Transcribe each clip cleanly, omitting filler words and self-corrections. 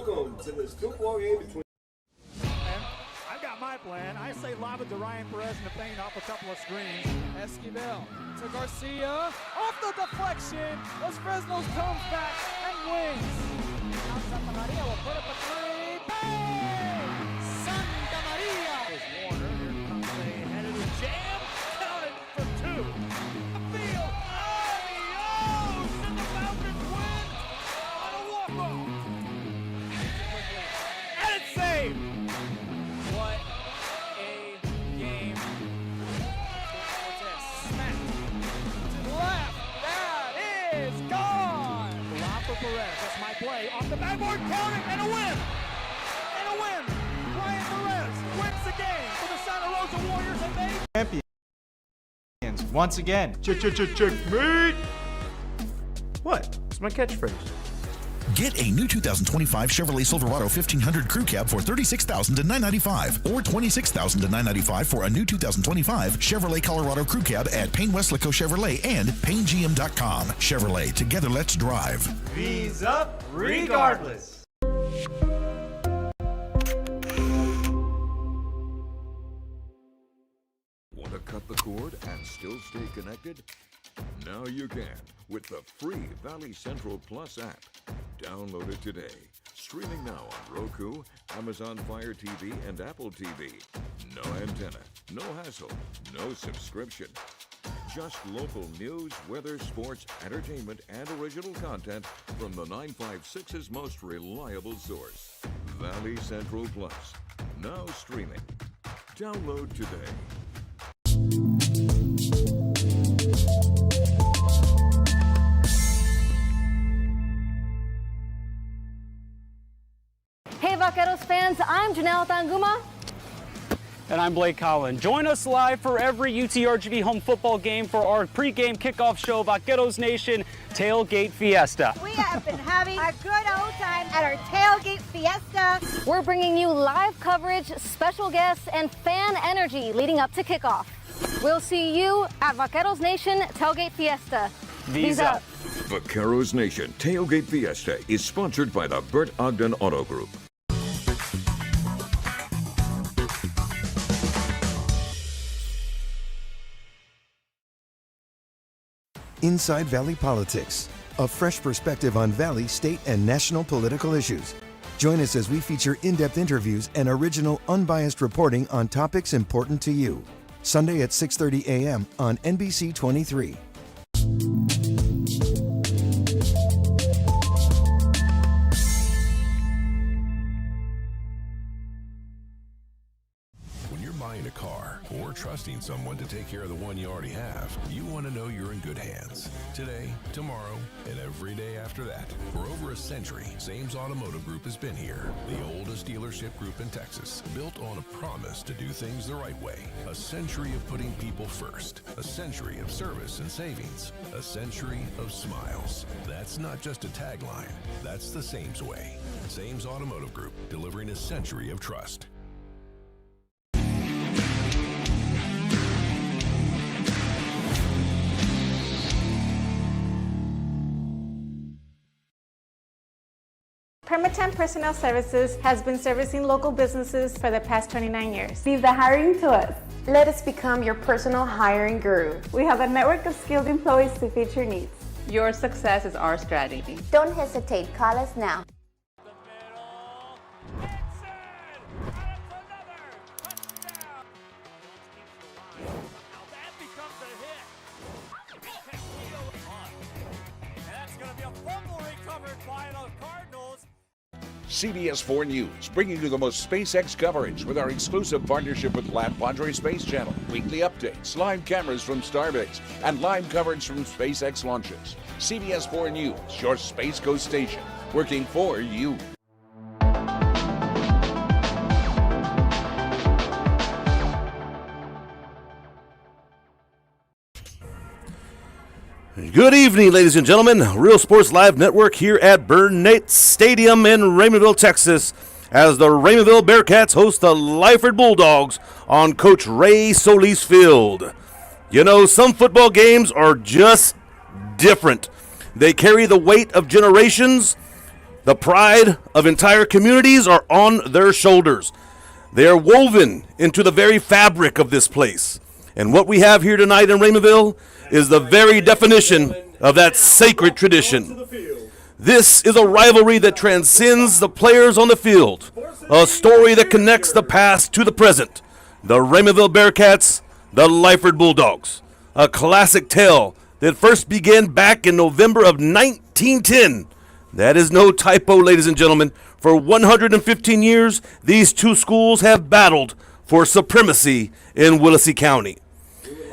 Welcome to this football game between. I've got my plan. I say lob it to Ryan Perez in the paint off a couple of screens. Esquivel to Garcia. Off the deflection. Los Fresnos comes back and wins. Now Santa Maria will put up a three. Bang! Santa Maria. There's Warner. Here comes a headed jam. Counted for two. Field. Adios! And the Falcons win on a walk-off. And it's saved. What a game. Cortez smacked to the left. That is gone. Lob for Perez. That's my play. Off the backboard. Counted and a win. And a win. Ryan Perez wins the game for the Santa Rosa Warriors, and they champions once again. Checkmate. What? It's my catchphrase. Get a new 2025 Chevrolet Silverado 1500 Crew Cab for $36,000 to $995, or $26,000 to $995 for a new 2025 Chevrolet Colorado Crew Cab at Payne Westlaco Chevrolet and PayneGM.com. Chevrolet, together let's drive. V's up regardless. Want to cut the cord and still stay connected? Now you can with the free Valley Central Plus app. Download it today. Streaming now on Roku, Amazon Fire TV, and Apple TV. No antenna, no hassle, no subscription. Just local news, weather, sports, entertainment, and original content from the 956's most reliable source. Valley Central Plus. Now streaming. Download today. Hey Vaqueros fans, I'm Janelle Tanguma. And I'm Blake Collin. Join us live for every UTRGV home football game for our pregame kickoff show, Vaqueros Nation Tailgate Fiesta. We have been having a good old time at our Tailgate Fiesta. We're bringing you live coverage, special guests, and fan energy leading up to kickoff. We'll see you at Vaqueros Nation Tailgate Fiesta. V's up. Vaqueros Nation Tailgate Fiesta is sponsored by the Bert Ogden Auto Group. Inside Valley Politics, a fresh perspective on Valley, state, and national political issues. Join us as we feature in-depth interviews and original, unbiased reporting on topics important to you. Sunday at 6:30 a.m. on NBC 23. Buying a car or trusting someone to take care of the one you already have, you want to know you're in good hands. Today, tomorrow, and every day after that. For over a century, Sames Automotive Group has been here. The oldest dealership group in Texas, built on a promise to do things the right way. A century of putting people first. A century of service and savings. A century of smiles. That's not just a tagline. That's the Sames way. Sames Automotive Group, delivering a century of trust. Permatemp Personnel Services has been servicing local businesses for the past 29 years. Leave the hiring to us. Let us become your personal hiring guru. We have a network of skilled employees to fit your needs. Your success is our strategy. Don't hesitate. Call us now. CBS 4 News, bringing you the most SpaceX coverage with our exclusive partnership with La Padre Space Channel, weekly updates, live cameras from Starbase, and live coverage from SpaceX launches. CBS 4 News, your Space Coast station, working for you. Good evening, ladies and gentlemen. Real Sports Live Network here at Burnett Stadium in Raymondville, Texas, as the Raymondville Bearcats host the Lyford Bulldogs on Coach Ray Solis Field. You know, some football games are just different. They carry the weight of generations. The pride of entire communities are on their shoulders. They are woven into the very fabric of this place. And what we have here tonight in Raymondville is the very definition of that sacred tradition. This is a rivalry that transcends the players on the field, a story that connects the past to the present. The Raymondville Bearcats, the Lyford Bulldogs, a classic tale that first began back in November of 1910. That is no typo, ladies and gentlemen. For 115 years, these two schools have battled for supremacy in Willacy County.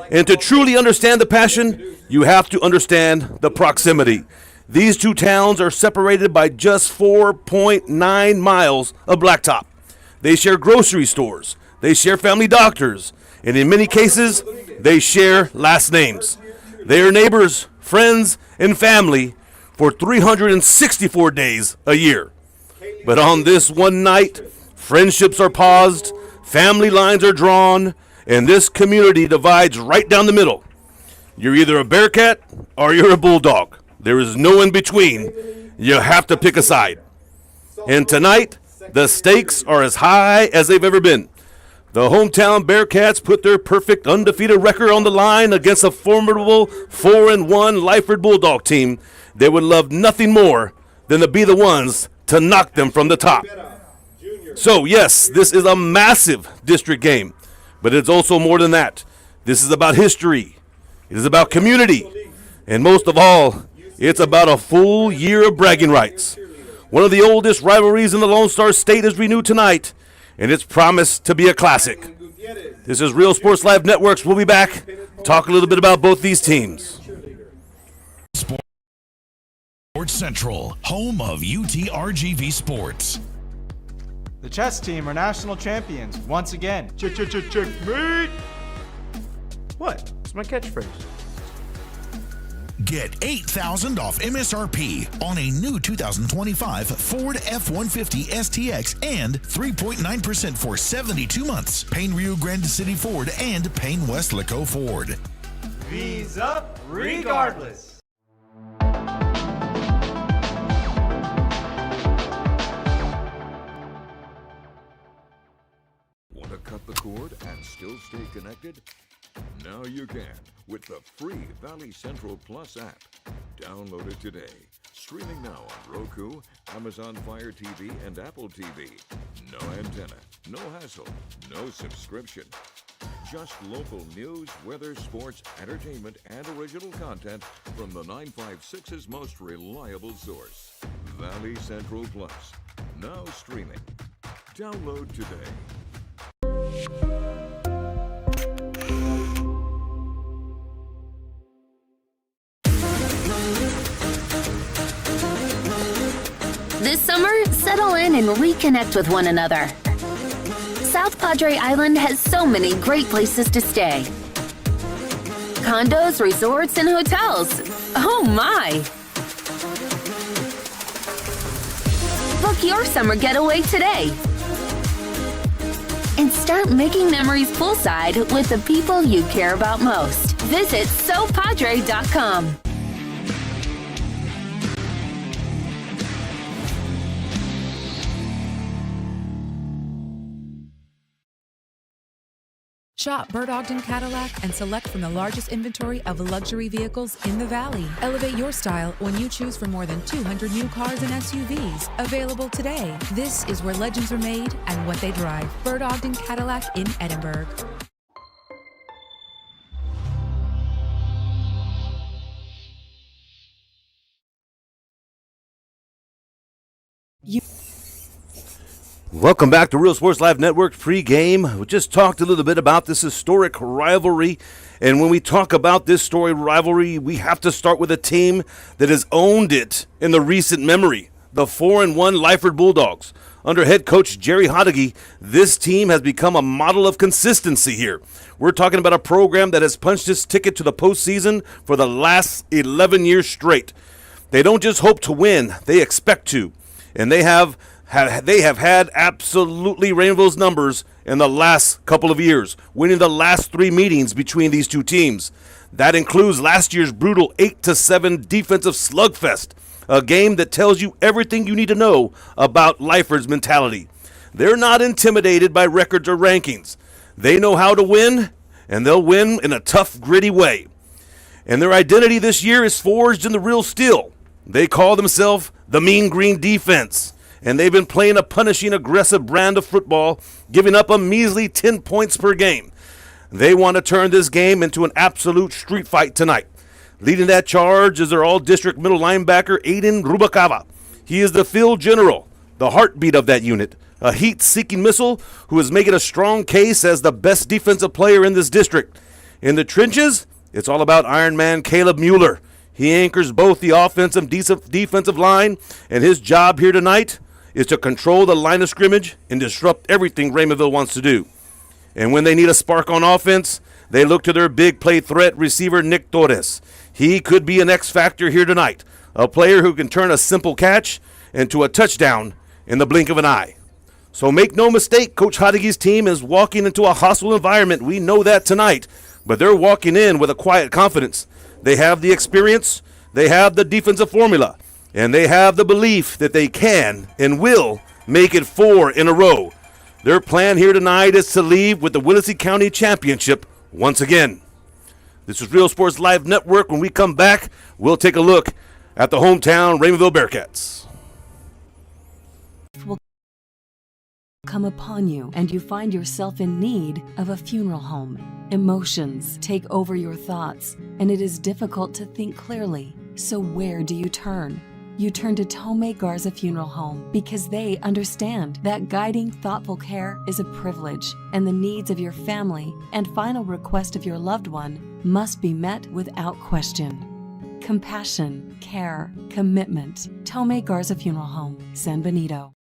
And to truly understand the passion, you have to understand the proximity. These two towns are separated by just 4.9 miles of blacktop. They share grocery stores, they share family doctors, and in many cases, they share last names. They are neighbors, friends, and family for 364 days a year. But on this one night, friendships are paused, family lines are drawn, and this community divides right down the middle. You're either a Bearcat or you're a Bulldog. There is no in between. You have to pick a side. And tonight, the stakes are as high as they've ever been. The hometown Bearcats put their perfect undefeated record on the line against a formidable 4-1 Lyford Bulldog team. They would love nothing more than to be the ones to knock them from the top. So yes, this is a massive district game, but it's also more than that. This is about history. It is about community. And most of all, it's about a full year of bragging rights. One of the oldest rivalries in the Lone Star State is renewed tonight, and it's promised to be a classic. This is Real Sports Live Networks. We'll be back, talk a little bit about both these teams. Sports Central, home of UTRGV Sports. The chess team are national champions once again. Checkmate! What? It's my catchphrase. Get $8,000 off MSRP on a new 2025 Ford F-150 STX and 3.9% for 72 months. Payne Rio Grande City Ford and Payne West Laco Ford. V's up regardless. Want to cut the cord and still stay connected? Now you can with the free Valley Central Plus app. Download it today. Streaming now on Roku, Amazon Fire TV, and Apple TV. No antenna, no hassle, no subscription. Just local news, weather, sports, entertainment, and original content from the 956's most reliable source. Valley Central Plus. Now streaming. Download today. This summer, settle in and reconnect with one another. South Padre Island has so many great places to stay. Condos, resorts, and hotels. Oh my! Book your summer getaway today. And start making memories poolside with the people you care about most. Visit SoPadre.com. Shop Bird Ogden Cadillac and select from the largest inventory of luxury vehicles in the Valley. Elevate your style when you choose from more than 200 new cars and SUVs available today. This is where legends are made and what they drive. Bird Ogden Cadillac in Edinburgh. Welcome back to Real Sports Live Network Pregame. We just talked a little bit about this historic rivalry. And when we talk about this story rivalry, we have to start with a team that has owned it in the recent memory, the 4-1 Lyford Bulldogs. Under head coach Jerry Hodeggy, this team has become a model of consistency here. We're talking about a program that has punched its ticket to the postseason for the last 11 years straight. They don't just hope to win, they expect to. And they have had absolutely Raymondville's numbers in the last couple of years, winning the last 3 meetings between these two teams. That includes last year's brutal 8-7 defensive slugfest A game that tells you everything you need to know about Lyford's mentality. They're not intimidated by records or rankings. They know how to win, and they'll win in a tough, gritty way. And their identity this year is forged in the real steel. They call themselves the Mean Green Defense, and they've been playing a punishing, aggressive brand of football, giving up a measly 10 points per game. They want to turn this game into an absolute street fight tonight. Leading that charge is their all-district middle linebacker, Aiden Rubacava. He is the field general, the heartbeat of that unit, a heat-seeking missile who is making a strong case as the best defensive player in this district. In the trenches, it's all about Iron Man Caleb Mueller. He anchors both the offensive and defensive line, and his job here tonight is to control the line of scrimmage and disrupt everything Raymondville wants to do. And when they need a spark on offense, they look to their big play threat receiver, Nick Torres. He could be an X factor here tonight, a player who can turn a simple catch into a touchdown in the blink of an eye. So make no mistake, Coach Hodige's team is walking into a hostile environment. We know that tonight, but they're walking in with a quiet confidence. They have the experience, they have the defensive formula, and they have the belief that they can and will make it 4 in a row. Their plan here tonight is to leave with the Willacy County Championship once again. This is Real Sports Live Network. When we come back, we'll take a look at the hometown Raymondville Bearcats. Will come upon you and you find yourself in need of a funeral home. Emotions take over your thoughts and it is difficult to think clearly. So where do you turn? You turn to Tomei Garza Funeral Home because they understand that guiding thoughtful care is a privilege and the needs of your family and final request of your loved one must be met without question. Compassion, care, commitment. Tomei Garza Funeral Home, San Benito.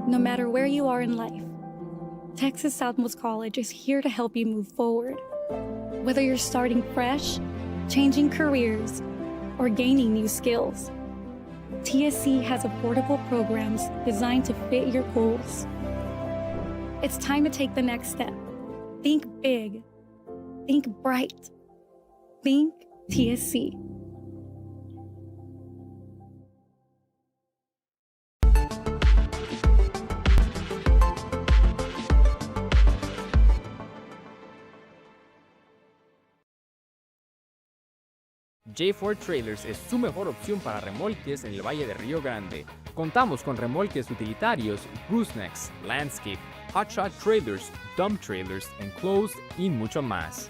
No matter where you are in life, Texas Southmost College is here to help you move forward. Whether you're starting fresh, changing careers, or gaining new skills, TSC has affordable programs designed to fit your goals. It's time to take the next step. Think big. Think bright. Think TSC. J4 Trailers es tu mejor opción para remolques en el Valle de Río Grande. Contamos con remolques utilitarios, goosenecks, landscape, hotshot trailers, dump trailers, enclosed y mucho más.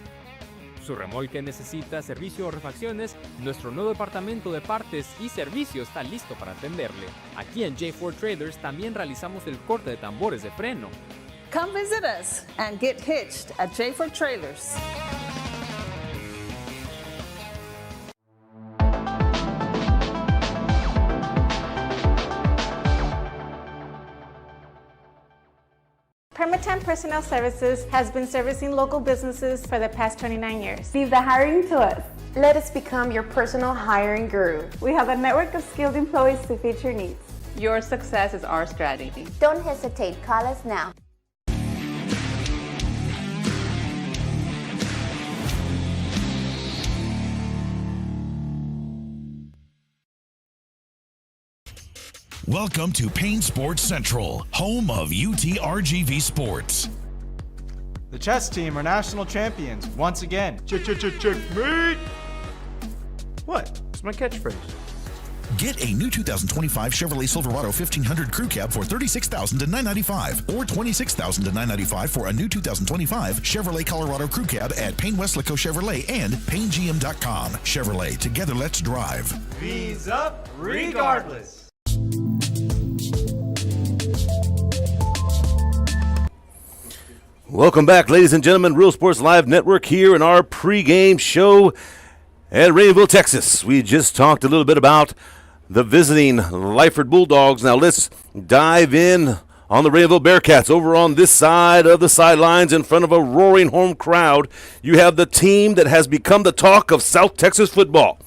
Su remolque necesita servicio o refacciones, nuestro nuevo departamento de partes y servicio está listo para atenderle. Aquí en J4 Trailers también realizamos el corte de tambores de freno. Come visit us and get hitched at J4 Trailers. Permatemp Personnel Services has been servicing local businesses for the past 29 years. Leave the hiring to us. Let us become your personal hiring guru. We have a network of skilled employees to fit your needs. Your success is our strategy. Don't hesitate, call us now. Welcome to Payne Sports Central, home of UTRGV Sports. The chess team are national champions once again. Checkmate! What? It's my catchphrase. Get a new 2025 Chevrolet Silverado 1500 Crew Cab for $36,000 to $995 or $26,000 to $995 for a new 2025 Chevrolet Colorado Crew Cab at Payne Westlaco Chevrolet and PayneGM.com. Chevrolet, together let's drive. Fees up regardless. Welcome back, ladies and gentlemen. Real Sports Live Network here in our pregame show at Raymondville, Texas. We just talked a little bit about the visiting Lyford Bulldogs. Now let's dive in on the Raymondville Bearcats. Over on this side of the sidelines in front of a roaring home crowd, you have the team that has become the talk of South Texas football.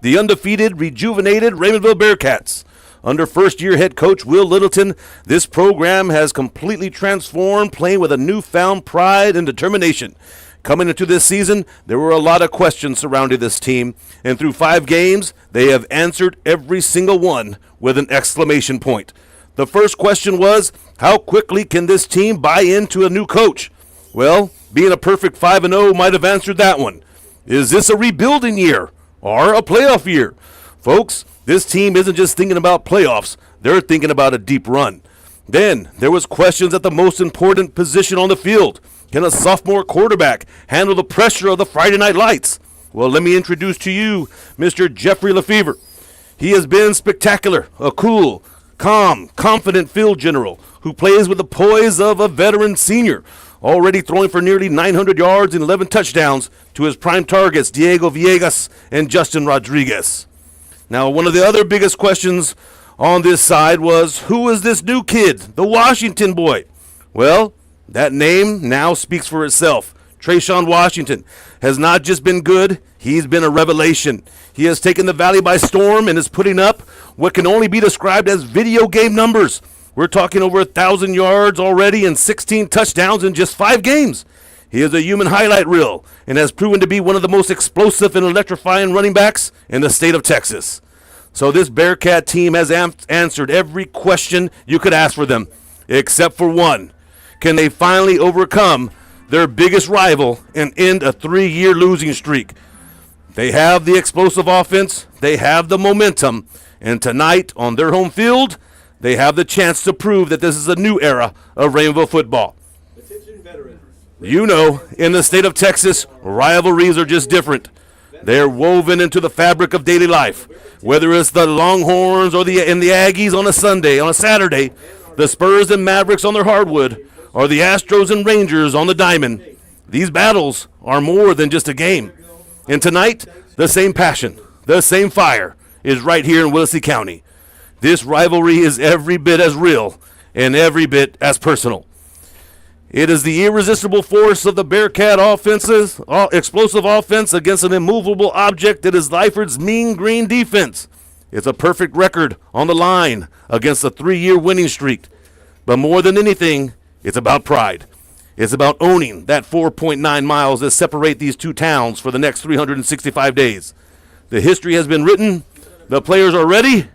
The undefeated, rejuvenated Raymondville Bearcats. Under first-year head coach Will Littleton, this program has completely transformed, playing with a newfound pride and determination. Coming into this season, there were a lot of questions surrounding this team, and through 5 games, they have answered every single one with an exclamation point. The first question was, how quickly can this team buy into a new coach? Well, being a perfect 5-0 might have answered that one. Is this a rebuilding year or a playoff year? Folks, this team isn't just thinking about playoffs, they're thinking about a deep run. Then there was questions at the most important position on the field. Can a sophomore quarterback handle the pressure of the Friday night lights? Well, let me introduce to you Mr. Jeffrey Lyford. He has been spectacular, a cool, calm, confident field general who plays with the poise of a veteran senior, already throwing for nearly 900 yards and 11 touchdowns to his prime targets, Diego Villegas and Justin Rodriguez. Now, one of the other biggest questions on this side was, who is this new kid, the Washington boy? Well, that name now speaks for itself. Trayshawn Washington has not just been good, he's been a revelation. He has taken the Valley by storm and is putting up what can only be described as video game numbers. We're talking over 1,000 yards already and 16 touchdowns in just 5 games. He is a human highlight reel and has proven to be one of the most explosive and electrifying running backs in the state of Texas. So this Bearcat team has answered every question you could ask for them, except for one. Can they finally overcome their biggest rival and end a 3-year losing streak? They have the explosive offense, they have the momentum, and tonight on their home field, they have the chance to prove that this is a new era of Raymondville football. You know, in the state of Texas, rivalries are just different. They're woven into the fabric of daily life. Whether it's the Longhorns or the Aggies on a Sunday, on a Saturday, the Spurs and Mavericks on their hardwood, or the Astros and Rangers on the diamond, these battles are more than just a game. And tonight, the same passion, the same fire is right here in Willacy County. This rivalry is every bit as real and every bit as personal. It is the irresistible force of the Bearcat explosive offense against an immovable object that is Lyford's mean green defense. It's a perfect record on the line against a 3-year winning streak. But more than anything, it's about pride. It's about owning that 4.9 miles that separate these two towns for the next 365 days. The history has been written, the players are ready,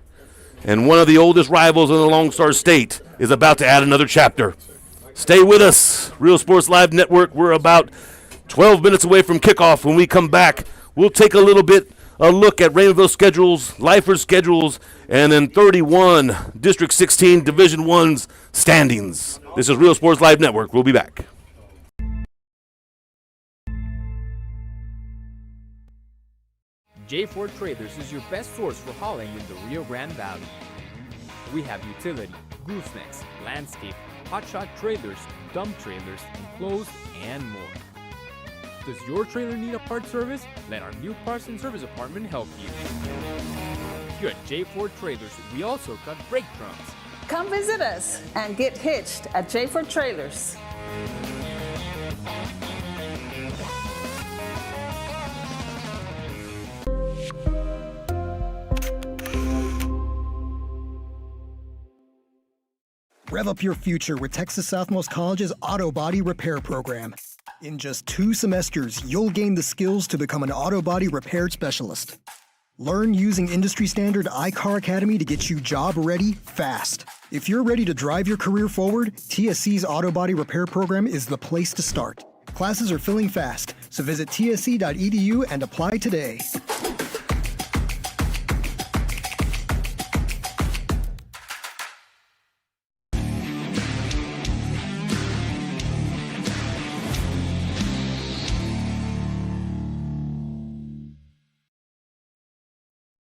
and one of the oldest rivals in the Lone Star State is about to add another chapter. Stay with us, Real Sports Live Network. We're about 12 minutes away from kickoff. When we come back, we'll take a look at Raymondville schedules, Lyford schedules, and then 31 District 16 Division 1's standings. This is Real Sports Live Network. We'll be back. J. Ford Trailers is your best source for hauling in the Rio Grande Valley. We have utility, goosenecks, landscape, hotshot trailers, dump trailers, enclosed, and more. Does your trailer need a part service? Let our new parts and service department help you. Here at J. Ford Trailers, we also cut brake drums. Come visit us and get hitched at J. Ford Trailers. Rev up your future with Texas Southmost College's Auto Body Repair Program. In just 2 semesters, you'll gain the skills to become an auto body repair specialist. Learn using industry standard iCar Academy to get you job ready fast. If you're ready to drive your career forward, TSC's Auto Body Repair Program is the place to start. Classes are filling fast, so visit tsc.edu and apply today.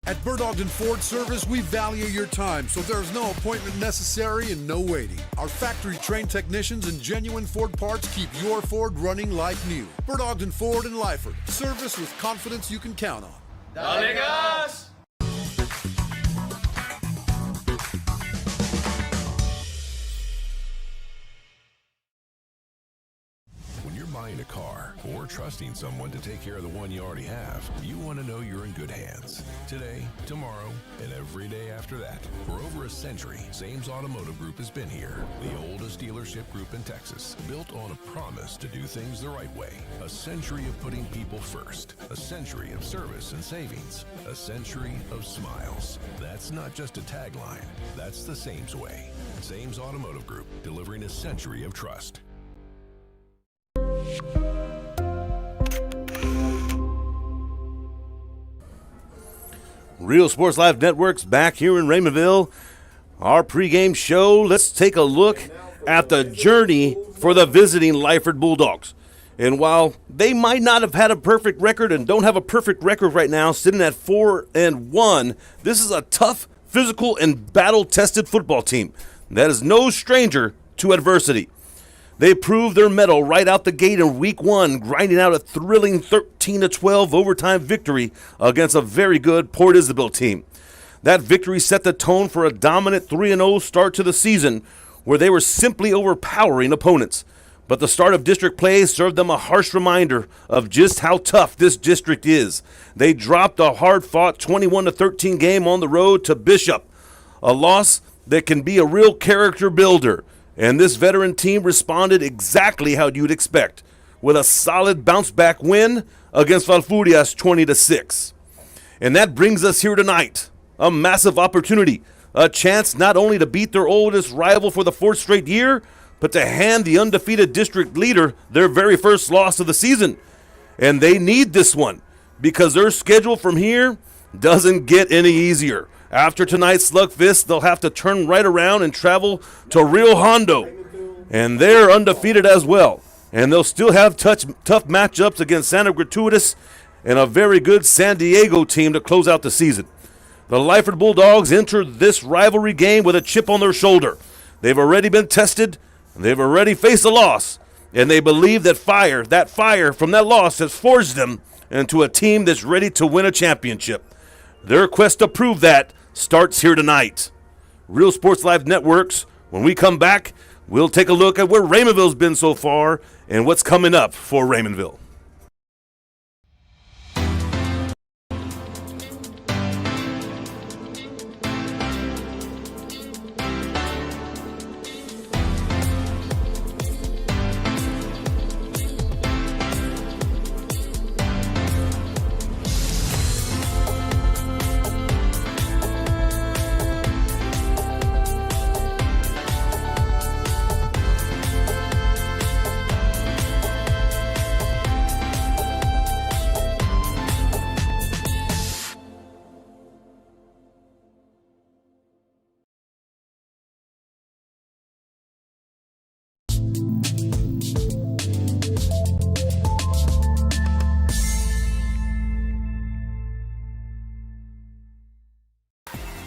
At Bird Ogden Ford Service, we value your time, so there's no appointment necessary and no waiting. Our factory-trained technicians and genuine Ford parts keep your Ford running like new. Bird Ogden Ford in Lyford. Service with confidence you can count on. Dale gas! When you're buying a car car or trusting someone to take care of the one you already have, you want to know you're in good hands. Today, tomorrow, and every day after that. For over a century, Sames Automotive Group has been here. The oldest dealership group in Texas, built on a promise to do things the right way. A century of putting people first. A century of service and savings. A century of smiles. That's not just a tagline. That's the Sames way. Sames Automotive Group, delivering a century of trust. Real Sports Live Network's back here in Raymondville. Our pregame show. Let's take a look at the journey for the visiting Lyford Bulldogs. And while they might not have had a perfect record and don't have a perfect record right now, sitting at 4-1, this is a tough, physical, and battle-tested football team that is no stranger to adversity. They proved their mettle right out the gate in week 1, grinding out a thrilling 13-12 overtime victory against a very good Port Isabel team. That victory set the tone for a dominant 3-0 start to the season where they were simply overpowering opponents. But the start of district play served them a harsh reminder of just how tough this district is. They dropped a hard-fought 21-13 game on the road to Bishop, a loss that can be a real character builder. And this veteran team responded exactly how you'd expect, with a solid bounce-back win against Valfurias 20-6. And that brings us here tonight, a massive opportunity, a chance not only to beat their oldest rival for the 4th straight year, but to hand the undefeated district leader their very first loss of the season. And they need this one, because their schedule from here doesn't get any easier. After tonight's slugfest, they'll have to turn right around and travel to Rio Hondo. And they're undefeated as well. And they'll still have tough matchups against Santa Gratuitous and a very good San Diego team to close out the season. The Lyford Bulldogs entered this rivalry game with a chip on their shoulder. They've already been tested, they've already faced a loss, and they believe that fire from that loss has forged them into a team that's ready to win a championship. Their quest to prove that starts here tonight. Real Sports Live Networks, when we come back, we'll take a look at where Raymondville's been so far and what's coming up for Raymondville.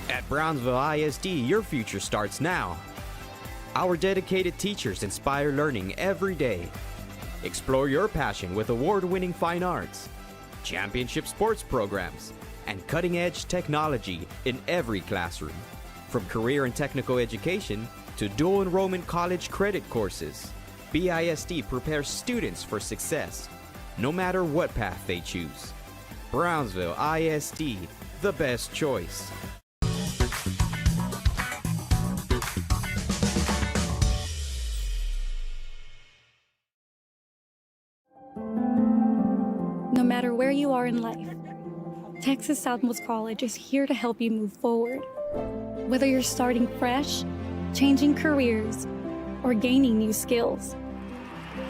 At Brownsville ISD, your future starts now. Our dedicated teachers inspire learning every day. Explore your passion with award-winning fine arts, championship sports programs, and cutting-edge technology in every classroom. From career and technical education to dual enrollment college credit courses, BISD prepares students for success, no matter what path they choose. Brownsville ISD, the best choice. No matter where you are in life, Texas Southmost College is here to help you move forward. Whether you're starting fresh, changing careers, or gaining new skills,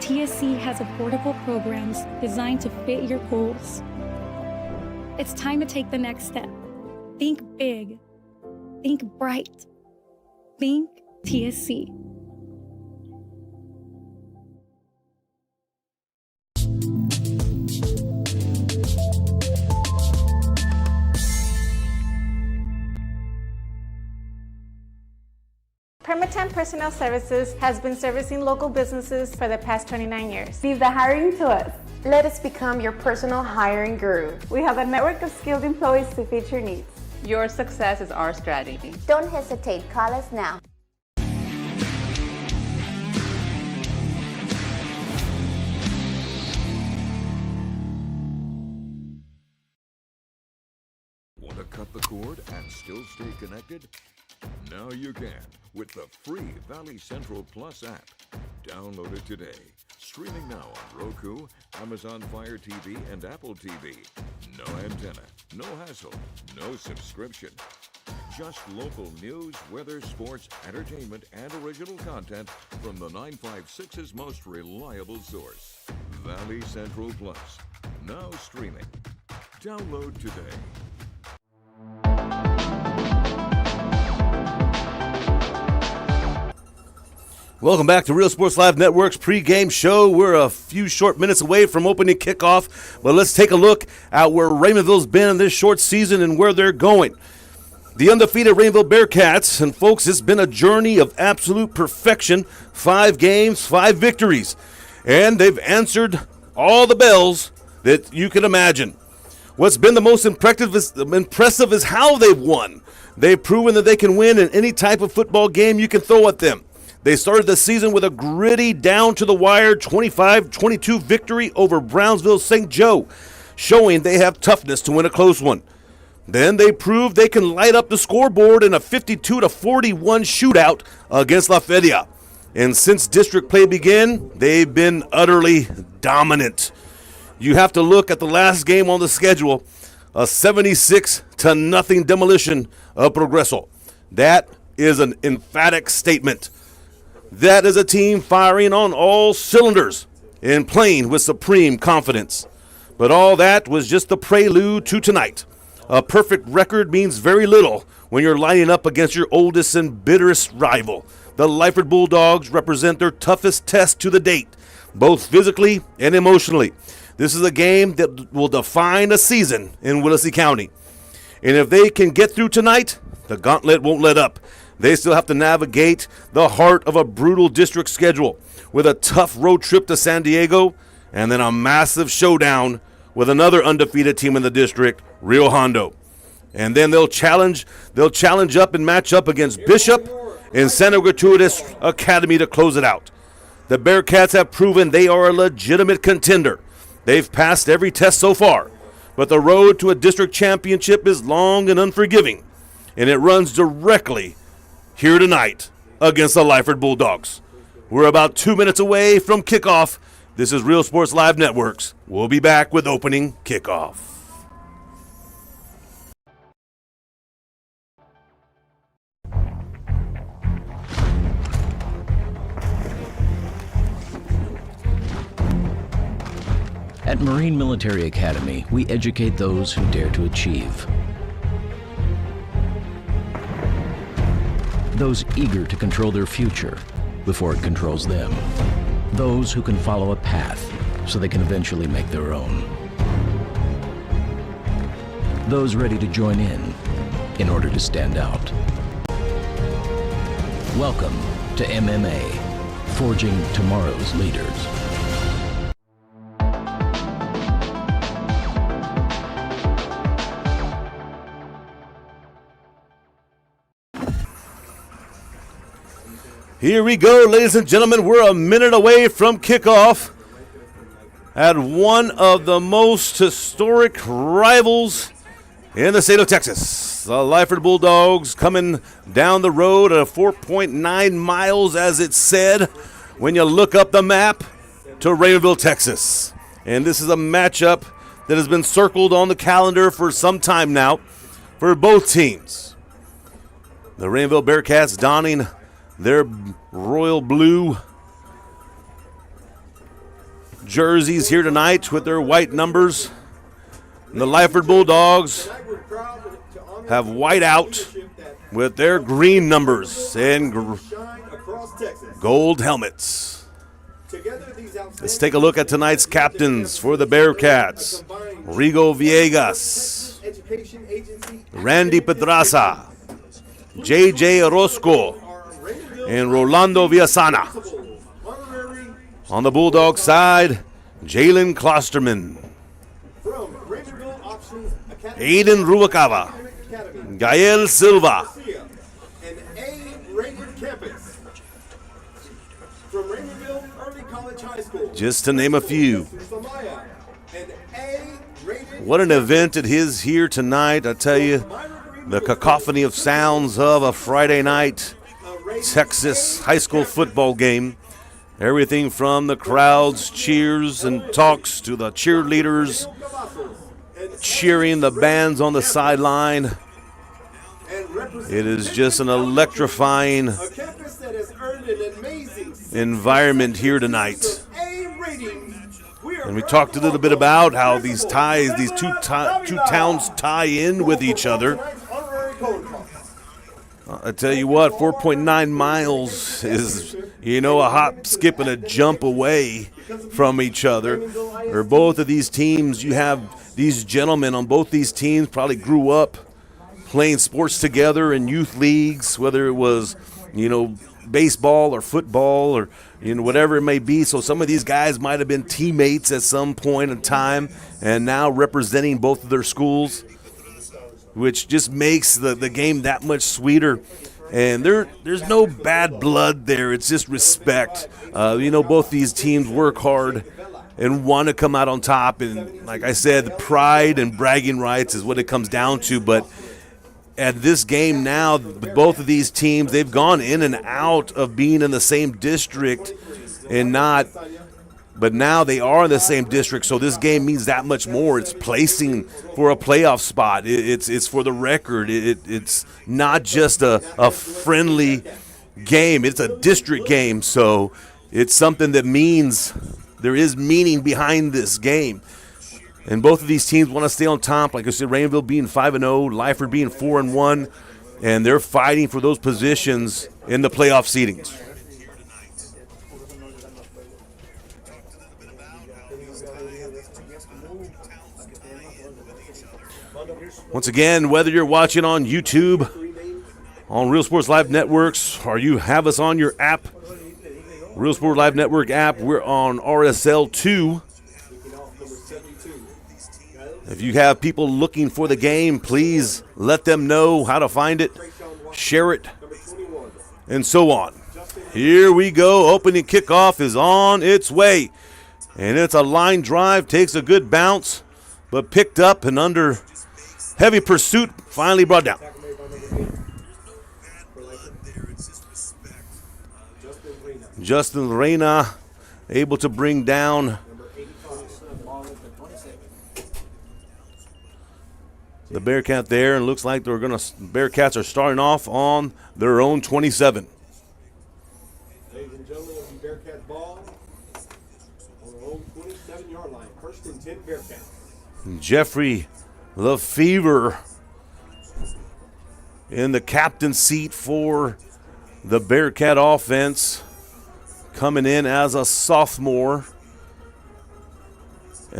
TSC has affordable programs designed to fit your goals. It's time to take the next step. Think big. Think bright. Think TSC. Permatemp Personnel Services has been servicing local businesses for the past 29 years. Leave the hiring to us. Let us become your personal hiring guru. We have a network of skilled employees to fit your needs. Your success is our strategy. Don't hesitate, call us now. cut the cord and still stay connected? Now you can with the free Valley Central Plus app. Download it today. Streaming now on Roku, Amazon Fire TV, and Apple TV. No antenna, no hassle, no subscription. Just local news, weather, sports, entertainment, and original content from the 956's most reliable source. Valley Central Plus. Now streaming. Download today. Welcome back to Real Sports Live Network's pregame show. We're a few short minutes away from opening kickoff, but let's take a look at where Raymondville's been in this short season and where they're going. The undefeated Raymondville Bearcats, and folks, it's been a journey of absolute perfection. 5 games, 5 victories, and they've answered all the bells that you can imagine. What's been the most impressive is how they've won. They've proven that they can win in any type of football game you can throw at them. They started the season with a gritty, down-to-the-wire 25-22 victory over Brownsville St. Joe, showing they have toughness to win a close one. Then they proved they can light up the scoreboard in a 52-41 shootout against Lyford. And since district play began, they've been utterly dominant. You have to look at the last game on the schedule, a 76-0 demolition of Progreso. That is an emphatic statement. That is a team firing on all cylinders and playing with supreme confidence. But all that was just the prelude to tonight. A perfect record means very little when you're lining up against your oldest and bitterest rival. The Lyford Bulldogs represent their toughest test to the date, both physically and emotionally. This is a game that will define a season in Willacy County. And if they can get through tonight, the gauntlet won't let up. They still have to navigate the heart of a brutal district schedule with a tough road trip to San Diego and then a massive showdown with another undefeated team in the district, Rio Hondo. And then they'll challenge up and match up against Bishop and Santa Gratuitous Academy to close it out. The Bearcats have proven they are a legitimate contender. They've passed every test so far, but the road to a district championship is long and unforgiving, and it runs directly here tonight against the Lyford Bulldogs. We're about 2 minutes away from kickoff. This is Real Sports Live Networks. We'll be back with opening kickoff. At Marine Military Academy, we educate those who dare to achieve. Those eager to control their future before it controls them. Those who can follow a path so they can eventually make their own. Those ready to join in order to stand out. Welcome to MMA, forging tomorrow's leaders. Here we go, ladies and gentlemen. We're a minute away from kickoff at one of the most historic rivals in the state of Texas. The Lyford Bulldogs coming down the road at 4.9 miles, as it said, when you look up the map, to Raymondville, Texas. And this is a matchup that has been circled on the calendar for some time now for both teams. The Raymondville Bearcats donning their royal blue jerseys here tonight with their white numbers. And the Lyford Bulldogs have white out with their green numbers and gold helmets. Let's take a look at tonight's captains for the Bearcats. Rigo Villegas, Randy Pedraza, J.J. Orozco, and Rolando Villasana. On the Bulldog side, Jalen Klosterman, Aiden Rubalcaba, Gael Silva, just to name a few. What an event it is here tonight. I tell you, the cacophony of sounds of a Friday night Texas high school football game. Everything from the crowd's cheers and talks to the cheerleaders cheering the bands on the sideline. It is just an electrifying environment here tonight. And we talked a little bit about how these two towns tie in with each other. I tell you what, 4.9 miles is, a hop, skip, and a jump away from each other. Or both of these teams, you have these gentlemen on both these teams probably grew up playing sports together in youth leagues, whether it was, baseball or football or, whatever it may be. So some of these guys might have been teammates at some point in time and now representing both of their schools, which just makes the game that much sweeter. And there's no bad blood there. It's just respect. Both these teams work hard and want to come out on top. And like I said, pride and bragging rights is what it comes down to. But at this game now, both of these teams, they've gone in and out of being in the same district and not – but now they are in the same district, so this game means that much more. It's placing for a playoff spot. It's for the record. It's not just a friendly game. It's a district game, so it's something that means there is meaning behind this game. And both of these teams want to stay on top. Like I said, Raymondville being 5-0, Lyford being 4-1, and they're fighting for those positions in the playoff seedings. Once again, whether you're watching on YouTube, on Real Sports Live Networks, or you have us on your app, Real Sports Live Network app, we're on RSL2. If you have people looking for the game, please let them know how to find it, share it, and so on. Here we go. Opening kickoff is on its way. And it's a line drive, takes a good bounce, but picked up and under heavy pursuit, finally brought down. Justin Reyna able to bring down the Bearcat there, and looks like Bearcats are starting off on their own 27. Ladies and gentlemen, it'll be Bearcat ball on their own 27-yard line. First and 10 Bearcat. Jeffrey Lefevre in the captain seat for the Bearcat offense, coming in as a sophomore,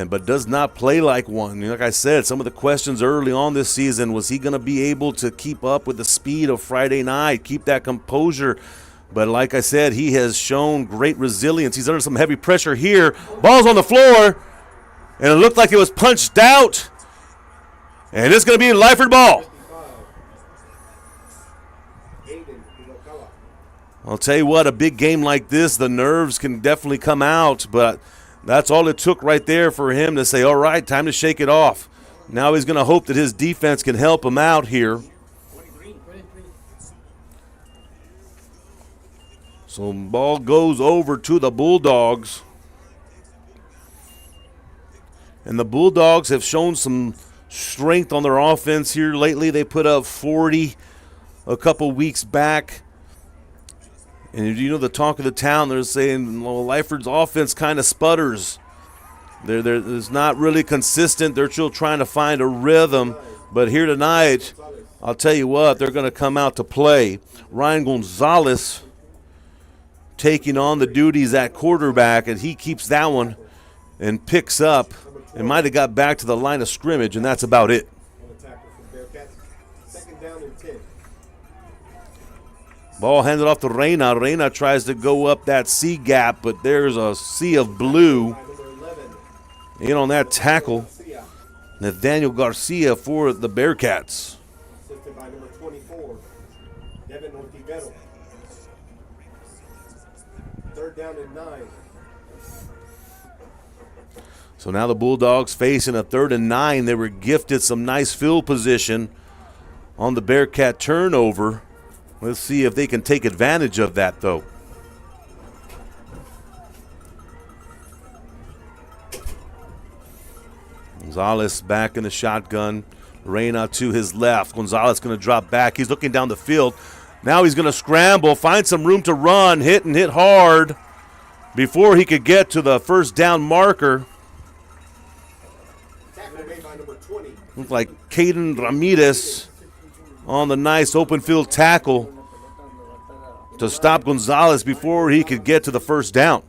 but does not play like one. Like I said, some of the questions early on this season, was he going to be able to keep up with the speed of Friday night, keep that composure? But like I said, he has shown great resilience. He's under some heavy pressure here. Ball's on the floor, and it looked like it was punched out. And it's going to be a Lyford ball. I'll tell you what, a big game like this, the nerves can definitely come out, but that's all it took right there for him to say, all right, time to shake it off. Now he's going to hope that his defense can help him out here. So ball goes over to the Bulldogs. And the Bulldogs have shown some strength on their offense here lately. They put up 40 a couple weeks back. And the talk of the town, they're saying, well, Lyford's offense kind of sputters. It's not really consistent. They're still trying to find a rhythm. But here tonight, I'll tell you what, they're going to come out to play. Ryan Gonzalez taking on the duties at quarterback, and he keeps that one and picks up. It might have got back to the line of scrimmage, and that's about it. Ball handed off to Reyna. Reyna tries to go up that C gap, but there's a sea of blue in on that tackle. Nathaniel Garcia for the Bearcats. Assisted by number 24, Devin Ontivero. Third down and 9. So now the Bulldogs facing a 3rd and 9. They were gifted some nice field position on the Bearcat turnover. Let's see if they can take advantage of that, though. Gonzalez back in the shotgun. Reyna to his left. Gonzalez going to drop back. He's looking down the field. Now he's going to scramble, find some room to run, hit hard before he could get to the first down marker. Looks like Caden Ramirez on the nice open field tackle to stop Gonzalez before he could get to the first down.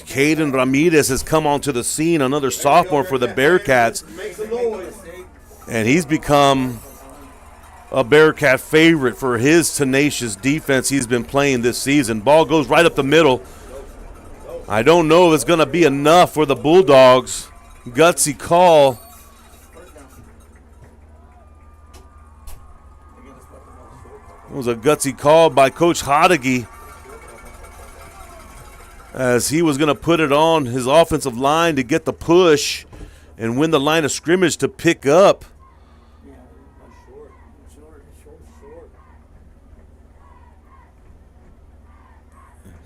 Caden Ramirez has come onto the scene, another sophomore for the Bearcats, and he's become a Bearcat favorite for his tenacious defense he's been playing this season. Ball goes right up the middle. I don't know if it's going to be enough for the Bulldogs. Gutsy call. It was a gutsy call by Coach Hodeggy, as he was going to put it on his offensive line to get the push and win the line of scrimmage to pick up.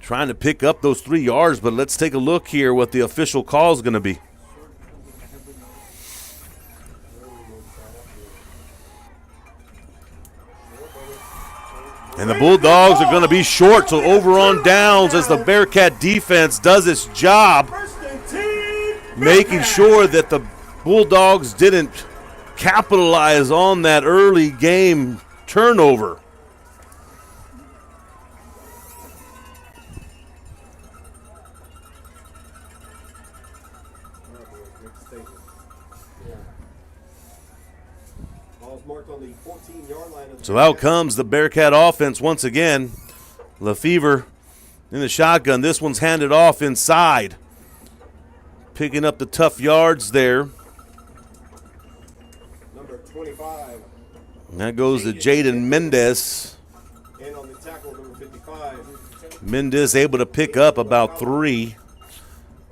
Trying to pick up those 3 yards, but let's take a look here what the official call is going to be. And the Bulldogs are going to be short, so over on downs as the Bearcat defense does its job, making sure that the Bulldogs didn't capitalize on that early game turnover. So out comes the Bearcat offense once again. Lyford in the shotgun. This one's handed off inside. Picking up the tough yards there. Number 25. And that goes to Jaden Mendez. And on the tackle, number 55. Mendez able to pick up about 3.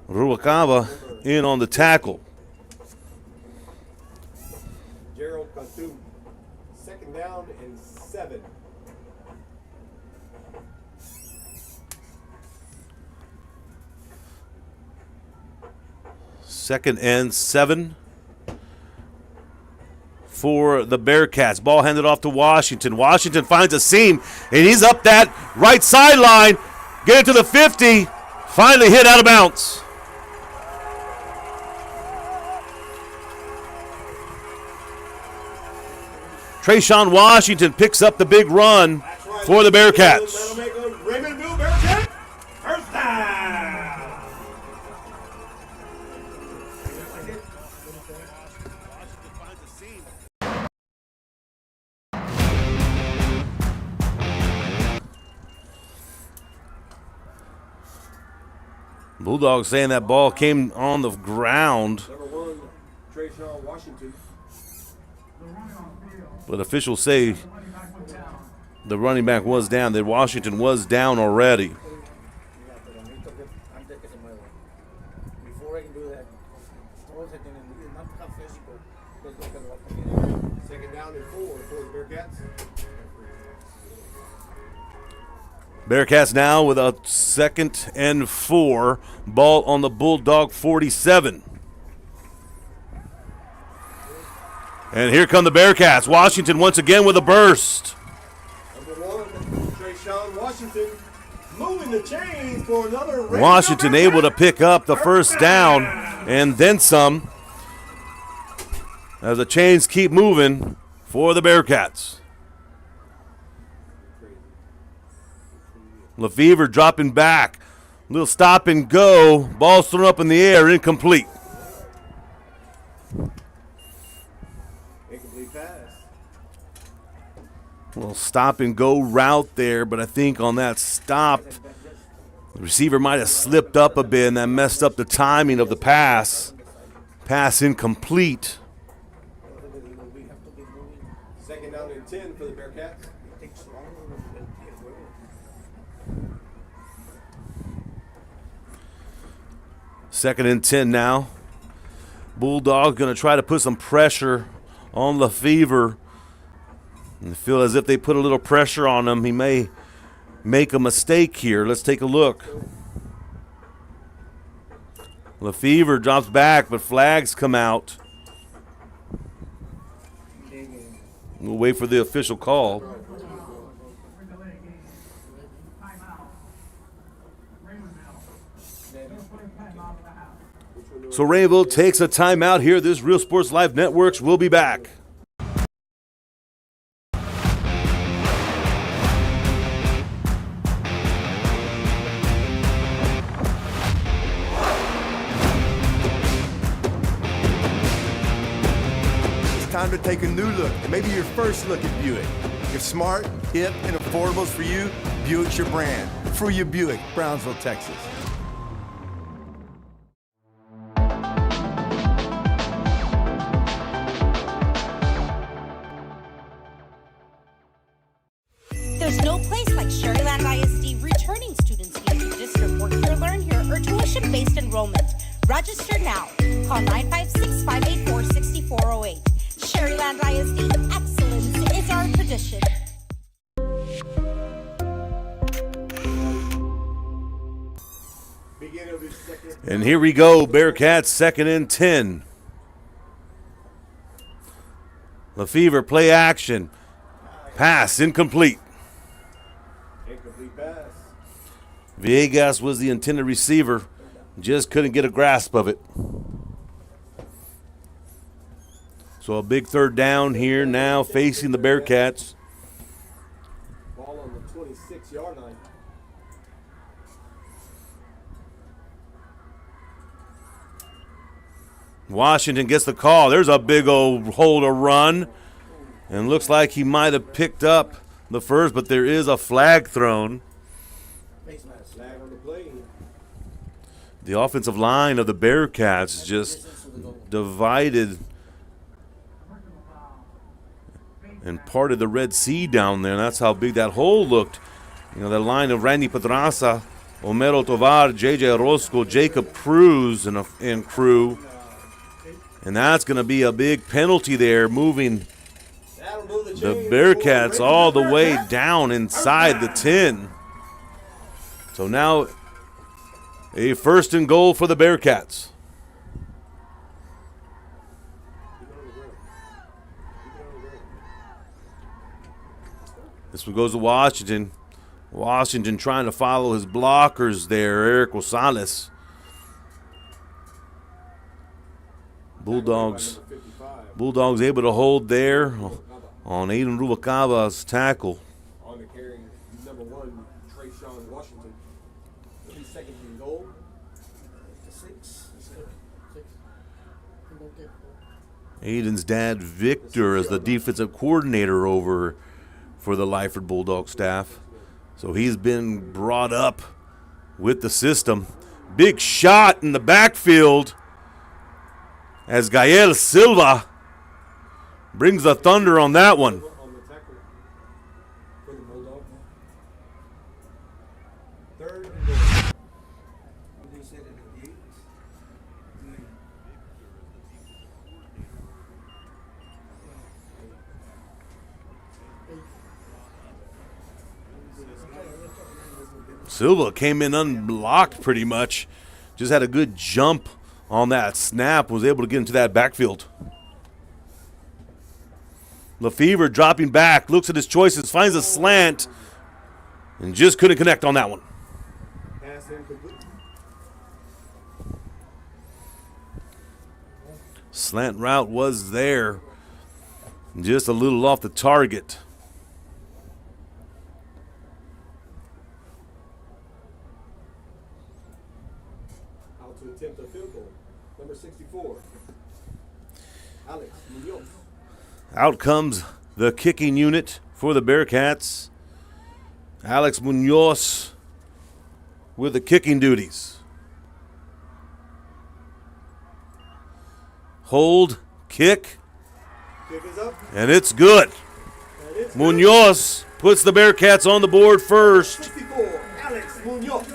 Ruacava in on the tackle. Gerald Cantu. Second down and 7. Second and 7 for the Bearcats. Ball handed off to Washington. Washington finds a seam, and he's up that right sideline. Get it to the 50. Finally hit out of bounds. Trayshawn Washington picks up the big run for the Bearcats. That'll make a Raymondville Bearcat first down. Bulldogs saying that ball came on the ground. Number 1, Trayshawn Washington. But officials say the running back was down, that Washington was down already. Second down and 4 for the Bearcats. Bearcats now with a 2nd and 4. Ball on the Bulldog 47. And here come the Bearcats. Washington once again with a burst. Number 1, Trayshawn Washington, moving the chains for another. Washington able to pick up the first down and then some, as the chains keep moving for the Bearcats. Lefevre dropping back. Little stop and go. Ball's thrown up in the air, incomplete. Little stop and go route there, but I think on that stop, the receiver might have slipped up a bit, and that messed up the timing of the pass. Pass incomplete. Second down and 10 for the Bearcats. Second and 10 now. Bulldogs going to try to put some pressure on Lyford. And feel as if they put a little pressure on him, he may make a mistake here. Let's take a look. Lyford drops back, but flags come out. We'll wait for the official call. So Raymondville takes a timeout here. This Real Sports Live Networks will be back. It's time to take a new look, and maybe your first look at Buick. If smart, hip, and affordable is for you, Buick's your brand. For your Buick, Brownsville, Texas. There's no place like Sherryland ISD returning students here to district work here, learn here, or tuition-based enrollment. Register now. Call 956-584-6408. Sherryland ISD, excellence is our tradition. And here we go, Bearcats 2nd and 10. Lyford play action. Pass incomplete. Villegas was the intended receiver, just couldn't get a grasp of it. So a big 3rd down here now facing the Bearcats. Ball on the 26-yard line. Washington gets the call. There's a big old hole to run. And looks like he might have picked up the first, but there is a flag thrown. The offensive line of the Bearcats just divided and parted the Red Sea down there. And that's how big that hole looked. You know, the line of Randy Pedraza, Homero Tovar, J.J. Orozco, Jacob Cruz, and crew. And that's going to be a big penalty there, moving the Bearcats all the way down inside the 10. So now a 1st and goal for the Bearcats. This one goes to Washington. Washington trying to follow his blockers there, Eric Rosales. Bulldogs able to hold there on Aiden Rubalcaba's tackle. On the carry, number 1, Trayshawn Washington. 3 seconds and goal. 6. Aiden's dad, Victor, is the defensive coordinator over for the Lyford Bulldog staff. So he's been brought up with the system. Big shot in the backfield as Gael Silva brings the thunder on that one. Silva came in unblocked pretty much. Just had a good jump on that snap, was able to get into that backfield. Lyford dropping back, looks at his choices, finds a slant, and just couldn't connect on that one. Slant route was there, just a little off the target. Out to attempt a field goal. Number 64, Alex Munoz. Out comes the kicking unit for the Bearcats. Alex Munoz with the kicking duties. Hold, kick, and it's good. Munoz puts the Bearcats on the board first. 64, Alex Munoz.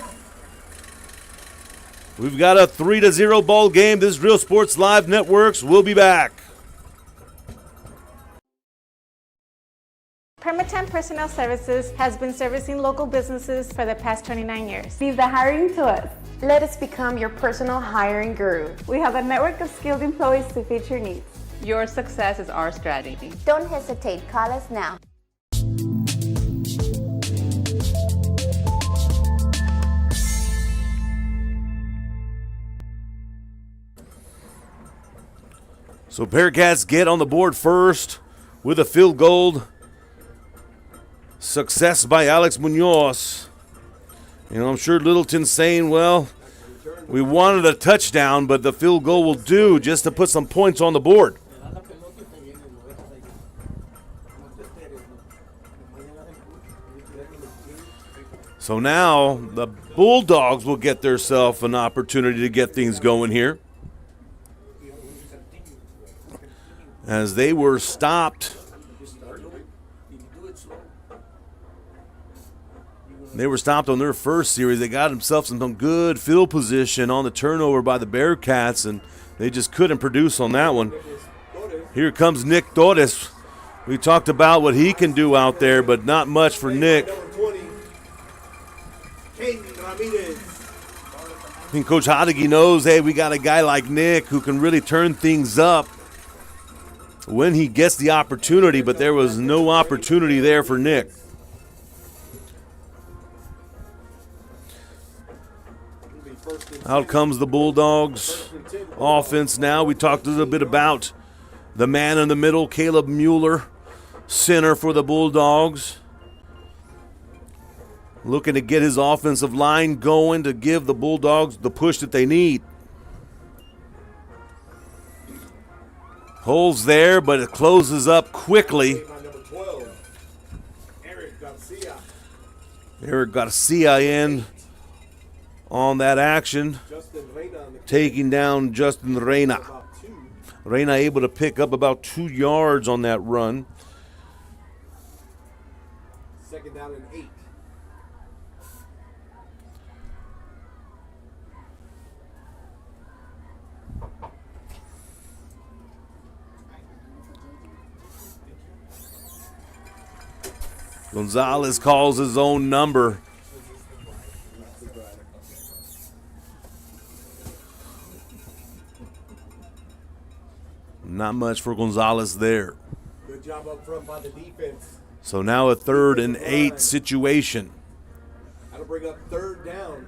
We've got a 3-0 ball game. This is Real Sports Live Networks. We'll be back. Permatemp Personnel Services has been servicing local businesses for the past 29 years. Leave the hiring to us. Let us become your personal hiring guru. We have a network of skilled employees to fit your needs. Your success is our strategy. Don't hesitate, call us now. So Bearcats get on the board first with a field goal. Success by Alex Munoz. You know, I'm sure Littleton's saying, well, we wanted a touchdown, but the field goal will do just to put some points on the board. So now the Bulldogs will get themselves an opportunity to get things going here, as they were stopped. They were stopped on their first series. They got themselves in some good field position on the turnover by the Bearcats, and they just couldn't produce on that one. Here comes Nick Torres. We talked about what he can do out there, but not much for Nick. I think Coach Hodeggy knows, hey, we got a guy like Nick who can really turn things up when he gets the opportunity, but there was no opportunity there for Nick. Out comes the Bulldogs offense now. We talked a little bit about the man in the middle, Caleb Mueller, center for the Bulldogs. Looking to get his offensive line going to give the Bulldogs the push that they need. Holes there, but it closes up quickly. Eric Garcia in on that action, taking down Justin Reyna. Reyna able to pick up about 2 yards on that run. Second down and 8. Gonzalez calls his own number. Not much for Gonzalez there. Good job up front by the defense. So now a 3rd and 8 situation. That'll bring up 3rd down.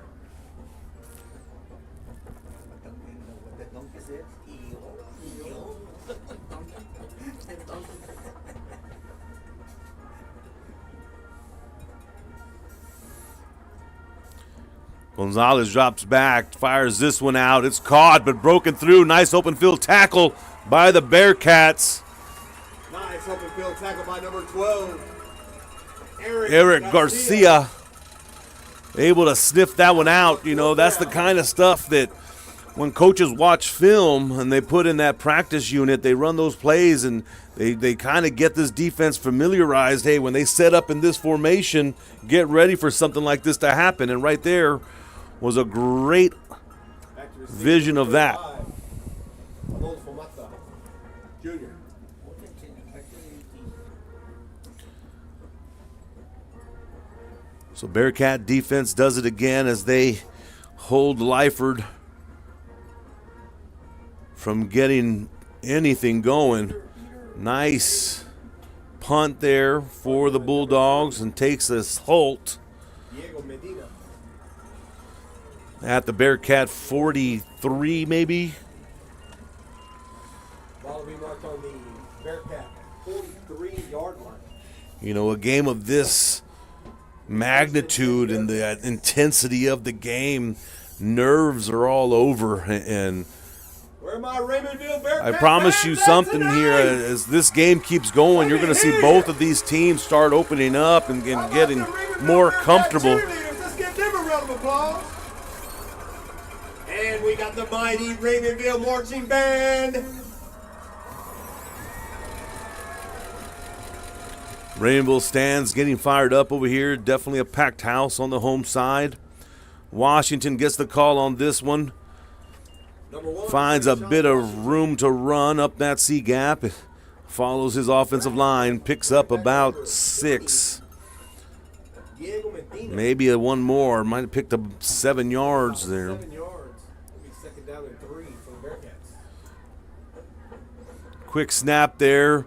Gonzalez drops back, fires this one out. It's caught, but broken through. Nice open field tackle by the Bearcats. Nice open field tackle by number 12. Eric Garcia able to sniff that one out. You know, that's the kind of stuff that when coaches watch film and they put in that practice unit, they run those plays and they kind of get this defense familiarized. Hey, when they set up in this formation, get ready for something like this to happen. And right there was a great vision of that. So Bearcat defense does it again as they hold Lyford from getting anything going. Nice punt there for the Bulldogs and takes this halt at the Bearcat 43 maybe. Ball will be marked on the Bearcat 43-yard line. You know, a game of this magnitude and the intensity of the game, nerves are all over, and where my Raymondville Bearcat I promise you something here, as this game keeps going, you're going to see both of these teams start opening up and getting more comfortable. Let's give them a round of applause. And we got the mighty Raymondville marching band. Raymondville stands getting fired up over here. Definitely a packed house on the home side Washington gets the call on this one. Finds a bit of room to run up that C gap. Follows his offensive line. Picks up about 6. Maybe one more. Might have picked up 7 yards there. 7 yards. It'll be second down and 3 for the Bearcats. Quick snap there.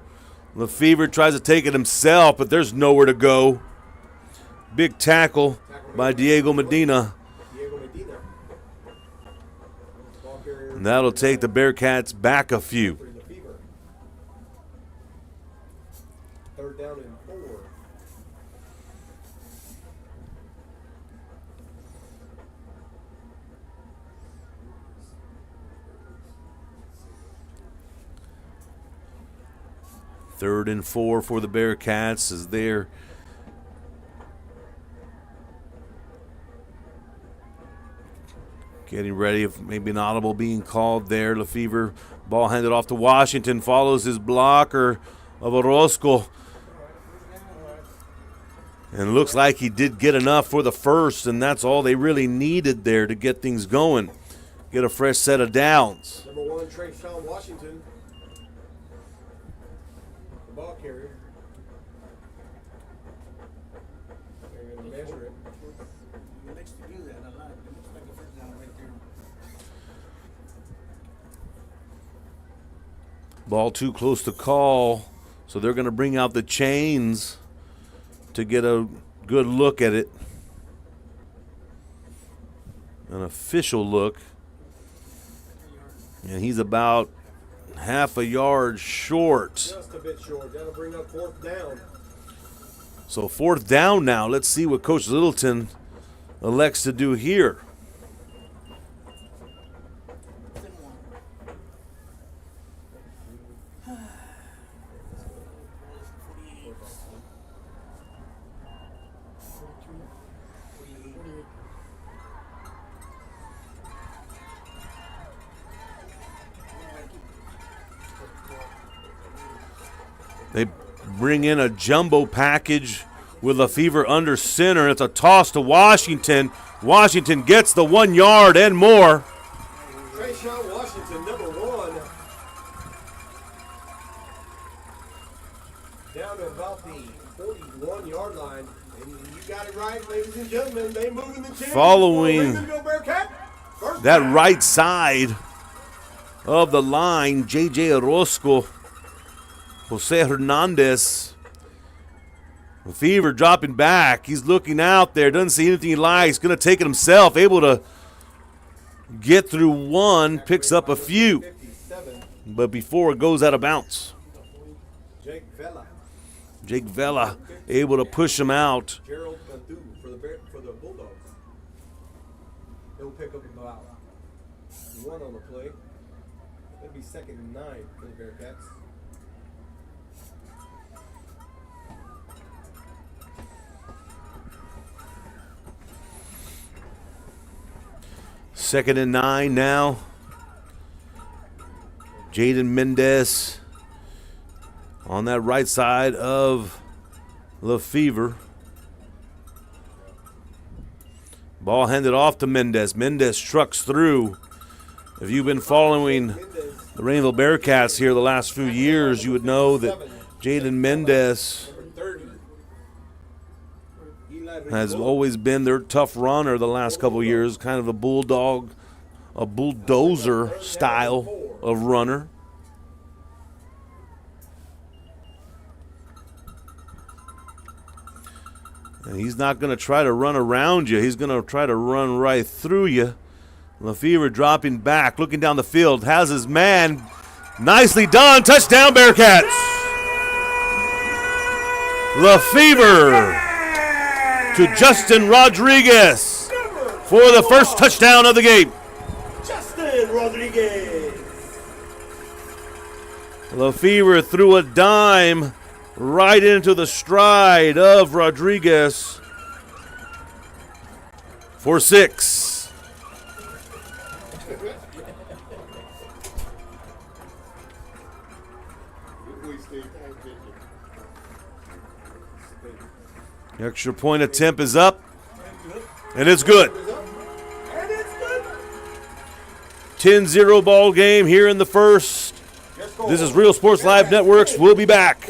Lyford tries to take it himself, but there's nowhere to go. Big tackle by Diego Medina. And that'll take the Bearcats back a few. Third down and 4. Third and 4 for the Bearcats as they're getting ready, if maybe an audible being called there. Lyford, ball handed off to Washington, follows his blocker of Orozco. And looks like he did get enough for the first, and that's all they really needed there to get things going. Get a fresh set of downs. Number 1, Trayshawn Washington. The ball carrier. They're going to measure it. He likes to do that a lot. It looks like a first down right there. Ball too close to call, so they're going to bring out the chains to get a good look at it. An official look. And he's about half a yard short. Just a bit short. That'll bring up 4th down. So 4th down now. Let's see what Coach Littleton elects to do here. They bring in a jumbo package with Lyford under center. It's a toss to Washington. Washington gets the 1 yard and more. Trayshawn Washington, number 1. Down to about the 41-yard line. And you got it right, ladies and gentlemen. They moving the chains. Following First that down. right side of the line, J.J. Orozco, Jose Hernandez. Lyford dropping back. He's looking out there. Doesn't see anything he likes. Going to take it himself. Able to get through one. Picks up a few. But before it goes out of bounds. Jake Vela able to push him out. Gerald Bantu for the Bulldogs. He'll pick up about 1 on the play. It'll be second and 9 for the Bearcats. Second and 9 now. Jaden Mendez on that right side of Lyford. Ball handed off to Mendez. Mendez trucks through. If you've been following the Raymondville Bearcats here the last few years, you would know that Jaden Mendez has always been their tough runner the last couple years, kind of a bulldog, a bulldozer style of runner. And he's not going to try to run around you. He's going to try to run right through you. Lyford dropping back, looking down the field, has his man. Nicely done. Touchdown, Bearcats. Lyford to Justin Rodriguez for the first touchdown of the game. Justin Rodriguez. Lyford threw a dime right into the stride of Rodriguez for 6. The extra point attempt is up, and it's good. 10-0 ball game here in the first. This is Real Sports Live Networks. We'll be back.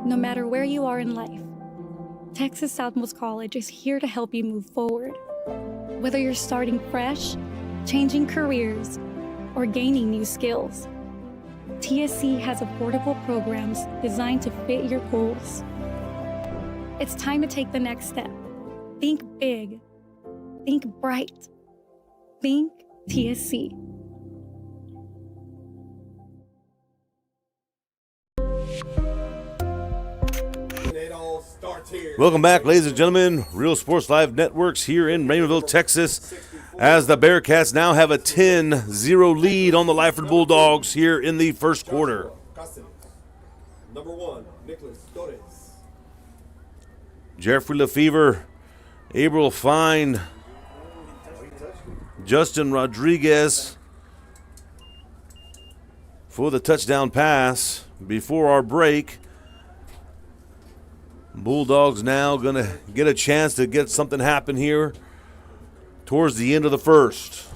No matter where you are in life, Texas Southmost College is here to help you move forward. Whether you're starting fresh, changing careers, or gaining new skills, TSC has affordable programs designed to fit your goals. It's time to take the next step. Think big. Think bright. Think TSC. Welcome back, ladies and gentlemen. Real Sports Live Networks here in Raymondville, Texas, as the Bearcats now have a 10-0 lead on the Lyford Bulldogs here in the first quarter. Number 1, Nicholas Torres. Jeffrey Lefevre, April Fine, Justin Rodriguez for the touchdown pass before our break. Bulldogs now going to get a chance to get something happen here towards the end of the first.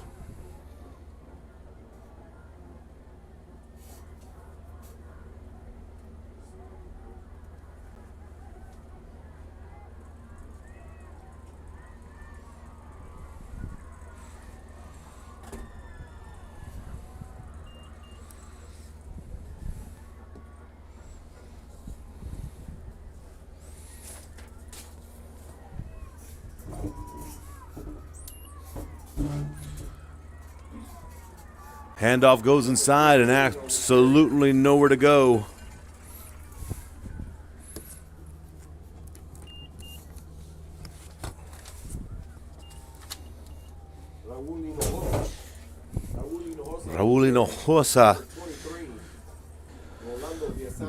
Handoff goes inside and absolutely nowhere to go. Raul Hinojosa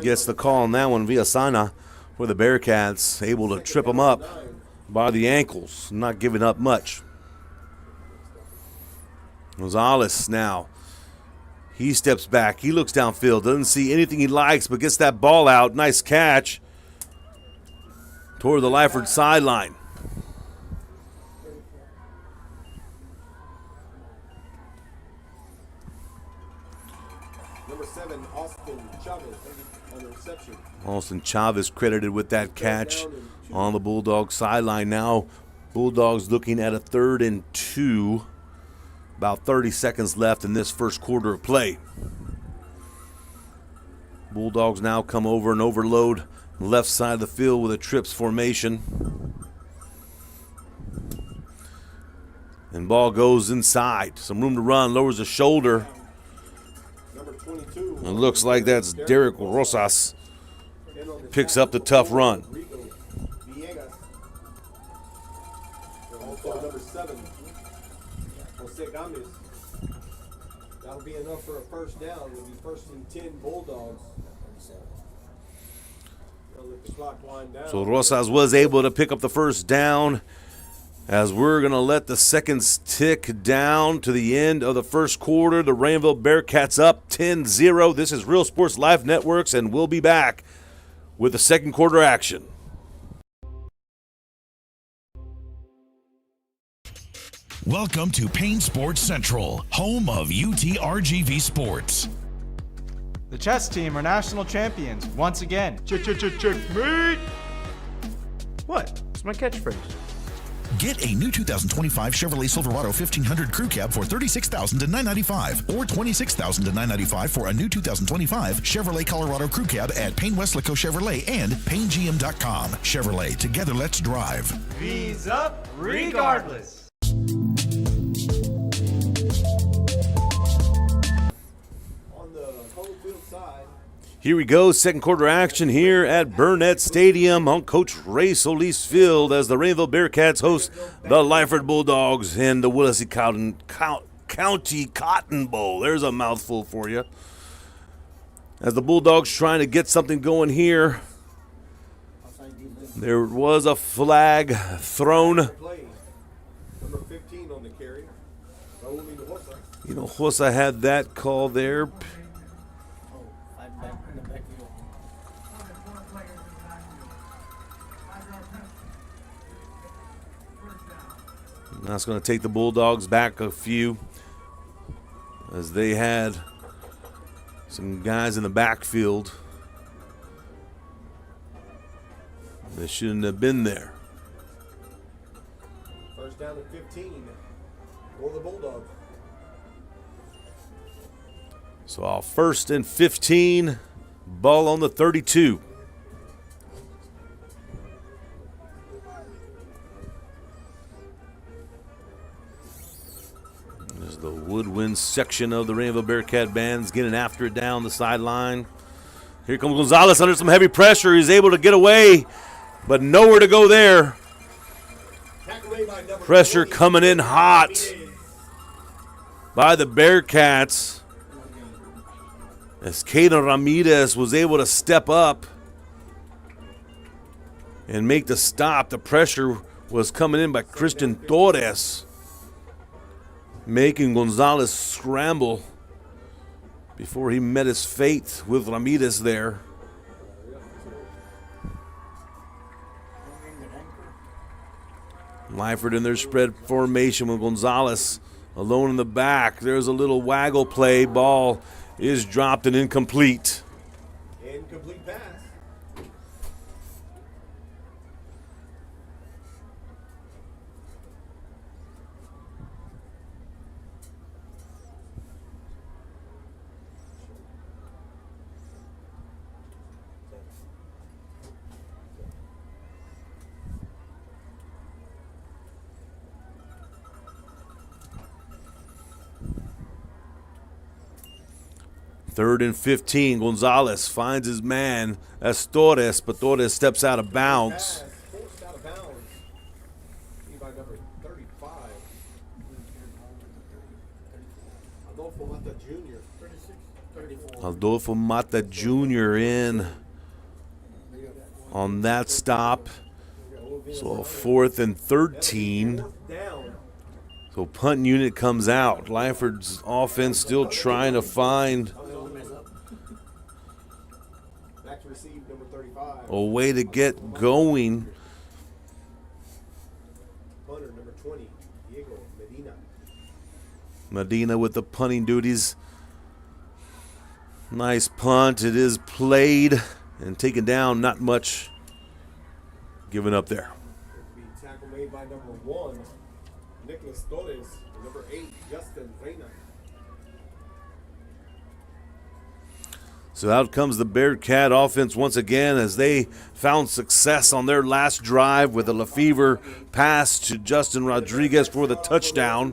gets the call on that one via Sana, where the Bearcats able to trip him up by the ankles, not giving up much. Rosales now. He steps back. He looks downfield. Doesn't see anything he likes, but gets that ball out. Nice catch toward the Lyford sideline. Number 7, Austin Chavez on the reception. Austin Chavez credited with that catch on the Bulldogs sideline. Now Bulldogs looking at a 3rd and 2. About 30 seconds left in this first quarter of play. Bulldogs now come over and overload the left side of the field with a trips formation. And ball goes inside. Some room to run, lowers the shoulder. It looks like that's Derek Rosas. Picks up the tough run. Number 7. That'll be enough for a first down. It'll be 1st and 10 Bulldogs. Let the clock wind down. So Rosas was able to pick up the first down, as we're going to let the seconds tick down to the end of the first quarter. The Raymondville Bearcats up 10-0. This is Real Sports Live Networks, and we'll be back with the second quarter action. Welcome to Payne Sports Central, home of UTRGV Sports. The chess team are national champions once again. Checkmate! What? It's my catchphrase. Get a new 2025 Chevrolet Silverado 1500 Crew Cab for $36,000 to $995, or $26,000 to $995 for a new 2025 Chevrolet Colorado Crew Cab at Payne Westlaco Chevrolet and PayneGM.com. Chevrolet, together let's drive. V's up regardless. Here we go, second quarter action here at Burnett Stadium on Coach Ray Solis Field as the Raymondville Bearcats host the Lyford Bulldogs in the Willacy County Cotton Bowl. There's a mouthful for you. As the Bulldogs trying to get something going here, there was a flag thrown. Number 15, 15 on the carry. Raul Hinojosa. Hinojosa had that call there. That's going to take the Bulldogs back a few, as they had some guys in the backfield that shouldn't have been there. First down and 15 for the Bulldogs. So our 1st and 15, ball on the 32. There's the woodwind section of the Raymondville Bearcat bands getting after it down the sideline. Here comes Gonzalez under some heavy pressure. He's able to get away, but nowhere to go there. Pressure coming in hot by the Bearcats, as Caden Ramirez was able to step up and make the stop. The pressure was coming in by Christian Torres, making Gonzalez scramble before he met his fate with Ramirez there. Lyford in their spread formation with Gonzalez alone in the back. There's a little waggle play. Ball is dropped and incomplete. Incomplete pass. Third and 15. Gonzalez finds his man. That's Torres, but Torres steps out of bounds. Forced out of bounds. By number 35. Adolfo Mata Jr. 34. Adolfo Mata Jr. in on that stop. So a 4th and 13. So punt unit comes out. Lyford's offense still trying to find a way to get going. Punter number 20, Diego Medina. Medina with the punting duties. Nice punt. It is played and taken down. Not much given up there. Tackle made by number 1, Nicholas Torres, and number 8, Justin Reina. So out comes the Bearcat offense once again, as they found success on their last drive with a Lefevre pass to Justin Rodriguez for the touchdown.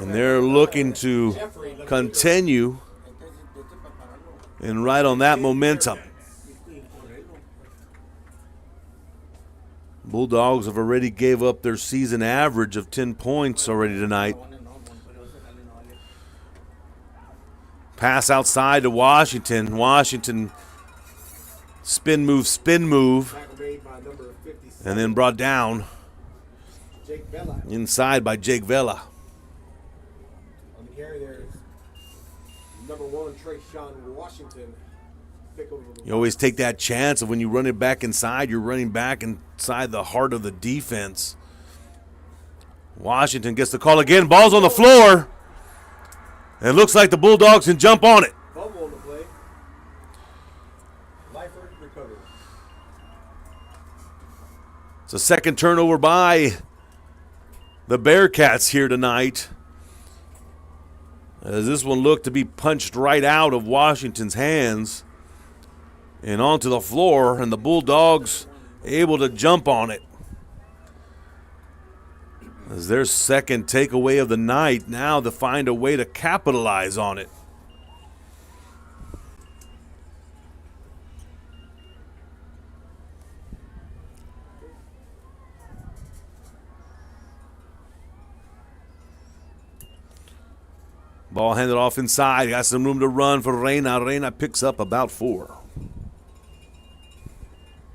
And they're looking to continue and ride on that momentum. Bulldogs have already gave up their season average of 10 points already tonight. Pass outside to Washington. Washington spin move. And then brought down inside by Jake Vela. On the carry there is number 1, Trayshawn Washington. You always take that chance of when you run it back inside, you're running back inside the heart of the defense. Washington gets the call again. Ball's on the floor. It looks like the Bulldogs can jump on it. Fumble on the play. Lyford recovers. It's a second turnover by the Bearcats here tonight, as this one looked to be punched right out of Washington's hands and onto the floor, and the Bulldogs able to jump on it. As their second takeaway of the night, now to find a way to capitalize on it. Ball handed off inside. Got some room to run for Reina. Reina picks up about 4.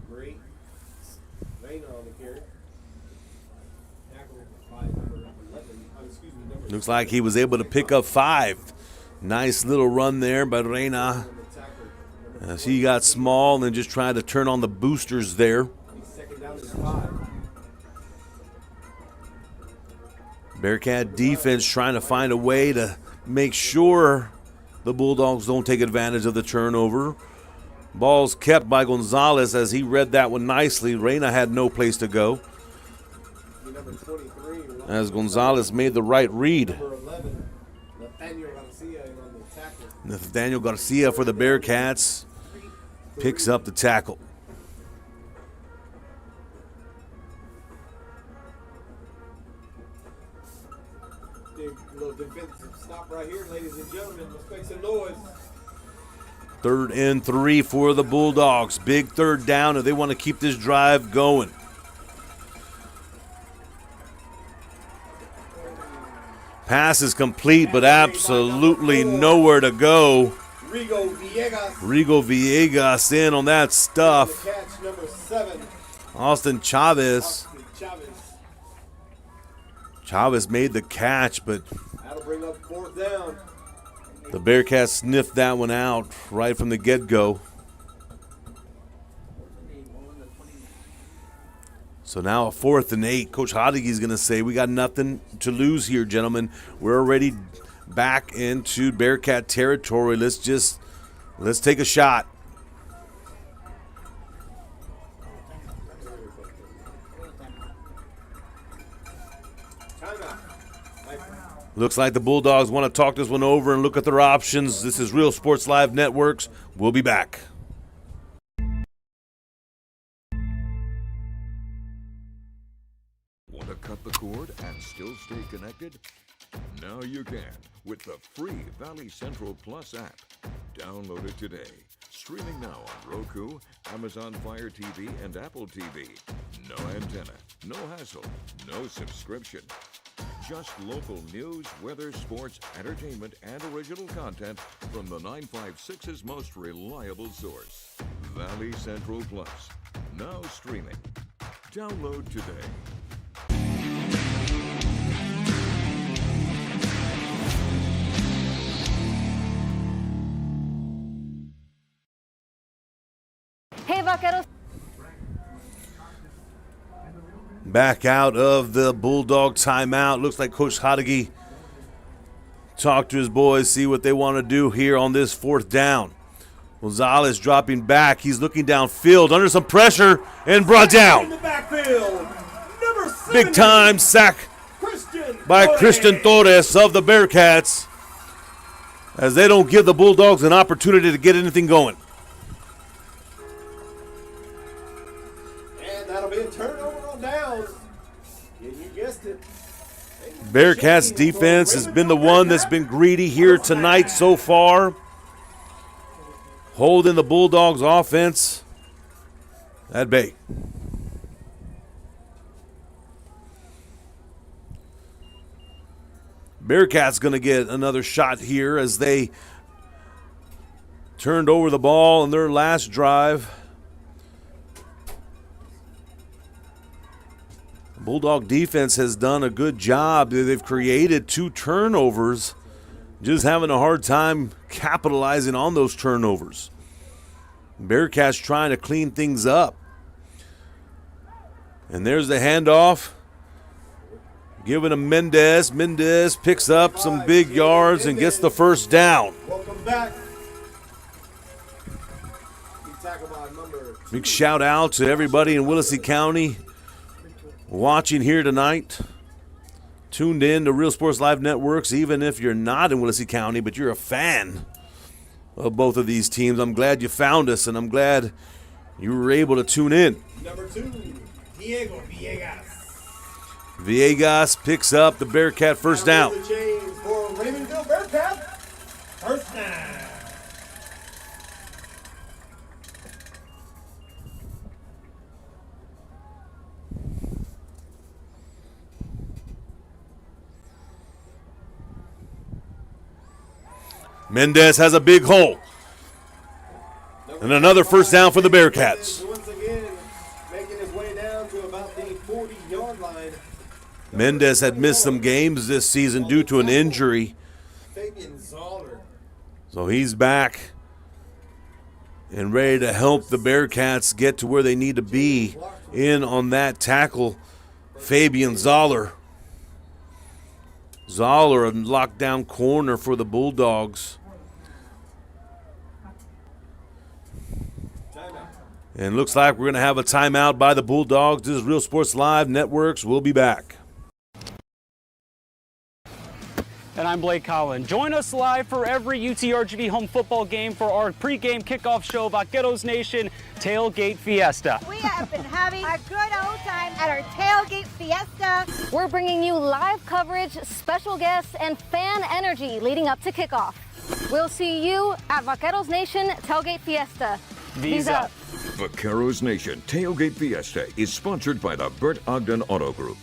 Reina on the carry. Tackle Looks like he was able to pick up 5. Nice little run there by Reyna. As he got small and just tried to turn on the boosters there. Bearcat defense trying to find a way to make sure the Bulldogs don't take advantage of the turnover. Ball's kept by Gonzalez as he read that one nicely. Reyna had no place to go. As Gonzalez made the right read. Nathaniel Garcia for the Bearcats picks up the tackle. Little defensive stop right here, ladies and gentlemen. Let's make some noise. 3rd and 3 for the Bulldogs. Big 3rd down if they want to keep this drive going. Pass is complete, but absolutely nowhere to go. Rigo Villegas in on that stuff. Catch number 7. Austin Chavez. Chavez made the catch, but that'll bring up 4th down. The Bearcats sniffed that one out right from the get-go. So now a 4th and 8. Coach Hodegie's going to say, we got nothing to lose here, gentlemen. We're already back into Bearcat territory. Let's take a shot. Looks like the Bulldogs want to talk this one over and look at their options. This is Real Sports Live Networks. We'll be back. Want to cut the cord and still stay connected? Now you can with the free Valley Central Plus app. Download it today. Streaming now on Roku, Amazon Fire TV, and Apple TV. No antenna, no hassle, no subscription. Just local news, weather, sports, entertainment, and original content from the 956's most reliable source. Valley Central Plus. Now streaming. Download today. Hey, Vaqueros. Back out of the Bulldog timeout. Looks like Coach Hodege talked to his boys, see what they want to do here on this 4th down. Gonzalez dropping back. He's looking downfield under some pressure and brought down. In the backfield, number 7. Big time sack by Christian Torres of the Bearcats as they don't give the Bulldogs an opportunity to get anything going. And that'll be a turnover on downs. Yeah, you guessed it. Bearcats defense has been the one that's been greedy here tonight so far. Holding the Bulldogs offense at bay. Bearcats going to get another shot here as they turned over the ball in their last drive. Bulldog defense has done a good job. They've created 2 turnovers, just having a hard time capitalizing on those turnovers. Bearcats trying to clean things up. And there's the handoff. Giving to Mendez. Mendez picks up some big yards and gets the 1st down. Welcome back. Big shout out to everybody in Willacy County watching here tonight. Tuned in to Real Sports Live Networks, even if you're not in Willacy County, but you're a fan of both of these teams. I'm glad you found us, and I'm glad you were able to tune in. Number 2, Diego Villegas. Villegas picks up the Bearcat 1st down. The chains for Raymondville Bearcat. 1st down. Mendez has a big hole. And another 1st down for the Bearcats. Once again, making his way down to about the 40-yard line. Mendez had missed some games this season due to an injury. So he's back and ready to help the Bearcats get to where they need to be. In on that tackle, Fabian Zoller. Zoller, a lockdown corner for the Bulldogs. And looks like we're going to have a timeout by the Bulldogs. This is Real Sports Live Networks. We'll be back. And I'm Blake Collin. Join us live for every UTRGV home football game for our pregame kickoff show, Vaqueros Nation Tailgate Fiesta. We have been having a good old time at our Tailgate Fiesta. We're bringing you live coverage, special guests, and fan energy leading up to kickoff. We'll see you at Vaqueros Nation Tailgate Fiesta. V's up. Vaqueros Nation Tailgate Fiesta is sponsored by the Bert Ogden Auto Group.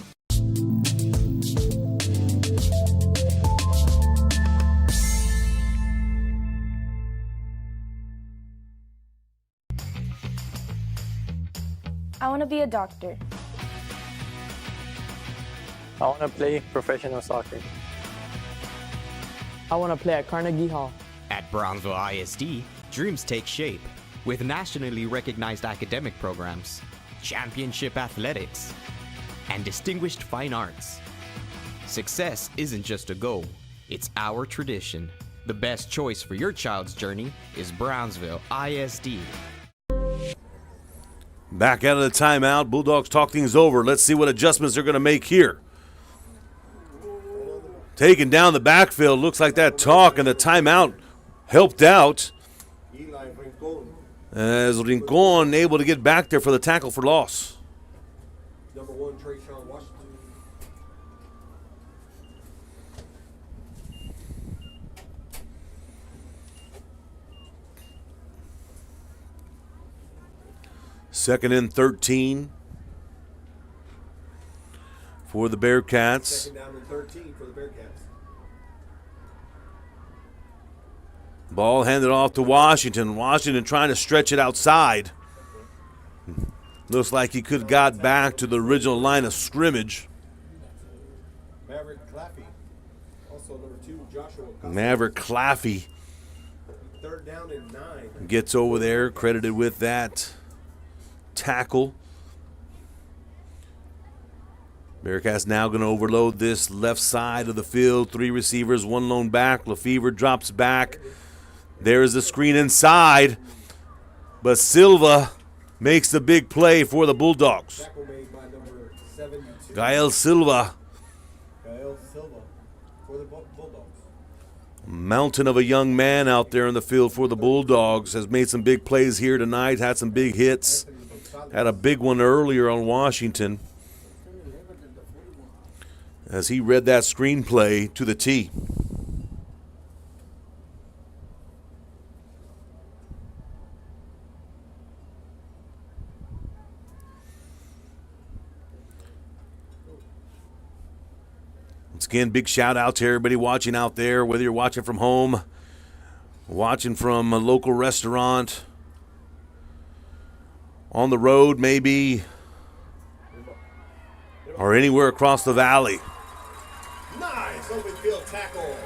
I want to be a doctor. I want to play professional soccer. I want to play at Carnegie Hall. At Brownsville ISD, dreams take shape with nationally recognized academic programs, championship athletics, and distinguished fine arts. Success isn't just a goal, it's our tradition. The best choice for your child's journey is Brownsville ISD. Back out of the timeout. Bulldogs talk things over. Let's see what adjustments they're going to make here. Taking down the backfield. Looks like that talk and the timeout helped out. As Rincon able to get back there for the tackle for loss. Number 1, Trayshawn Washington. Second and 13 for the Bearcats. Second down and 13 for the Bearcats. Ball handed off to Washington. Washington trying to stretch it outside. Looks like he could have got back to the original line of scrimmage. Maverick Claffey. Also number 2, Joshua Costa. Maverick Claffey. Third down and 9. Gets over there, credited with that tackle. Bearcats now going to overload this left side of the field. 3 receivers, 1 lone back. Lyford drops back. There's the screen inside. But Silva makes the big play for the Bulldogs. Tackle made by number 72. Gael Silva. Gael Silva for the Bulldogs. Mountain of a young man out there in the field for the Bulldogs. Has made some big plays here tonight. Had some big hits. Had a big one earlier on Washington as he read that screenplay to the T. Once again, big shout out to everybody watching out there, whether you're watching from home, watching from a local restaurant, on the road maybe, or anywhere across the valley. Nice open field tackle.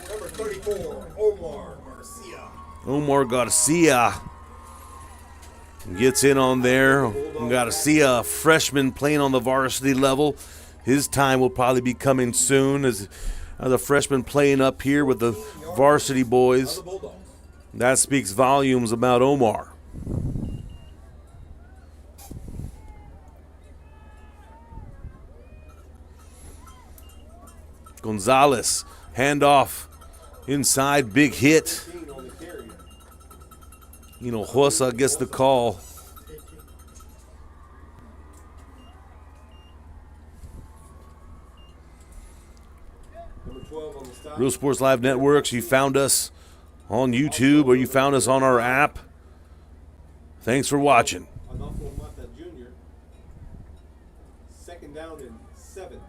Number 34, Omar Garcia. Omar Garcia gets in on there. Garcia, a freshman playing on the varsity level. His time will probably be coming soon as a freshman playing up here with the varsity boys. That speaks volumes about Omar. Gonzalez, handoff inside, big hit. Hossa gets the call. Real Sports Live Networks, you found us on YouTube or you found us on our app. Thanks for watching. Second down and 7.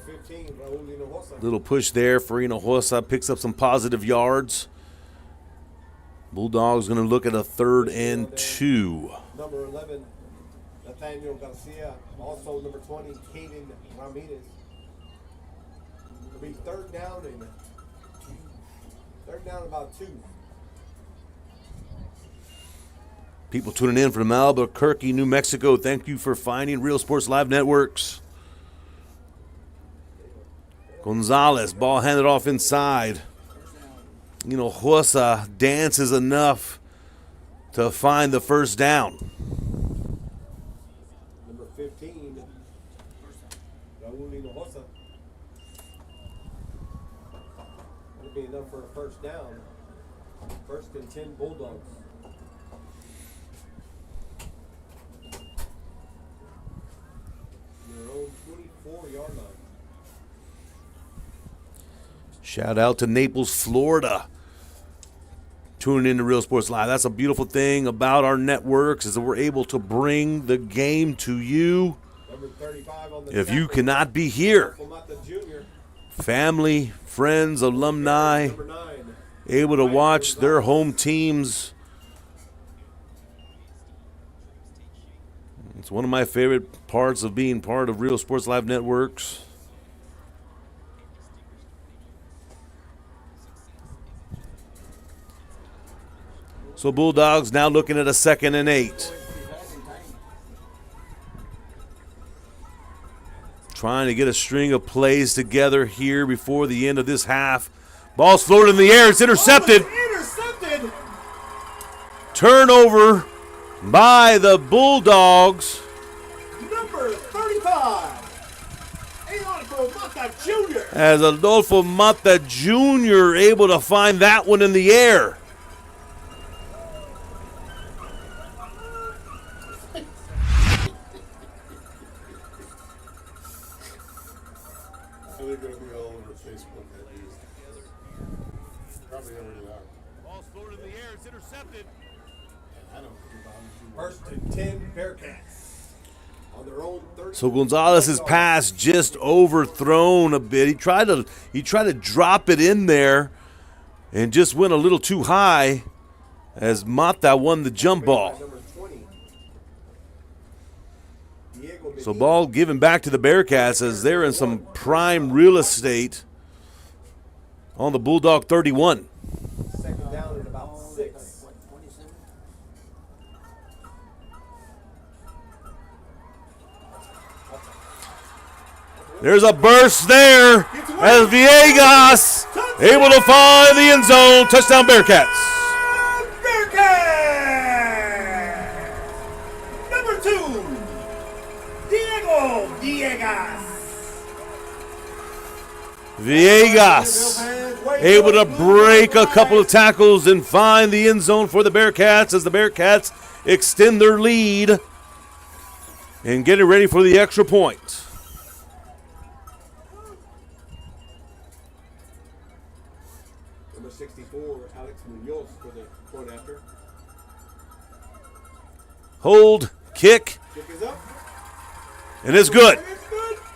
Number 15, Raul Hinojosa. Little push there for Hinojosa. Picks up some positive yards. Bulldogs going to look at a 3rd and 2. Number 11, Nathaniel Garcia. Also number 20, Caden Ramirez. It'll be third down about 2. People tuning in from Albuquerque, New Mexico, thank you for finding Real Sports Live Networks. Gonzalez, ball handed off inside. Hinojosa dances enough to find the first down. Number 15, Raul Hinojosa. That'll be enough for a first down. 1st and 10 Bulldogs. Their own 24-yard line. Shout out to Naples, Florida. Tuning in to Real Sports Live. That's a beautiful thing about our networks is that we're able to bring the game to you. Number 35 on the If you cannot be here, family, friends, alumni, able to watch their home teams. It's one of my favorite parts of being part of Real Sports Live Networks. So Bulldogs now looking at a 2nd and 8. Trying to get a string of plays together here before the end of this half. Ball's floated in the air. It's intercepted. Intercepted. Turnover by the Bulldogs. Number 35, Adolfo Mata Jr. As Adolfo Mata Jr. able to find that one in the air. They're going to be all over Facebook that news. Probably already are. Ball's floated in the air. It's intercepted. I don't know. 1st and 10 Bearcats on their own 30. So Gonzalez's pass just overthrown a bit. He tried to drop it in there and just went a little too high as Mata won the jump ball. So ball given back to the Bearcats as they're in some prime real estate on the Bulldog 31. 2nd down at about 6. There's a burst there as Villegas able to find the end zone. Touchdown Bearcats. Number 2, Diego Villegas able to break a couple of tackles and find the end zone for the Bearcats as the Bearcats extend their lead and getting ready for the extra point. Number 64, Alex Munoz for the point after. Hold, kick, Kick is up. and it's good.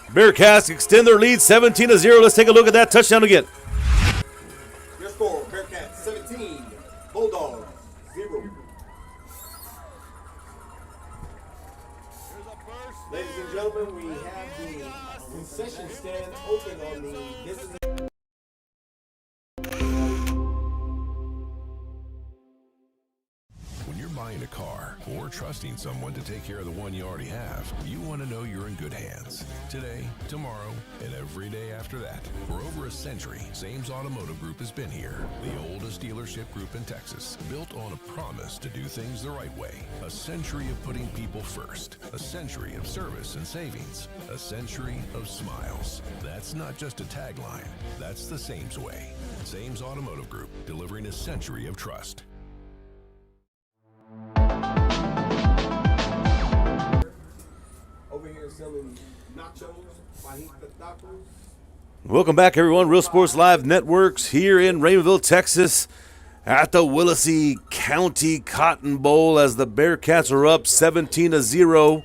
Bearcats extend their lead 17-0. Let's take a look at that touchdown again. Your score, Bearcats 17, Bulldogs 0. Ladies and gentlemen, we have the concession stand open on the business. When you're buying a car or trusting someone to take care of the one you already have, you want to know you're in good hands. Today, tomorrow, and every day after that. For over a century, Sames Automotive Group has been here. The oldest dealership group in Texas, built on a promise to do things the right way. A century of putting people first. A century of service and savings. A century of smiles. That's not just a tagline. That's the Sames way. Sames Automotive Group, delivering a century of trust. Over here selling nachos, fajita tacos. Welcome back, everyone. Real Sports Live Networks here in Raymondville, Texas, at the Willacy County Cotton Bowl as the Bearcats are up 17-0.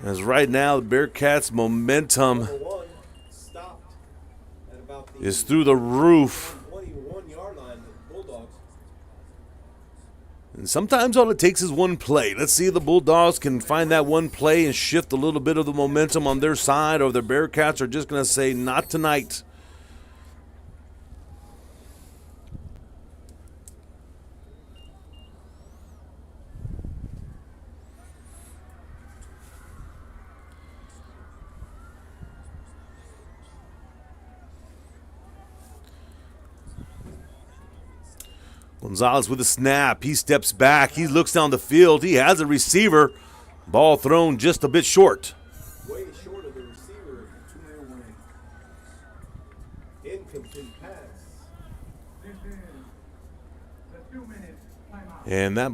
As right now, the Bearcats' momentum is through the roof. 21-yard line, the Bulldogs. And sometimes all it takes is one play. Let's see if the Bulldogs can find that one play and shift a little bit of the momentum on their side, or the Bearcats are just going to say, not tonight. Gonzalez with a snap. He steps back. He looks down the field. He has a receiver. Ball thrown just a bit short. Way short of the receiver. Incomplete pass. And that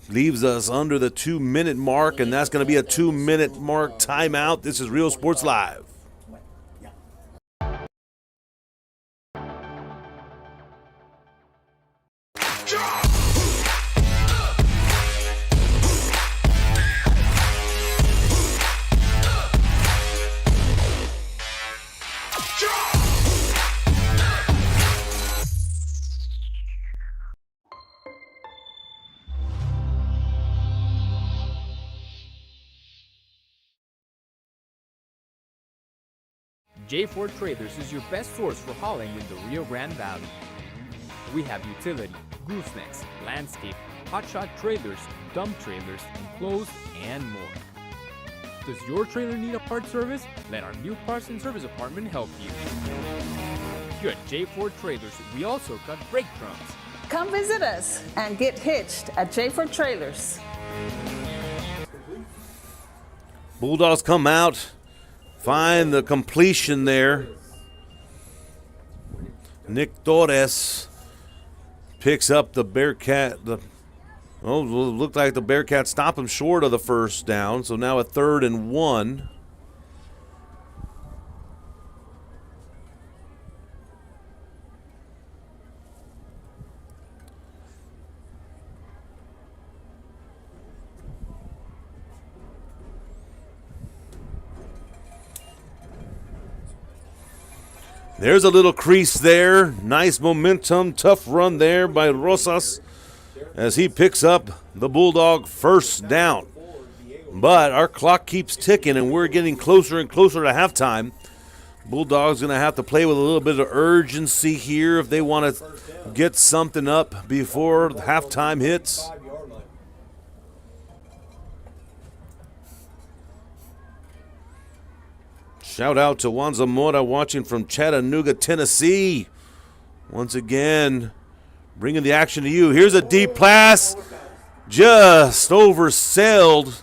leaves us under the 2-minute mark, and that's going to be a 2-minute mark timeout. This is Real Sports Live. J4 Trailers is your best source for hauling in the Rio Grande Valley. We have utility, goosenecks, landscape, hotshot trailers, dump trailers, enclosed, and more. Does your trailer need a part service? Let our new parts and service department help you. Here at J4 Trailers, we also cut brake drums. Come visit us and get hitched at J4 Trailers. Bulldogs come out. Find the completion there. Nick Torres picks up the Bearcat. Looked like the Bearcat stopped him short of the first down. So now a 3rd and 1. There's a little crease there. Nice momentum, tough run there by Rosas as he picks up the Bulldog first down. But our clock keeps ticking, and we're getting closer and closer to halftime. Bulldogs going to have to play with a little bit of urgency here if they want to get something up before halftime hits. Shout out to Juan Zamora watching from Chattanooga, Tennessee. Once again, bringing the action to you. Here's a deep pass. Just oversailed.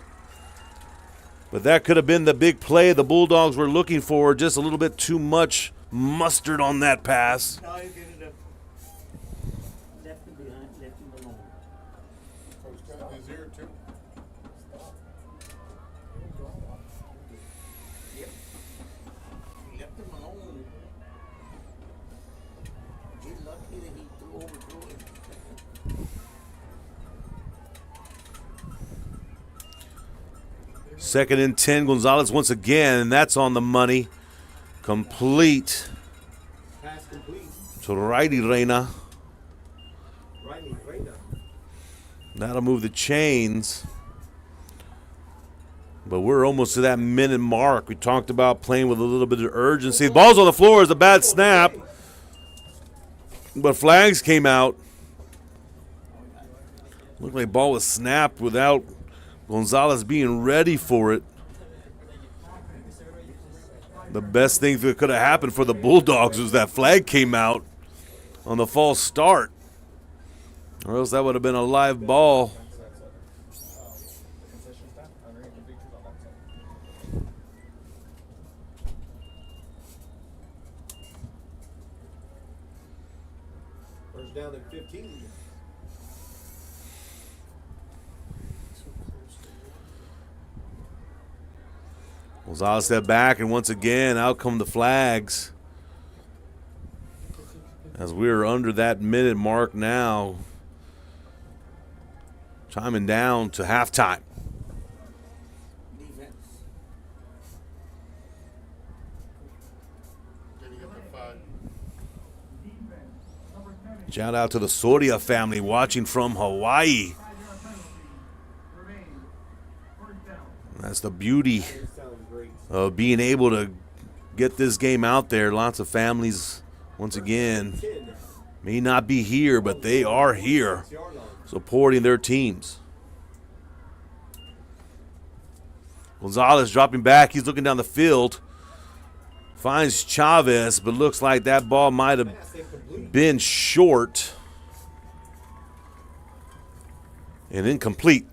But that could have been the big play the Bulldogs were looking for. Just a little bit too much mustard on that pass. Second and 10, Gonzalez once again, and that's on the money. Complete. Pass complete. To Riley Reyna. Riley Reyna. That'll move the chains. But we're almost to that minute mark. We talked about playing with a little bit of urgency. The ball's on the floor. It's a bad snap. But flags came out. Looked like the ball was snapped without Gonzalez being ready for it. The best thing that could have happened for the Bulldogs was that flag came out on the false start. Or else that would have been a live ball. First down at 15. Gonzalez stepped back, and once again, out come the flags. As we're under that minute mark now, chiming down to halftime. Shout out to the Soria family watching from Hawaii. That's the beauty of being able to get this game out there. Lots of families, once again, may not be here, but they are here supporting their teams. Gonzalez dropping back. He's looking down the field. Finds Chavez, but looks like that ball might have been short and incomplete.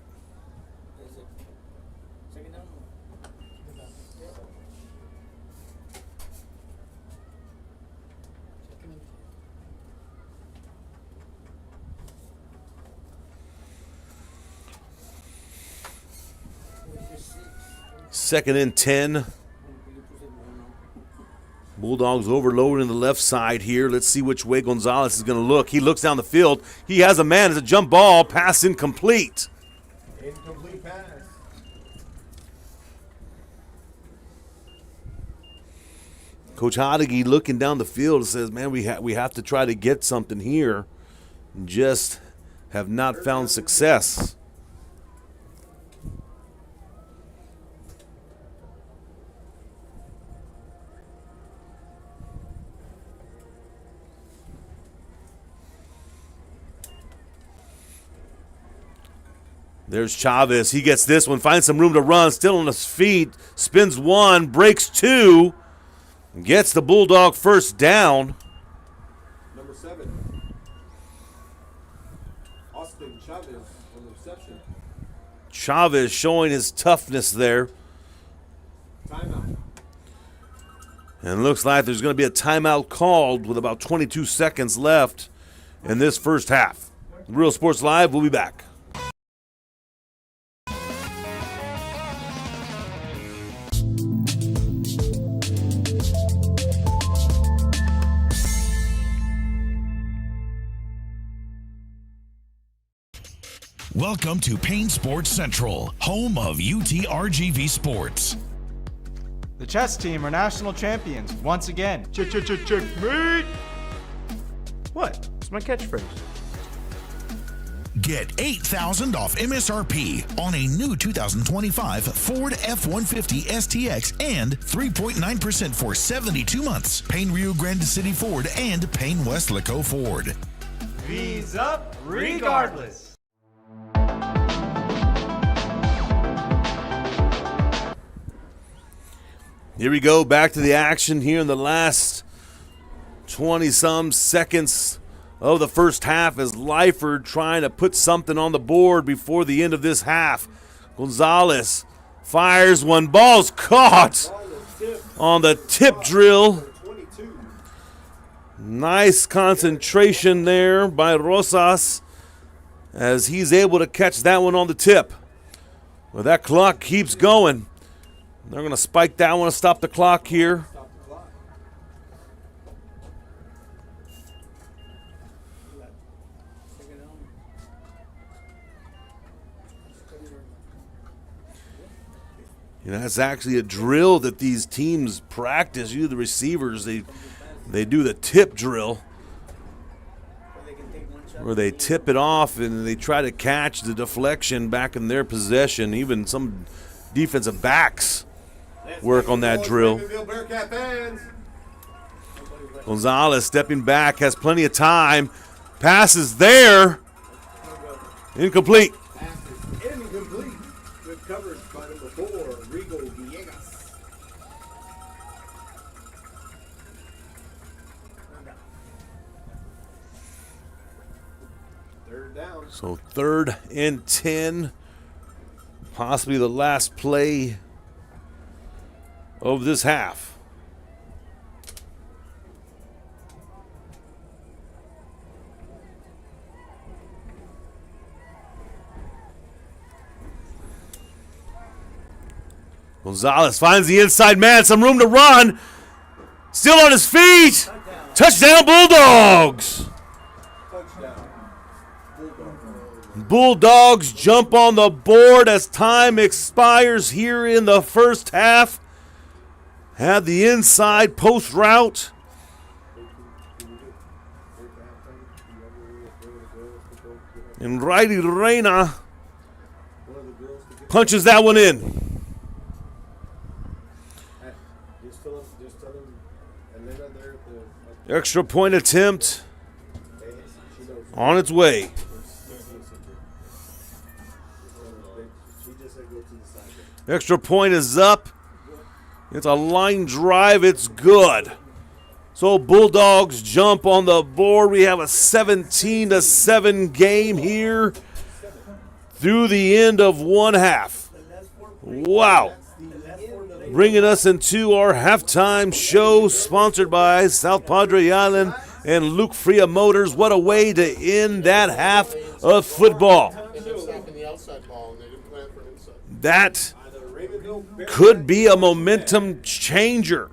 Second and 10. Bulldogs overloading the left side here. Let's see which way Gonzalez is going to look. He looks down the field. He has a man. It's a jump ball. Pass incomplete. Incomplete pass. Coach Hodeggy looking down the field says, man, we have to try to get something here. Just have not found success. There's Chavez. He gets this one, finds some room to run, still on his feet, spins one, breaks two, gets the Bulldog first down. Number 7. Austin Chavez on the reception. Chavez showing his toughness there. Timeout. And it looks like there's going to be a timeout called with about 22 seconds left in this first half. Real Sports Live, we'll be back. Welcome to Payne Sports Central, home of UTRGV Sports. The chess team are national champions once again. Checkmate! What? It's my catchphrase. Get $8,000 off MSRP on a new 2025 Ford F-150 STX and 3.9% for 72 months. Payne Rio Grande City Ford and Payne Weslaco Ford. V's up regardless. Here we go, back to the action here in the last 20-some seconds of the first half as Lyford trying to put something on the board before the end of this half. Gonzalez fires one, ball's caught on the tip drill. Nice concentration there by Rosas as he's able to catch that one on the tip. Well, that clock keeps going. They're going to spike that one to stop the clock here. You know, that's actually a drill that these teams practice. You, the receivers, they do the tip drill where they tip it off and they try to catch the deflection back in their possession. Even some defensive backs work on that drill. Gonzalez stepping back, has plenty of time. Passes there. Incomplete. Incomplete. Good coverage by number 4, Rigo Villegas. Third down. So 3rd and 10. Possibly the last play of this half. Gonzalez finds the inside man, some room to run. Still on his feet. Touchdown Bulldogs. Bulldogs jump on the board as time expires here in the first half. Had the inside post route. And Riley Reyna punches that one in. Just tell them, Elena there at the... Extra point attempt on its way. Extra point is up. It's a line drive. It's good. So Bulldogs jump on the board. We have a 17-7 game here through the end of one half. Wow. Bringing us into our halftime show, sponsored by South Padre Island and Luke Freya Motors. What a way to end that half of football. That could be a momentum changer.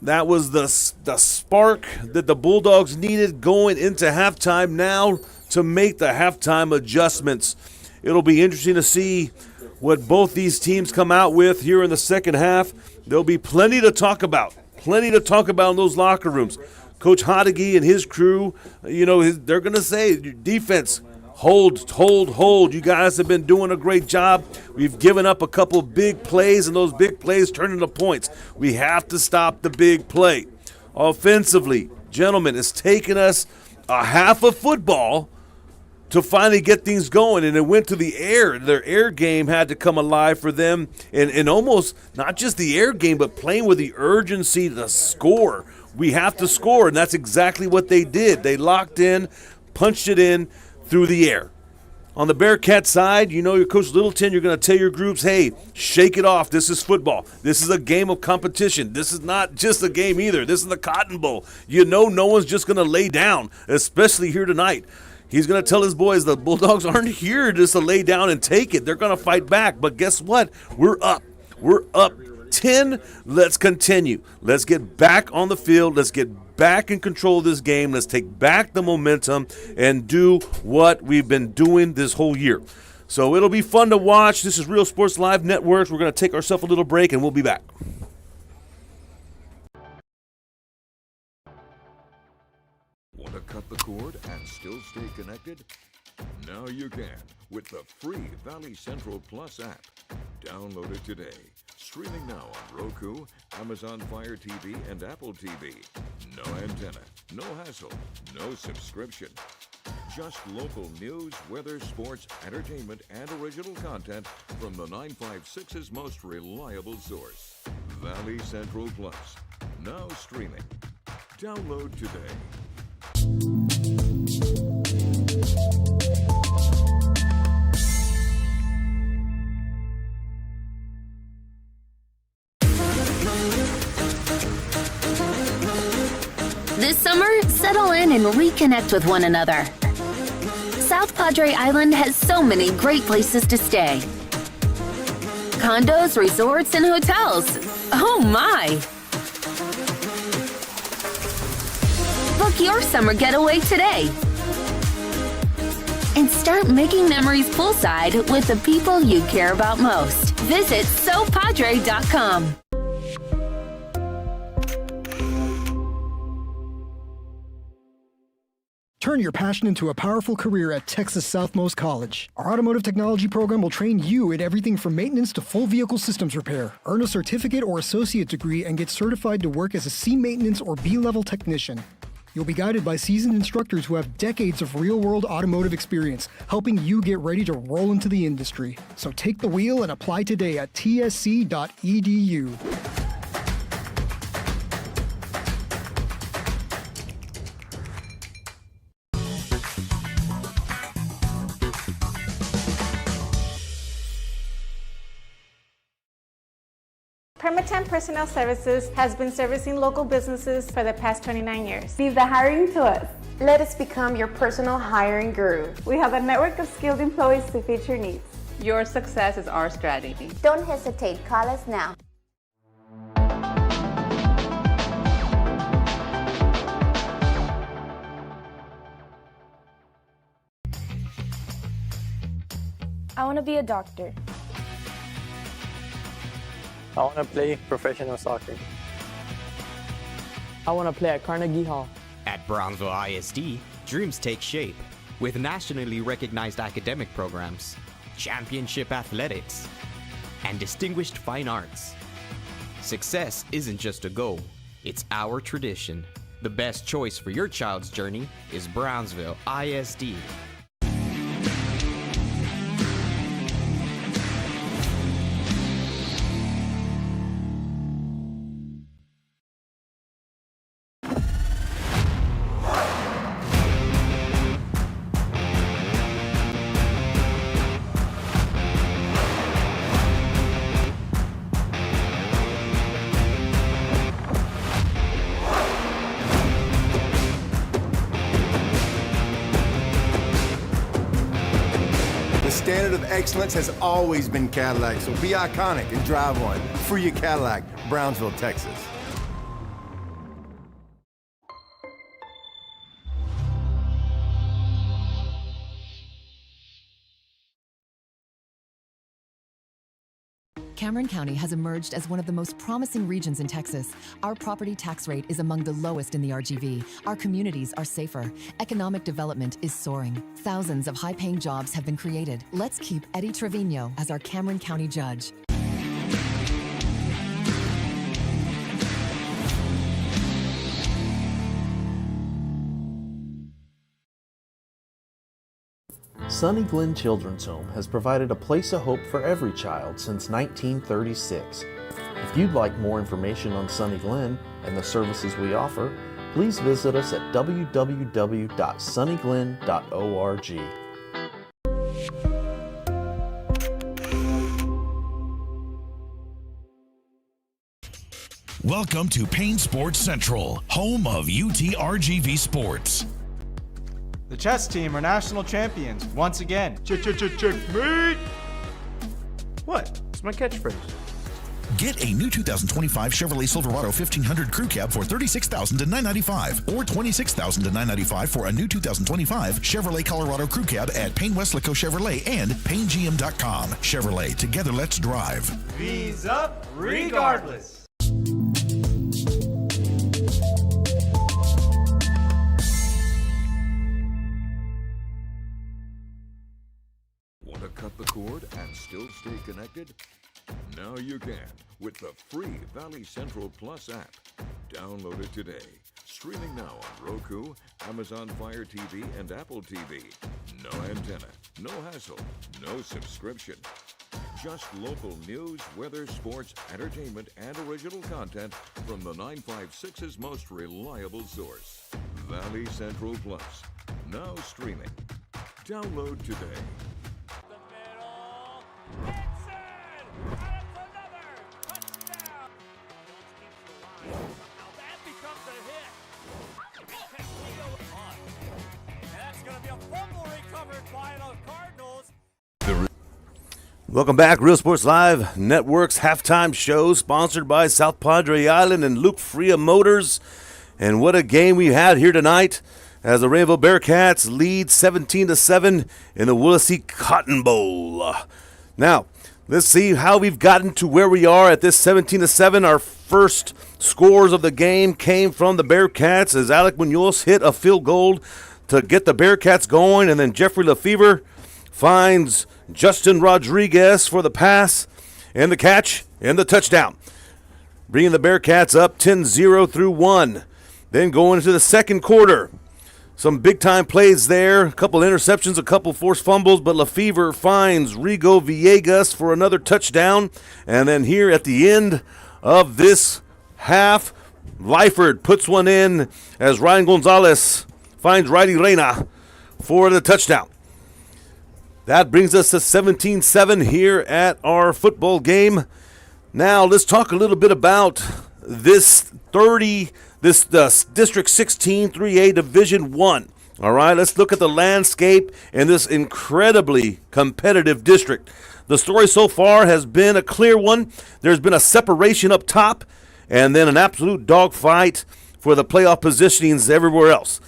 That was the spark that the Bulldogs needed going into halftime now to make the halftime adjustments. It'll be interesting to see what both these teams come out with here in the second half. There'll be plenty to talk about in those locker rooms. Coach Hodeggy and his crew, they're going to say, defense, hold. You guys have been doing a great job. We've given up a couple big plays, and those big plays turn into points. We have to stop the big play. Offensively, gentlemen, it's taken us a half of football to finally get things going, and it went to the air. Their air game had to come alive for them, and almost not just the air game, but playing with the urgency to score. We have to score, and that's exactly what they did. They locked in, punched it in through the air. On the Bearcat side, your Coach Littleton, you're going to tell your groups, hey, shake it off. This is football. This is a game of competition. This is not just a game either. This is the Cotton Bowl. No one's just going to lay down, especially here tonight. He's going to tell his boys the Bulldogs aren't here just to lay down and take it. They're going to fight back. But guess what? We're up. We're up 10. Let's continue. Let's get back on the field. Let's get back in control of this game. Let's take back the momentum and do what we've been doing this whole year. So it'll be fun to watch. This is Real Sports Live Networks. We're going to take ourselves a little break, and we'll be back. Want to cut the cord and still stay connected? Now you can with the free Valley Central Plus app. Download it today. Streaming now on Roku, Amazon Fire TV, and Apple TV. No antenna, no hassle, no subscription. Just local news, weather, sports, entertainment, and original content from the 956's most reliable source. Valley Central Plus. Now streaming. Download today. This summer, settle in and reconnect with one another. South Padre Island has so many great places to stay. Condos, resorts, and hotels. Oh my! Book your summer getaway today. And start making memories poolside with the people you care about most. Visit SoPadre.com. Turn your passion into a powerful career at Texas Southmost College. Our automotive technology program will train you in everything from maintenance to full vehicle systems repair. Earn a certificate or associate degree and get certified to work as a C maintenance or B-level technician. You'll be guided by seasoned instructors who have decades of real-world automotive experience, helping you get ready to roll into the industry. So take the wheel and apply today at tsc.edu. Permatemp Personnel Services has been servicing local businesses for the past 29 years. Leave the hiring to us. Let us become your personal hiring guru. We have a network of skilled employees to fit your needs. Your success is our strategy. Don't hesitate, call us now. I want to be a doctor. I want to play professional soccer. I want to play at Carnegie Hall. At Brownsville ISD, dreams take shape. with nationally recognized academic programs, championship athletics, and distinguished fine arts. Success isn't just a goal, it's our tradition. The best choice for your child's journey is Brownsville ISD. The standard of excellence has always been Cadillac, so be iconic and drive one. Free your Cadillac, Brownsville, Texas. Cameron County has emerged as one of the most promising regions in Texas. Our property tax rate is among the lowest in the RGV. Our communities are safer. Economic development is soaring. Thousands of high-paying jobs have been created. Let's keep Eddie Trevino as our Cameron County judge. Sunny Glen Children's Home has provided a place of hope for every child since 1936. If you'd like more information on Sunny Glen and the services we offer, please visit us at www.sunnyglen.org. Welcome to Payne Sports Central, home of UTRGV Sports. The chess team are national champions once again. Checkmate! What? It's my catchphrase. Get a new 2025 Chevrolet Silverado 1500 Crew Cab for $36,000 to $995 or $26,000 to $995 for a new 2025 Chevrolet Colorado Crew Cab at Payne Westlaco Chevrolet and PayneGM.com. Chevrolet, together let's drive. V's up regardless. Want to cut the cord and still stay connected? Now you can with the free Valley Central Plus app. Download it today. Streaming now on Roku, Amazon Fire TV, and Apple TV. No antenna, no hassle, no subscription. Just local news, weather, sports, entertainment, and original content from the 956's most reliable source. Valley Central Plus. Now streaming. Download today. Welcome back. Real Sports Live Network's halftime show sponsored by South Padre Island and Luke Freya Motors. And what a game we had here tonight as the Rainbow Bearcats lead 17-7 in the Willacy Cotton Bowl. Now, let's see how we've gotten to where we are at this 17-7. Our first scores of the game came from the Bearcats as Alec Munoz hit a field goal to get the Bearcats going, and then Jeffrey Lefevre finds Justin Rodriguez for the pass and the catch and the touchdown, bringing the Bearcats up 10-0 through 1. Then going into the second quarter, some big-time plays there, a couple interceptions, a couple forced fumbles, but Lefevre finds Rigo Villegas for another touchdown. And then here at the end of this half, Lyford puts one in as Ryan Gonzalez finds Riley Reyna for the touchdown. That brings us to 17-7 here at our football game. Now let's talk a little bit about this District 16 3A Division 1. All right, let's look at the landscape in this incredibly competitive district. The story so far has been a clear one. There's been a separation up top and then an absolute dogfight for the playoff positionings everywhere else.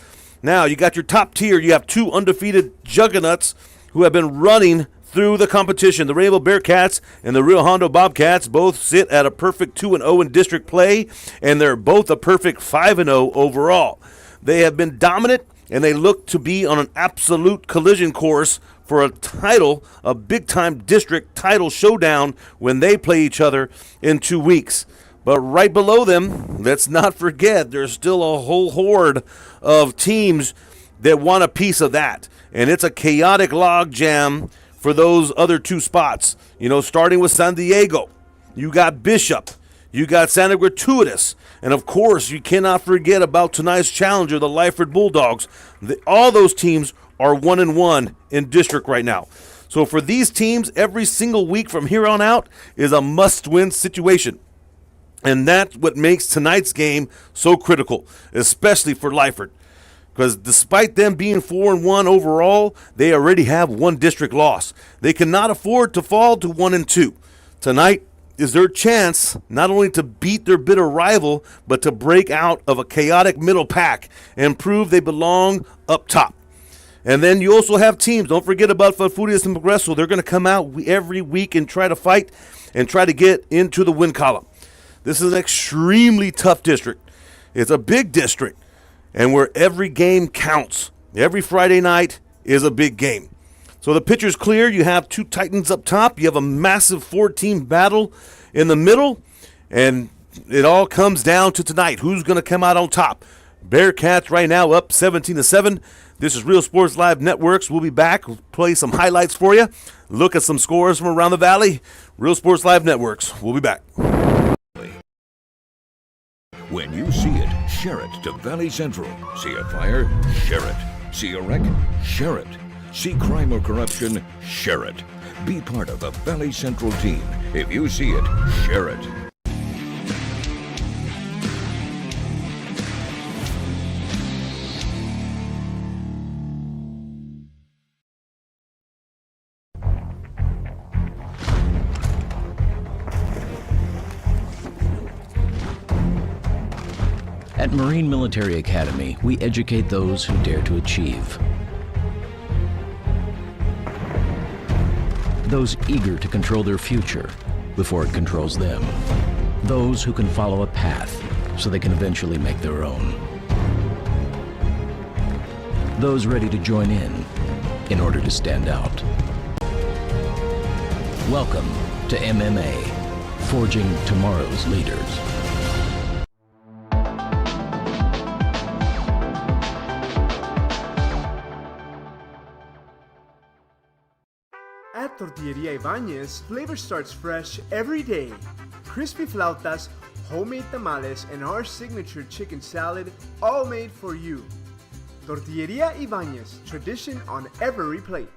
Now, you got your top tier. You have two undefeated juggernauts who have been running through the competition. The Rainbow Bearcats and the Rio Hondo Bobcats both sit at a perfect 2-0 in district play, and they're both a perfect 5-0 overall. They have been dominant and they look to be on an absolute collision course for a title, a big-time district title showdown when they play each other in 2 weeks. But right below them, let's not forget, there's still a whole horde of teams that want a piece of that. And it's a chaotic logjam for those other 2 spots. You know, starting with San Diego, you got Bishop, you got Santa Gratuitous, and of course, you cannot forget about tonight's challenger, the Lyford Bulldogs. All those teams are 1-1 in district right now. So for these teams, every single week from here on out is a must-win situation. And that's what makes tonight's game so critical, especially for Lyford. Because despite them being 4-1 overall, they already have 1 district loss. They cannot afford to fall to 1-2. Tonight is their chance not only to beat their bitter rival, but to break out of a chaotic middle pack and prove they belong up top. And then you also have teams, don't forget about Falfurrias and Progreso. They're going to come out every week and try to fight and try to get into the win column. This is an extremely tough district. It's a big district, and where every game counts. Every Friday night is a big game. So the picture's clear. You have 2 Titans up top. You have a massive 4-team battle in the middle, and it all comes down to tonight. Who's going to come out on top? Bearcats right now up 17-7. This is Real Sports Live Networks. We'll be back. We'll play some highlights for you. Look at some scores from around the valley. Real Sports Live Networks. We'll be back. When you see it, share it to Valley Central. See a fire? Share it. See a wreck? Share it. See crime or corruption? Share it. Be part of the Valley Central team. If you see it, share it. At Marine Military Academy, we educate those who dare to achieve. Those eager to control their future before it controls them. Those who can follow a path so they can eventually make their own. Those ready to join in order to stand out. Welcome to MMA, Forging Tomorrow's Leaders. At Tortilleria Ibanez, flavor starts fresh every day. Crispy flautas, homemade tamales, and our signature chicken salad, all made for you. Tortilleria Ibanez, tradition on every plate.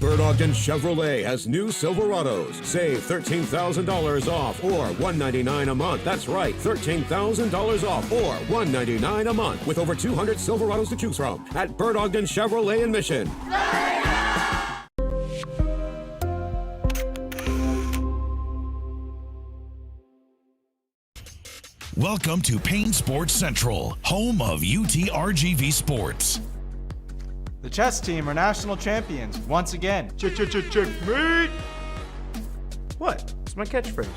Bird Ogden Chevrolet has new Silverados. Save $13,000 off or $199 a month. That's right, $13,000 off or $199 a month with over 200 Silverados to choose from at Bird Ogden Chevrolet in Mission. Welcome to Payne Sports Central, home of UTRGV Sports. The chess team are national champions once again. Checkmate! What? It's my catchphrase.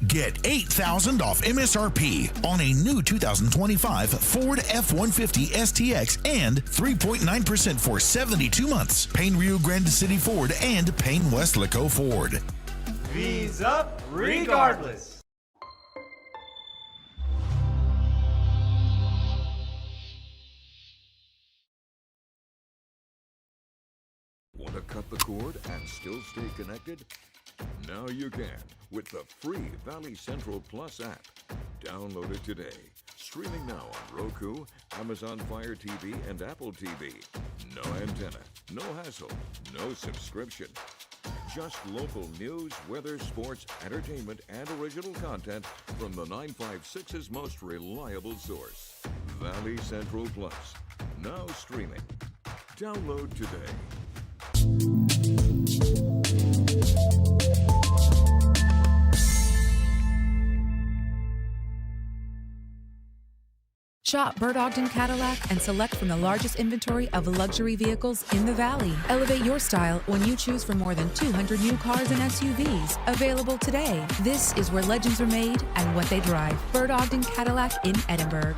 Get $8,000 off MSRP on a new 2025 Ford F-150 STX and 3.9% for 72 months. Payne Rio Grande City Ford and Payne Weslaco Ford. V's up regardless. cut the cord and still stay connected? Now you can with the free Valley Central Plus app. Download it today. Streaming now on Roku, Amazon Fire TV, and Apple TV. No antenna, no hassle, no subscription. Just local news, weather, sports, entertainment, and original content from the 956's most reliable source. Valley Central Plus. Now streaming. Download today. Shop Bert Ogden Cadillac and select from the largest inventory of luxury vehicles in the Valley. Elevate your style when you choose from more than 200 new cars and SUVs available today. This is where legends are made and what they drive. Bert Ogden Cadillac in Edinburgh.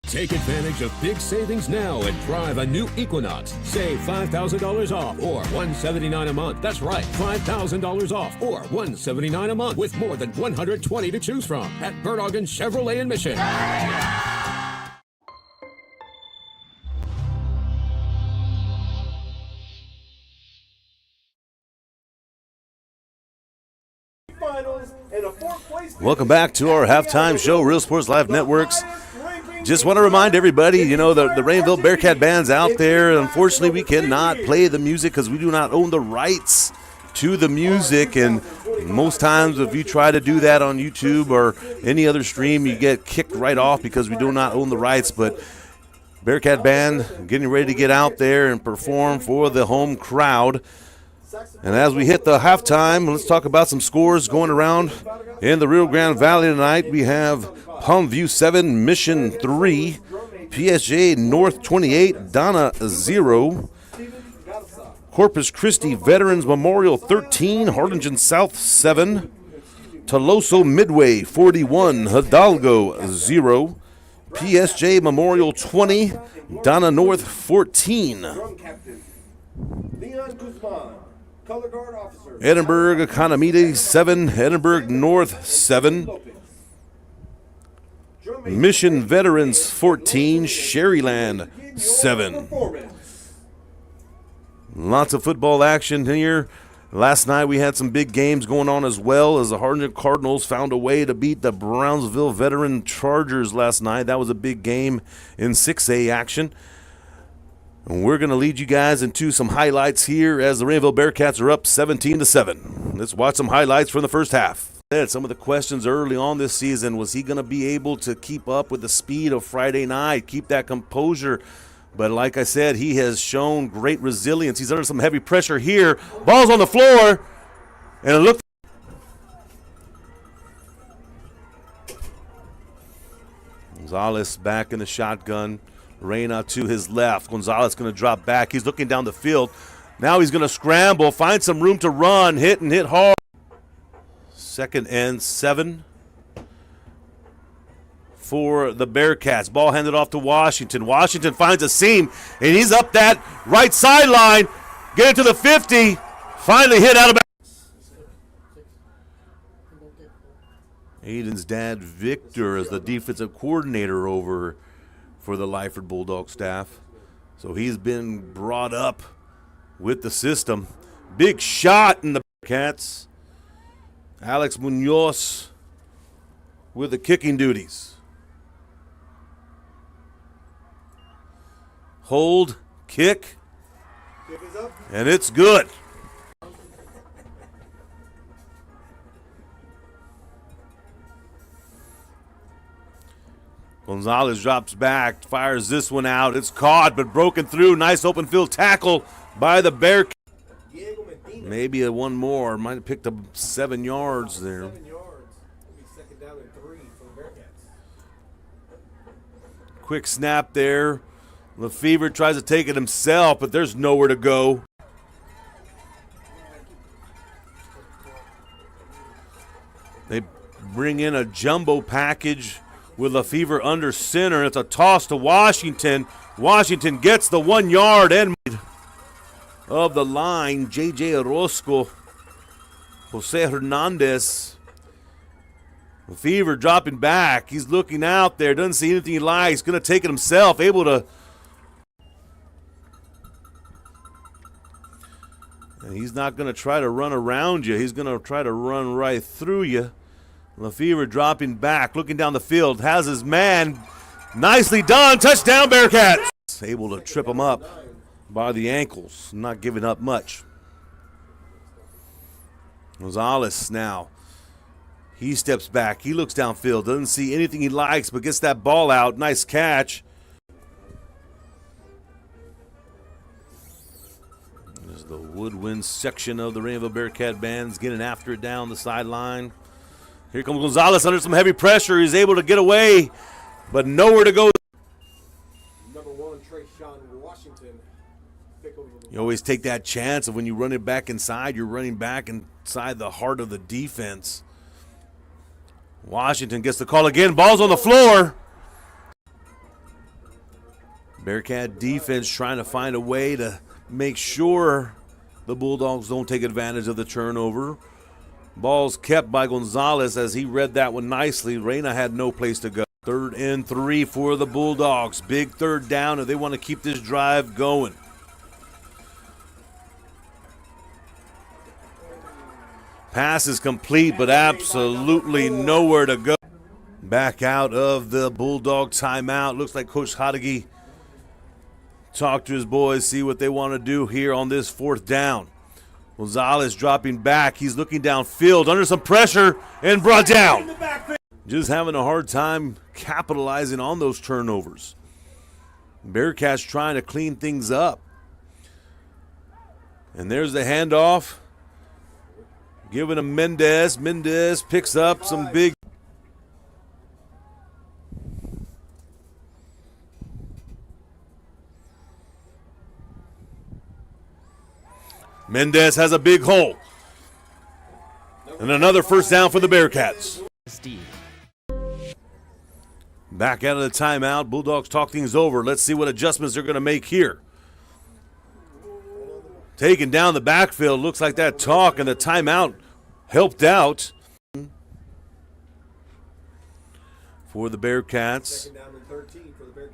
Take advantage of big savings now and drive a new Equinox. Save $5,000 off or $179 a month. That's right, $5,000 off or $179 a month with more than 120 to choose from at Bert Ogden Chevrolet in Mission. Welcome back to our halftime show, Real Sports Live Networks. Just want to remind everybody, the Raymondville Bearcat band's out there. Unfortunately, we cannot play the music because we do not own the rights to the music. And most times if you try to do that on YouTube or any other stream, you get kicked right off because we do not own the rights. But Bearcat band getting ready to get out there and perform for the home crowd. And as we hit the halftime, let's talk about some scores going around in the Rio Grande Valley tonight. We have Palmview 7, Mission 3, PSJ North 28, Donna 0, Corpus Christi Veterans Memorial 13, Harlingen South 7, Toloso Midway 41, Hidalgo 0, PSJ Memorial 20, Donna North 14. Edinburgh Economide 7, Edinburgh North 7, Mission Veterans 14, Sherryland 7. Lots of football action here. Last night we had some big games going on as well as the Harlingen Cardinals found a way to beat the Brownsville Veteran Chargers last night. That was a big game in 6A action. And we're going to lead you guys into some highlights here as the Raymondville Bearcats are up 17-7. Let's watch some highlights from the first half. Some of the questions early on this season, was he going to be able to keep up with the speed of Friday night, keep that composure? But like I said, he has shown great resilience. He's under some heavy pressure here. Ball's on the floor, and it looked. Gonzalez back in the shotgun. Reyna to his left. Gonzalez going to drop back. He's looking down the field. Now he's going to scramble, find some room to run, hit hard. Second and 7 for the Bearcats. Ball handed off to Washington. Washington finds a seam, and he's up that right sideline. Get it to the 50. Finally hit out of bounds. Aiden's dad, Victor, is the defensive coordinator over for the Lyford Bulldog staff. So he's been brought up with the system. Big shot in the Bearcats. Alex Munoz with the kicking duties. Hold, kick, and it's good. Gonzalez drops back, fires this one out. It's caught, but broken through. Nice open field tackle by the Bearcats. Maybe one more. Might have picked up 7 yards there. 7 yards. It'll be second down and 3 for the Bearcats. Quick snap there. Lyford tries to take it himself, but there's nowhere to go. They bring in a jumbo package with Lyford under center. It's a toss to Washington. Washington gets the 1 yard end of the line. J.J. Orozco, Jose Hernandez. Lyford dropping back. He's looking out there. Doesn't see anything he likes. Going to take it himself. Able to. And he's not going to try to run around you. He's going to try to run right through you. Lyford dropping back, looking down the field, has his man. Nicely done. Touchdown, Bearcats. Able to trip him up by the ankles, not giving up much. Gonzalez now. He steps back. He looks downfield. Doesn't see anything he likes, but gets that ball out. Nice catch. There's the woodwind section of the Raymondville Bearcat bands getting after it down the sideline. Here comes Gonzalez under some heavy pressure. He's able to get away, but nowhere to go. Number 1, Trayshawn Washington. You always take that chance of when you run it back inside, you're running back inside the heart of the defense. Washington gets the call again. Ball's on the floor. Bearcat defense trying to find a way to make sure the Bulldogs don't take advantage of the turnover. Ball's kept by Gonzalez as he read that one nicely. Reyna had no place to go. 3rd and 3 for the Bulldogs. Big 3rd down if they want to keep this drive going. Pass is complete, but absolutely nowhere to go. Back out of the Bulldog timeout. Looks like Coach Hadagi talked to his boys, see what they want to do here on this 4th down. Gonzalez dropping back. He's looking downfield under some pressure and brought down. Just having a hard time capitalizing on those turnovers. Bearcats trying to clean things up. And there's the handoff. Giving him Mendez. Mendez picks up some big. Mendez has a big hole. And another first down for the Bearcats. Back out of the timeout. Bulldogs talk things over. Let's see what adjustments they're going to make here. Taking down the backfield. Looks like that talk and the timeout helped out for the Bearcats. Second down and 13 for the Bearcats.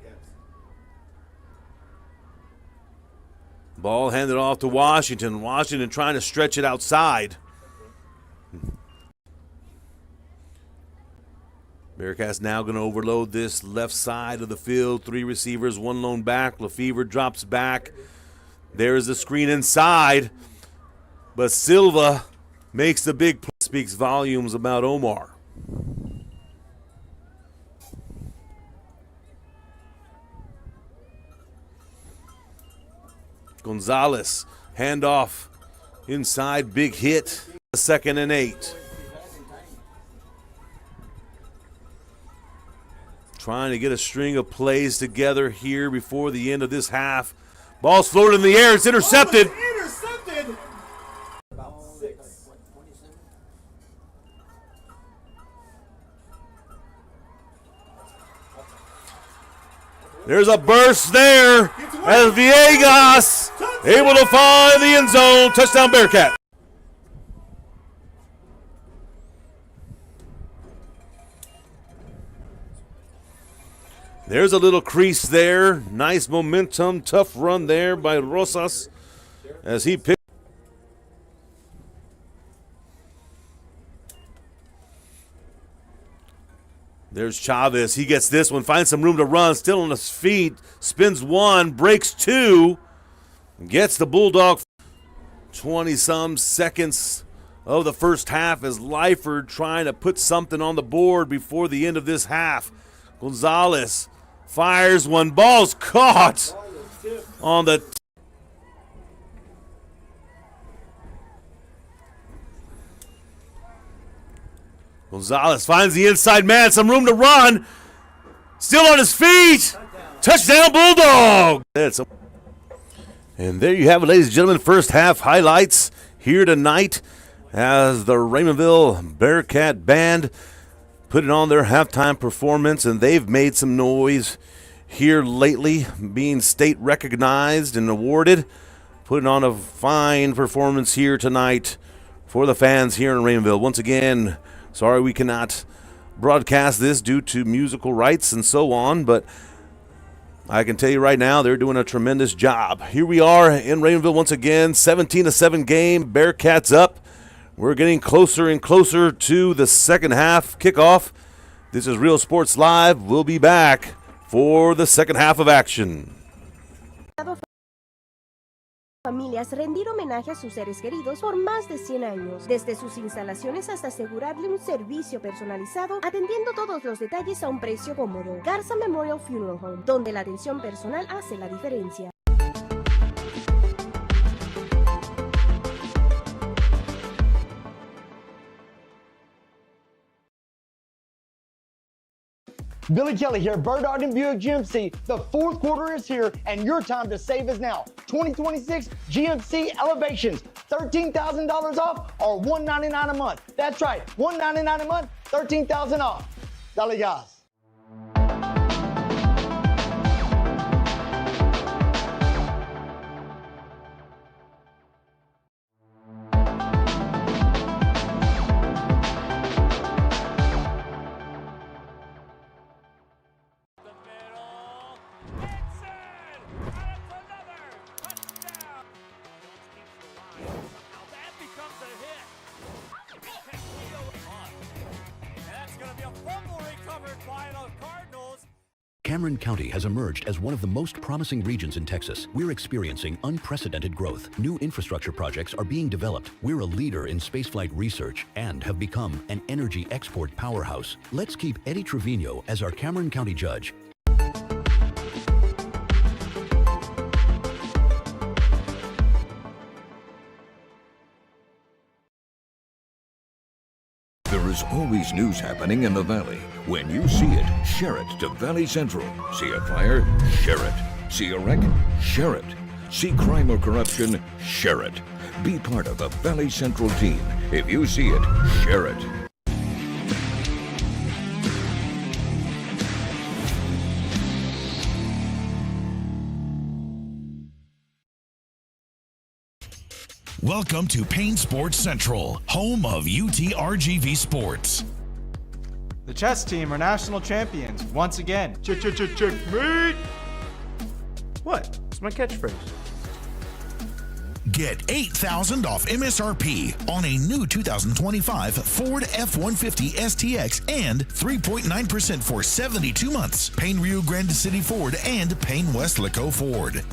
Ball handed off to Washington. Washington trying to stretch it outside. Bearcats now going to overload this left side of the field. 3 receivers, 1 lone back. Lyford drops back. There's the screen inside. But Silva makes the big play. Speaks volumes about Omar. Gonzalez, handoff inside, big hit. 2nd and 8. Trying to get a string of plays together here before the end of this half. Ball's floated in the air. It's intercepted. Intercepted. About 6. There's a burst there as Villegas able to find the end zone. Touchdown Bearcat. There's a little crease there. Nice momentum, tough run there by Rosas as he picked. There's Chavez. He gets this one, finds some room to run, still on his feet, spins 1, breaks 2, gets the Bulldog. 20-some seconds of the first half as Lyford trying to put something on the board before the end of this half. Gonzalez fires one. Ball's caught on the. Gonzalez finds the inside man, some room to run. Still on his feet. Touchdown, Bulldog. And there you have it, ladies and gentlemen. First half highlights here tonight as the Raymondville Bearcat Band put it on their halftime performance, and they've made some noise here lately, being state recognized and awarded. Putting on a fine performance here tonight for the fans here in Raymondville. Once again, sorry we cannot broadcast this due to musical rights and so on, but I can tell you right now they're doing a tremendous job. Here we are in Raymondville once again, 17-7 game, Bearcats up. We're getting closer and closer to the second half kickoff. This is Real Sports Live. We'll be back for the second half of action. Familias rendir homenaje a sus seres queridos por más de 100 años, desde sus instalaciones hasta asegurarle un servicio personalizado, atendiendo todos los detalles a un precio cómodo. Garza Memorial Funeral Home, donde la atención personal hace la diferencia. Billy Kelly here, Bird Ogden Buick GMC. The fourth quarter is here, and your time to save is now. 2026 GMC Elevations, $13,000 off or $199 a month. That's right, $199 a month, $13,000 off. Dale gas. Cameron County has emerged as one of the most promising regions in Texas. We're experiencing unprecedented growth. New infrastructure projects are being developed. We're a leader in spaceflight research and have become an energy export powerhouse. Let's keep Eddie Trevino as our Cameron County judge. There is always news happening in the Valley. When you see it, share it to Valley Central. See a fire? Share it. See a wreck? Share it. See crime or corruption? Share it. Be part of the Valley Central team. If you see it, share it. Welcome to Payne Sports Central, home of UTRGV Sports. The chess team are national champions once again. Checkmate! What? It's my catchphrase. Get $8,000 off MSRP on a new 2025 Ford F-150 STX and 3.9% for 72 months. Payne Rio Grande City Ford and Payne West Laco Ford.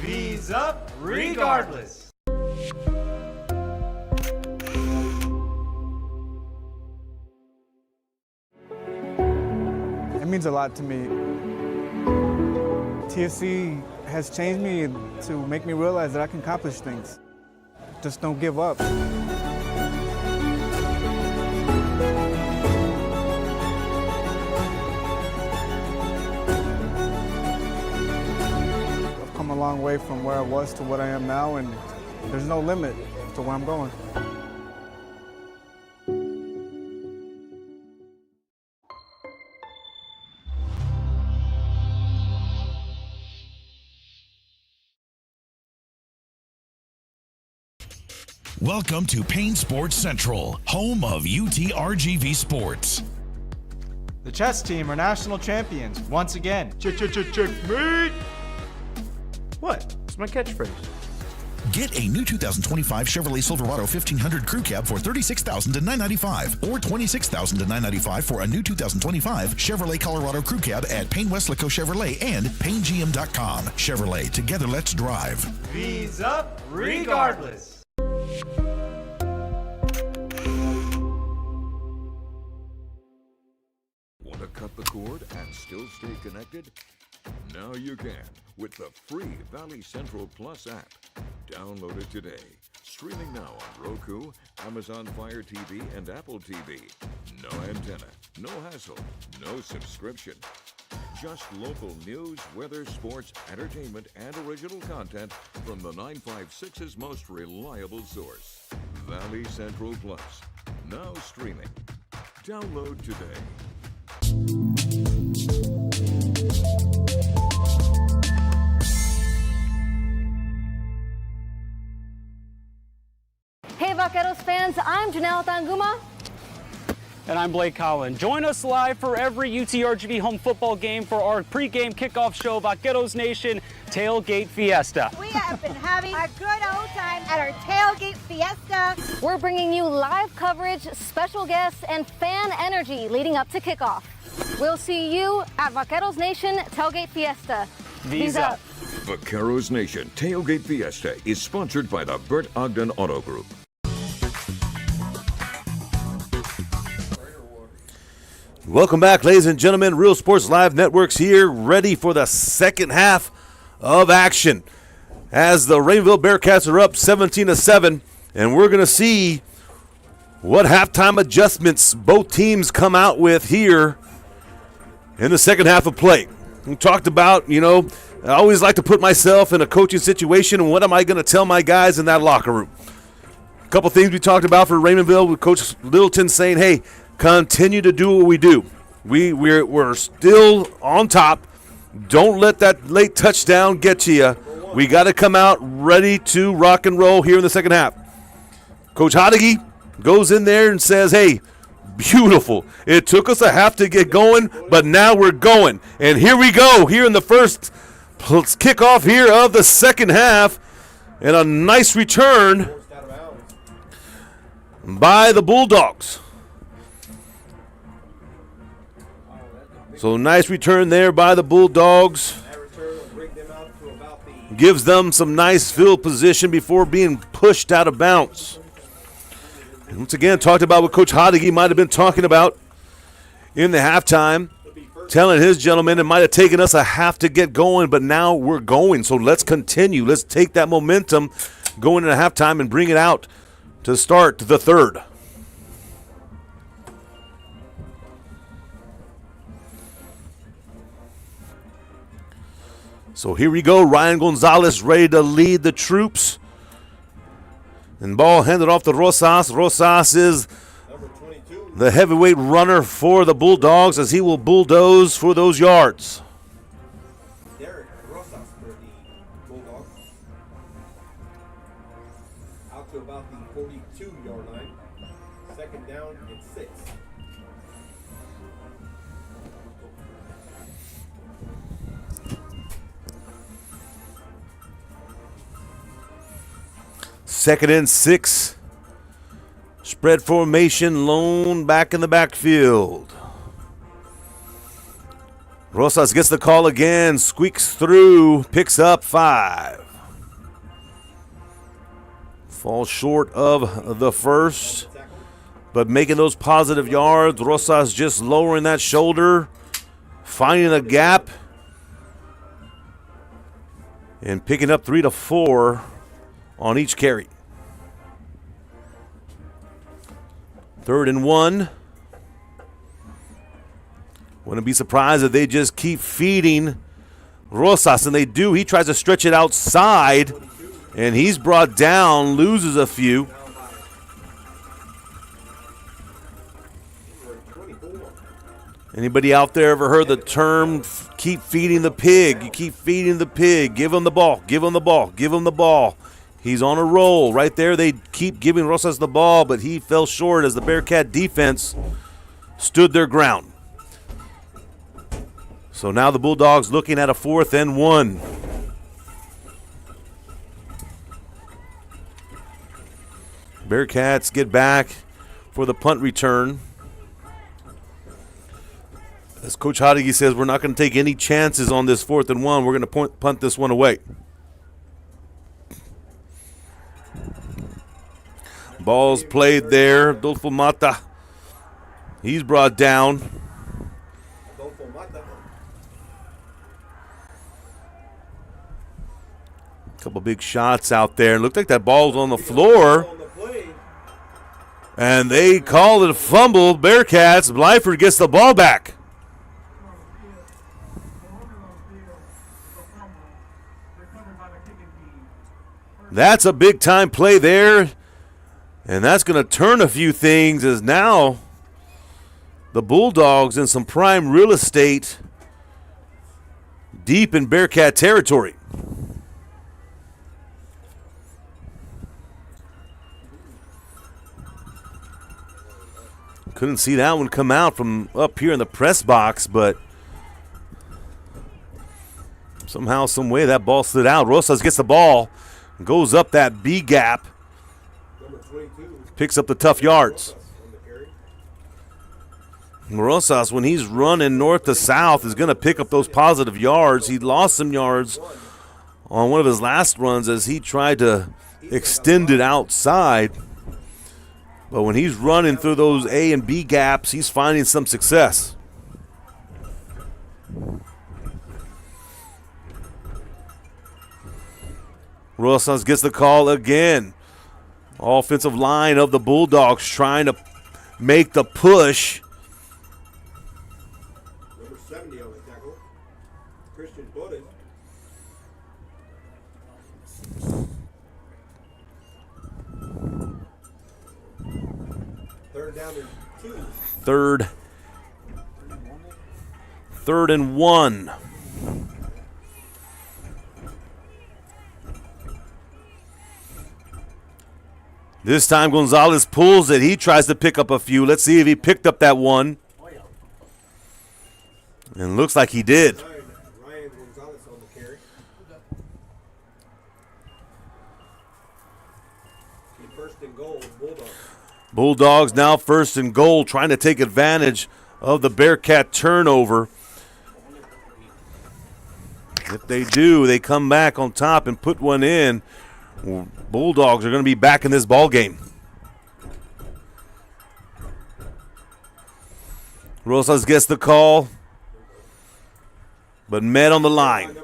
V's up regardless. It means a lot to me. TFC has changed me to make me realize that I can accomplish things. Just don't give up. I've come a long way from where I was to what I am now, and there's no limit to where I'm going. Welcome to Payne Sports Central, home of UTRGV Sports. The chess team are national champions once again. Checkmate! What? It's my catchphrase. Get a new 2025 Chevrolet Silverado 1500 Crew Cab for $36,000 to $995 or $26,000 to $995 for a new 2025 Chevrolet Colorado Crew Cab at Payne West Laco Chevrolet and PayneGM.com. Chevrolet, together let's drive. V's up regardless. Want to cut the cord and still stay connected? Now you can with the free Valley Central Plus app. Download it today. Streaming now on Roku, Amazon Fire TV, and Apple TV. No antenna, no hassle, no subscription. Just local news, weather, sports, entertainment, and original content from the 956's most reliable source, Valley Central Plus. Now streaming. Download today. Hey Vaqueros fans, I'm Janelle Tanguma. And I'm Blake Collin. Join us live for every UTRGV home football game for our pregame kickoff show, Vaqueros Nation Tailgate Fiesta. We have been having a good old time at our Tailgate Fiesta. We're bringing you live coverage, special guests, and fan energy leading up to kickoff. We'll see you at Vaqueros Nation Tailgate Fiesta. V's up. Vaqueros Nation Tailgate Fiesta is sponsored by the Bert Ogden Auto Group. Welcome back, ladies and gentlemen. Real Sports Live Networks here, ready for the second half of action. As the Raymondville Bearcats are up 17-7, and we're going to see what halftime adjustments both teams come out with here in the second half of play. We talked about, I always like to put myself in a coaching situation, and what am I going to tell my guys in that locker room? A couple things we talked about for Raymondville with Coach Littleton saying, hey, continue to do what we do. We're still on top. Don't let that late touchdown get to you. We got to come out ready to rock and roll here in the second half. Coach Hodege goes in there and says, hey, beautiful. It took us a half to get going, but now we're going. And here we go, here in the first kickoff here of the second half. And a nice return by the Bulldogs. So nice return there by the Bulldogs. Gives them some nice field position before being pushed out of bounds. And once again, talked about what Coach Hodege might have been talking about in the halftime, telling his gentlemen it might have taken us a half to get going, but now we're going. So let's continue. Let's take that momentum going into halftime and bring it out to start the third. So here we go. Ryan Gonzalez ready to lead the troops. And ball handed off to Rosas. Rosas is the heavyweight runner for the Bulldogs as he will bulldoze for those yards. Derek Rosas for the Bulldogs. Out to about the 42-yard line. Second down and 6. Second and 6. Spread formation, lone back in the backfield. Rosas gets the call again, squeaks through, picks up 5. Falls short of the first, but making those positive yards. Rosas just lowering that shoulder, finding a gap, and picking up 3 to 4 on each carry. 3rd and 1. Wouldn't be surprised if they just keep feeding Rosas, and they do. He tries to stretch it outside, and he's brought down, loses a few. Anybody out there ever heard the term keep feeding the pig? You keep feeding the pig. Give him the ball, give him the ball, give him the ball. He's on a roll. Right there, they keep giving Rosas the ball, but he fell short as the Bearcat defense stood their ground. So now the Bulldogs looking at a 4th and 1. Bearcats get back for the punt return. As Coach Hodege says, we're not going to take any chances on this 4th and 1. We're going to punt this one away. Ball's played there. Adolfo Mata, he's brought down. Couple big shots out there. Looked like that ball was on the floor. And they call it a fumble. Bearcats. Lyford gets the ball back. That's a big-time play there. And that's going to turn a few things as now the Bulldogs in some prime real estate deep in Bearcat territory. Couldn't see that one come out from up here in the press box, but somehow, some way, that ball slid out. Rosas gets the ball, goes up that B gap, picks up the tough yards. Rosas, when he's running north to south, is going to pick up those positive yards. He lost some yards on one of his last runs as he tried to extend it outside. But when he's running through those A and B gaps, he's finding some success. Rosas gets the call again. Offensive line of the Bulldogs trying to make the push. Number 70 on the tackle, Christian Torres. Third down and 2. Third and 1. This time Gonzalez pulls it. He tries to pick up a few. Let's see if he picked up that one. And looks like he did. Ryan Gonzalez on the carry. First and goal, Bulldogs. Bulldogs now first and goal, trying to take advantage of the Bearcat turnover. If they do, they come back on top and put one in. Bulldogs are going to be back in this ball game. Rosas gets the call, but met on the line.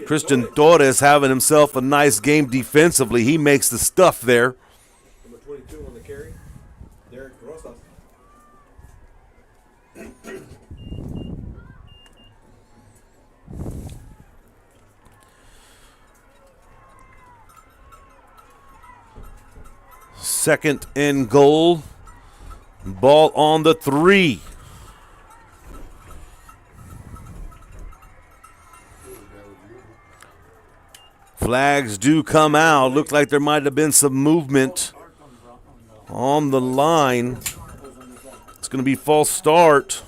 Christian Torres having himself a nice game defensively. He makes the stuff there. Number 22 on the carry, Derek Rosas. Second and goal. Ball on the 3. Flags do come out. Looked like there might have been some movement on the line. It's going to be false start.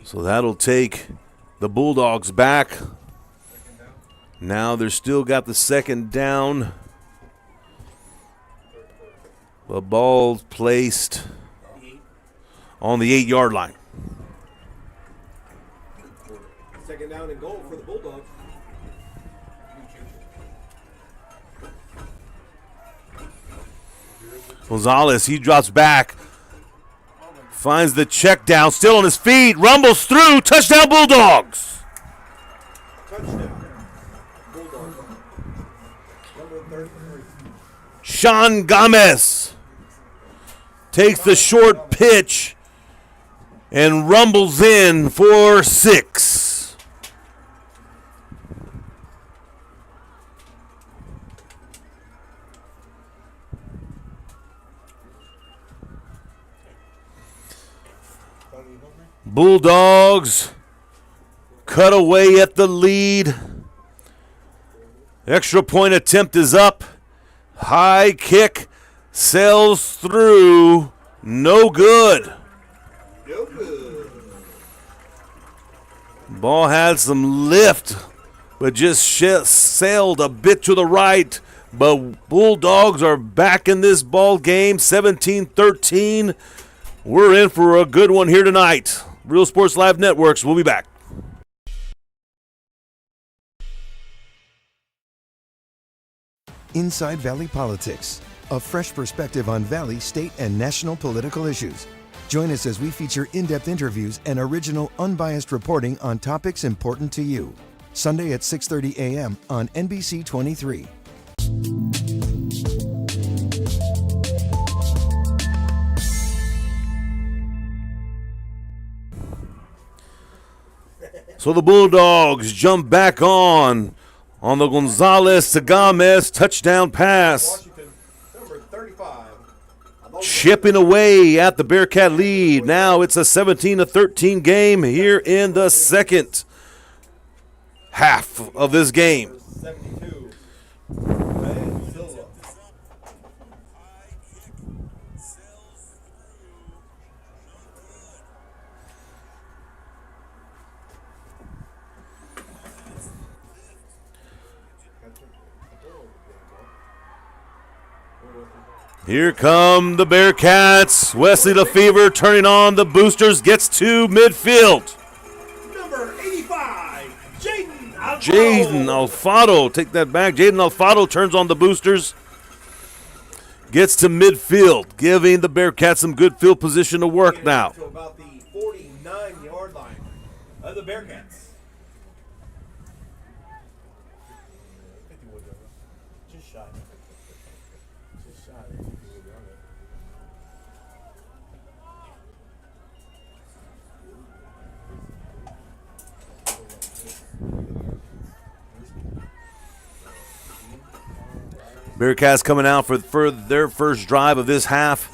So that'll take the Bulldogs back. Now they're still got the second down. The ball placed on the 8-yard line. Second down and goal for the Bulldogs. Gonzalez, he drops back. Finds the check down, still on his feet, rumbles through, touchdown Bulldogs. Touchdown Bulldogs. Number 33. Sean Gomez takes the short pitch and rumbles in for 6. Bulldogs cut away at the lead. Extra point attempt is up. High kick sails through. No good. No good. Ball had some lift, but just sailed a bit to the right. But Bulldogs are back in this ball game, 17-13. We're in for a good one here tonight. Real Sports Live Networks, we'll be back. Inside Valley Politics, a fresh perspective on Valley, state, and national political issues. Join us as we feature in-depth interviews and original, unbiased reporting on topics important to you. Sunday at 6:30 a.m. on NBC 23. So the Bulldogs jump back on the Gonzalez to Gomez touchdown pass. Chipping away at the Bearcat lead. Now it's a 17-13 game here in the second half of this game. Here come the Bearcats. Wesley Lefevre turning on the boosters, gets to midfield. Number 85, Jaden Alfaro. Jaden Alfaro, take that back. Jaden Alfaro turns on the boosters, gets to midfield, giving the Bearcats some good field position to work now. To about the 49-yard line of the Bearcats. Just shy. Just shy. Bearcats coming out for their first drive of this half.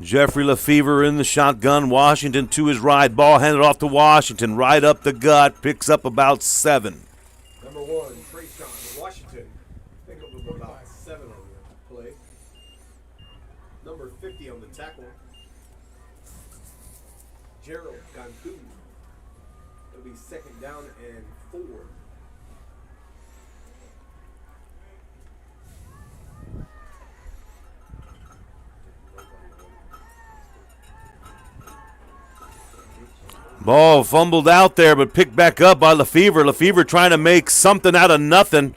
Jeffrey Lefevre in the shotgun. Washington to his right. Ball handed off to Washington. Right up the gut. Picks up about 7. Number 1, Trayshawn Washington. Pick up about 7 on the play. Number 50 on the tackle. Gerald Gantu. It'll be second down and 4. Ball fumbled out there, but picked back up by Lefevre. Lefevre trying to make something out of nothing,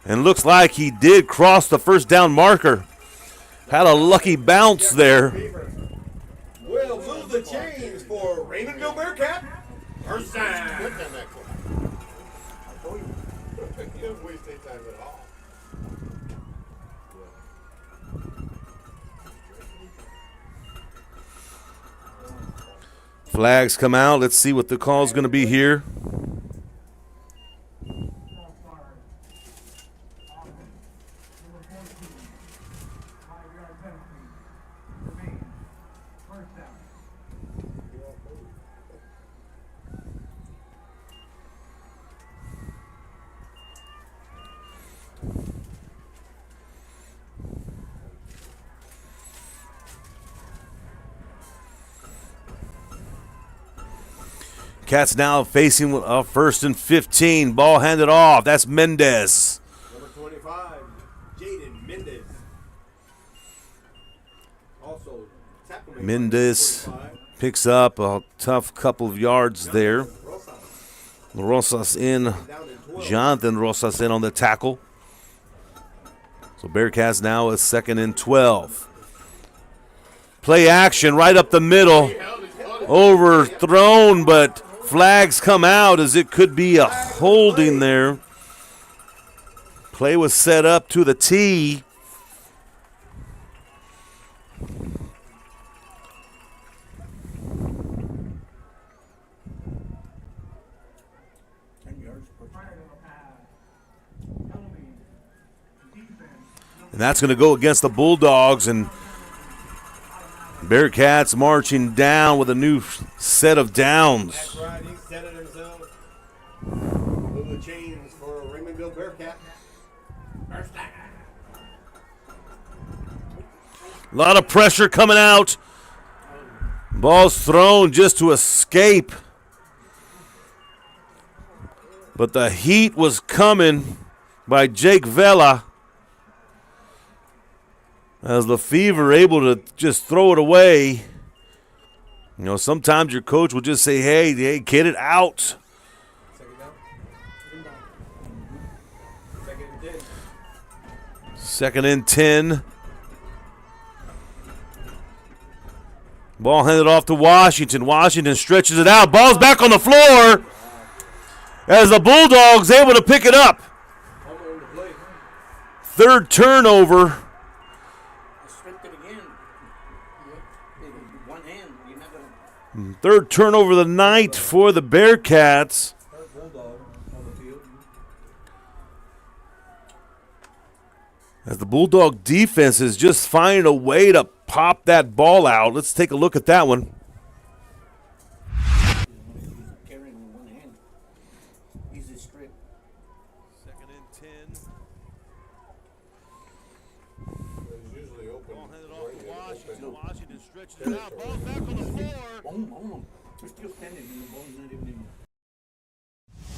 and looks like he did cross the first down marker. Had a lucky bounce there. Will move the chains for Raymondville Bearcat. First down. You don't waste any time at all. Flags come out. Let's see what the call is going to be here. Cats now facing a 1st and 15. Ball handed off. That's Mendez. Number 25, Jaden Mendez. Also, tackle Mendez picks up a tough couple of yards there. Rosas in. Jonathan Rosas in on the tackle. So Bearcats now a 2nd and 12. Play action right up the middle. Overthrown, but flags come out as it could be a holding there. Play was set up to the tee. And that's going to go against the Bulldogs, and Bearcats marching down with a new set of downs. That's right, he set it himself. Move the chains for Raymondville Bearcat. First down. A lot of pressure coming out. Ball's thrown just to escape. But the heat was coming by Jake Vela, as Lefevre able to just throw it away. You know, sometimes your coach will just say, hey, get it out. Second and 10. Ball handed off to Washington. Washington stretches it out. Ball's back on the floor as the Bulldogs able to pick it up. Third turnover. Third turnover of the night for the Bearcats. As the Bulldog defense is just finding a way to pop that ball out. Let's take a look at that one. Second and 10. Ball handed off to Washington. Washington stretches it out. Ball's back on the floor.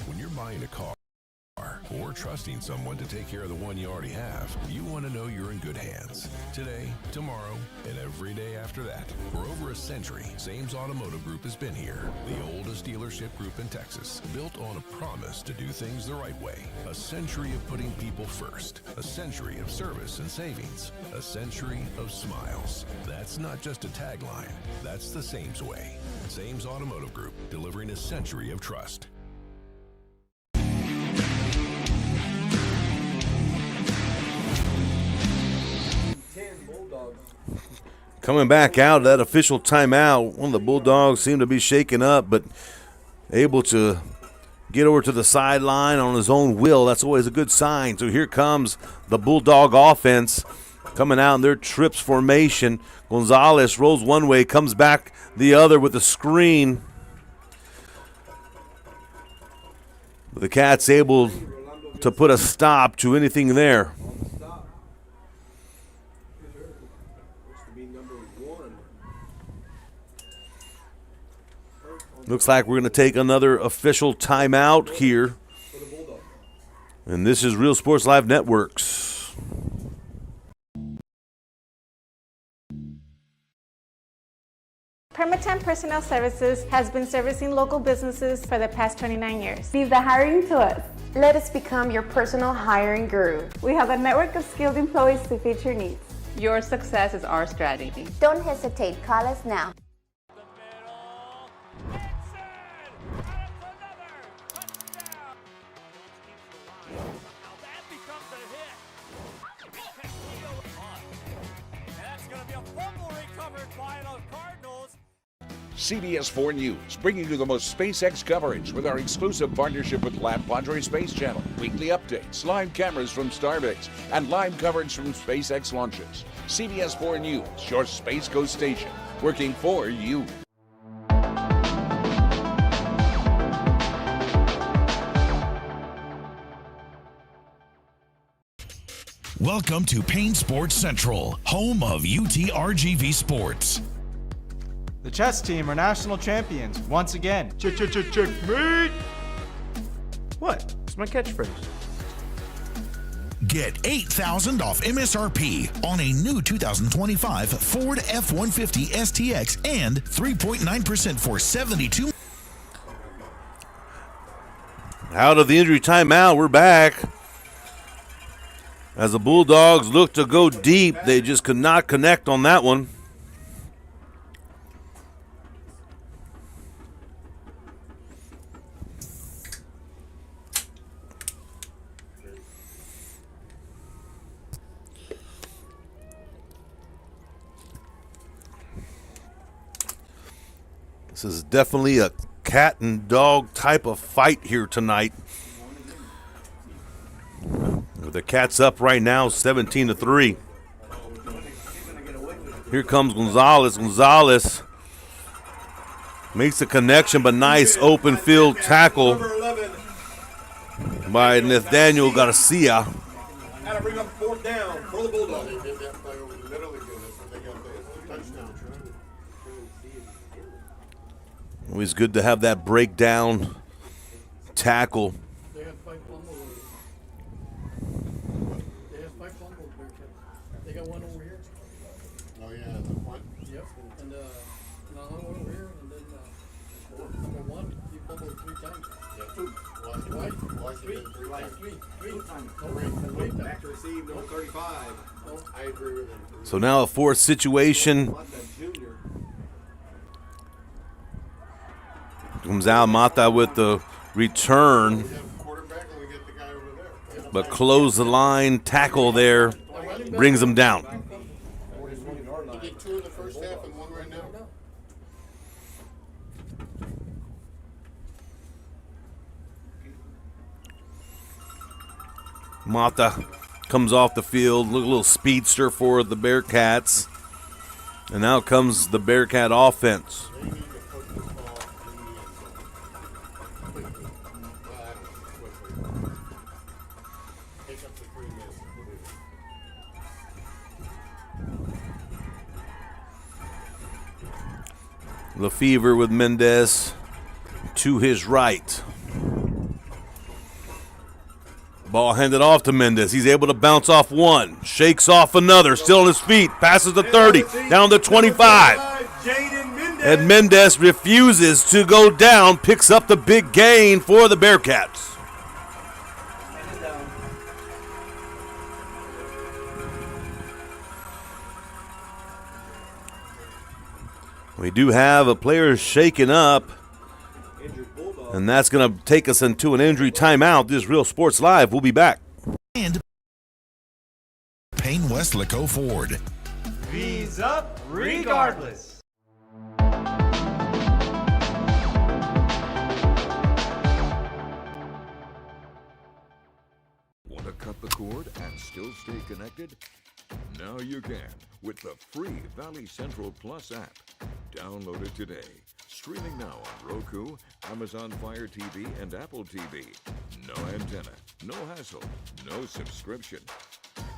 When you're buying a car or trusting someone to take care of the one you already have, you want to know you're in good hands. Today, tomorrow, and every day after that. For over a century, Sames Automotive Group has been here. The oldest dealership group in Texas, built on a promise to do things the right way. A century of putting people first. A century of service and savings. A century of smiles. That's not just a tagline. That's the Sames way. Sames Automotive Group, delivering a century of trust. Coming back out of that official timeout, one of the Bulldogs seemed to be shaken up, but able to get over to the sideline on his own will. That's always a good sign. So here comes the Bulldog offense coming out in their trips formation. Gonzalez rolls one way, comes back the other with the screen. The Cats able to put a stop to anything there. Looks like we're going to take another official timeout here. And this is Real Sports Live Networks. Permatemp Personnel Services has been servicing local businesses for the past 29 years. Leave the hiring to us. Let us become your personal hiring guru. We have a network of skilled employees to fit your needs. Your success is our strategy. Don't hesitate. Call us now. CBS 4 News, bringing you the most SpaceX coverage with our exclusive partnership with Lab Padre Space Channel. Weekly updates, live cameras from Starbase, and live coverage from SpaceX launches. CBS 4 News, your Space Coast station, working for you. Welcome to Payne Sports Central, home of UTRGV Sports. The chess team are national champions once again. Checkmate! What? It's my catchphrase. Get $8,000 off MSRP on a new 2025 Ford F-150 STX and 3.9% for 72. Out of the injury timeout, we're back. As the Bulldogs look to go deep, they just could not connect on that one. This is definitely a cat and dog type of fight here tonight. The Cats up right now 17-3. Here comes Gonzalez. Gonzalez makes the connection, but nice open field tackle by Nathaniel Garcia. Gotta bring up fourth down for the Bulldogs. Always good to have that breakdown tackle. They have 5 fumbles. They have 5 fumbles, Bearcat. They got one over here. Oh yeah, the punt. Yep. And one over here, and then Number one, he fumbled 3 times. Yeah, 2. Twice, three times. Back to receive, number 35. I agree with him. So now a fourth situation. Comes out Mata with the return. But close the line, tackle there, brings him down. He did 2 in the first half and 1 right now. Mata comes off the field, a little speedster for the Bearcats. And now comes the Bearcat offense. Lyford with Mendez to his right. Ball handed off to Mendez. He's able to bounce off one, shakes off another, still on his feet, passes to 30, down to 25. And Mendez refuses to go down, picks up the big gain for the Bearcats. We do have a player shaken up, and that's going to take us into an injury timeout. This is Real Sports Live. We'll be back. And Payne West Laco Ford. V's up regardless. Want to cut the cord and still stay connected? Now you can with the free Valley Central Plus app. Download it today. Streaming now on Roku, Amazon Fire TV, and Apple TV. No antenna, no hassle, no subscription.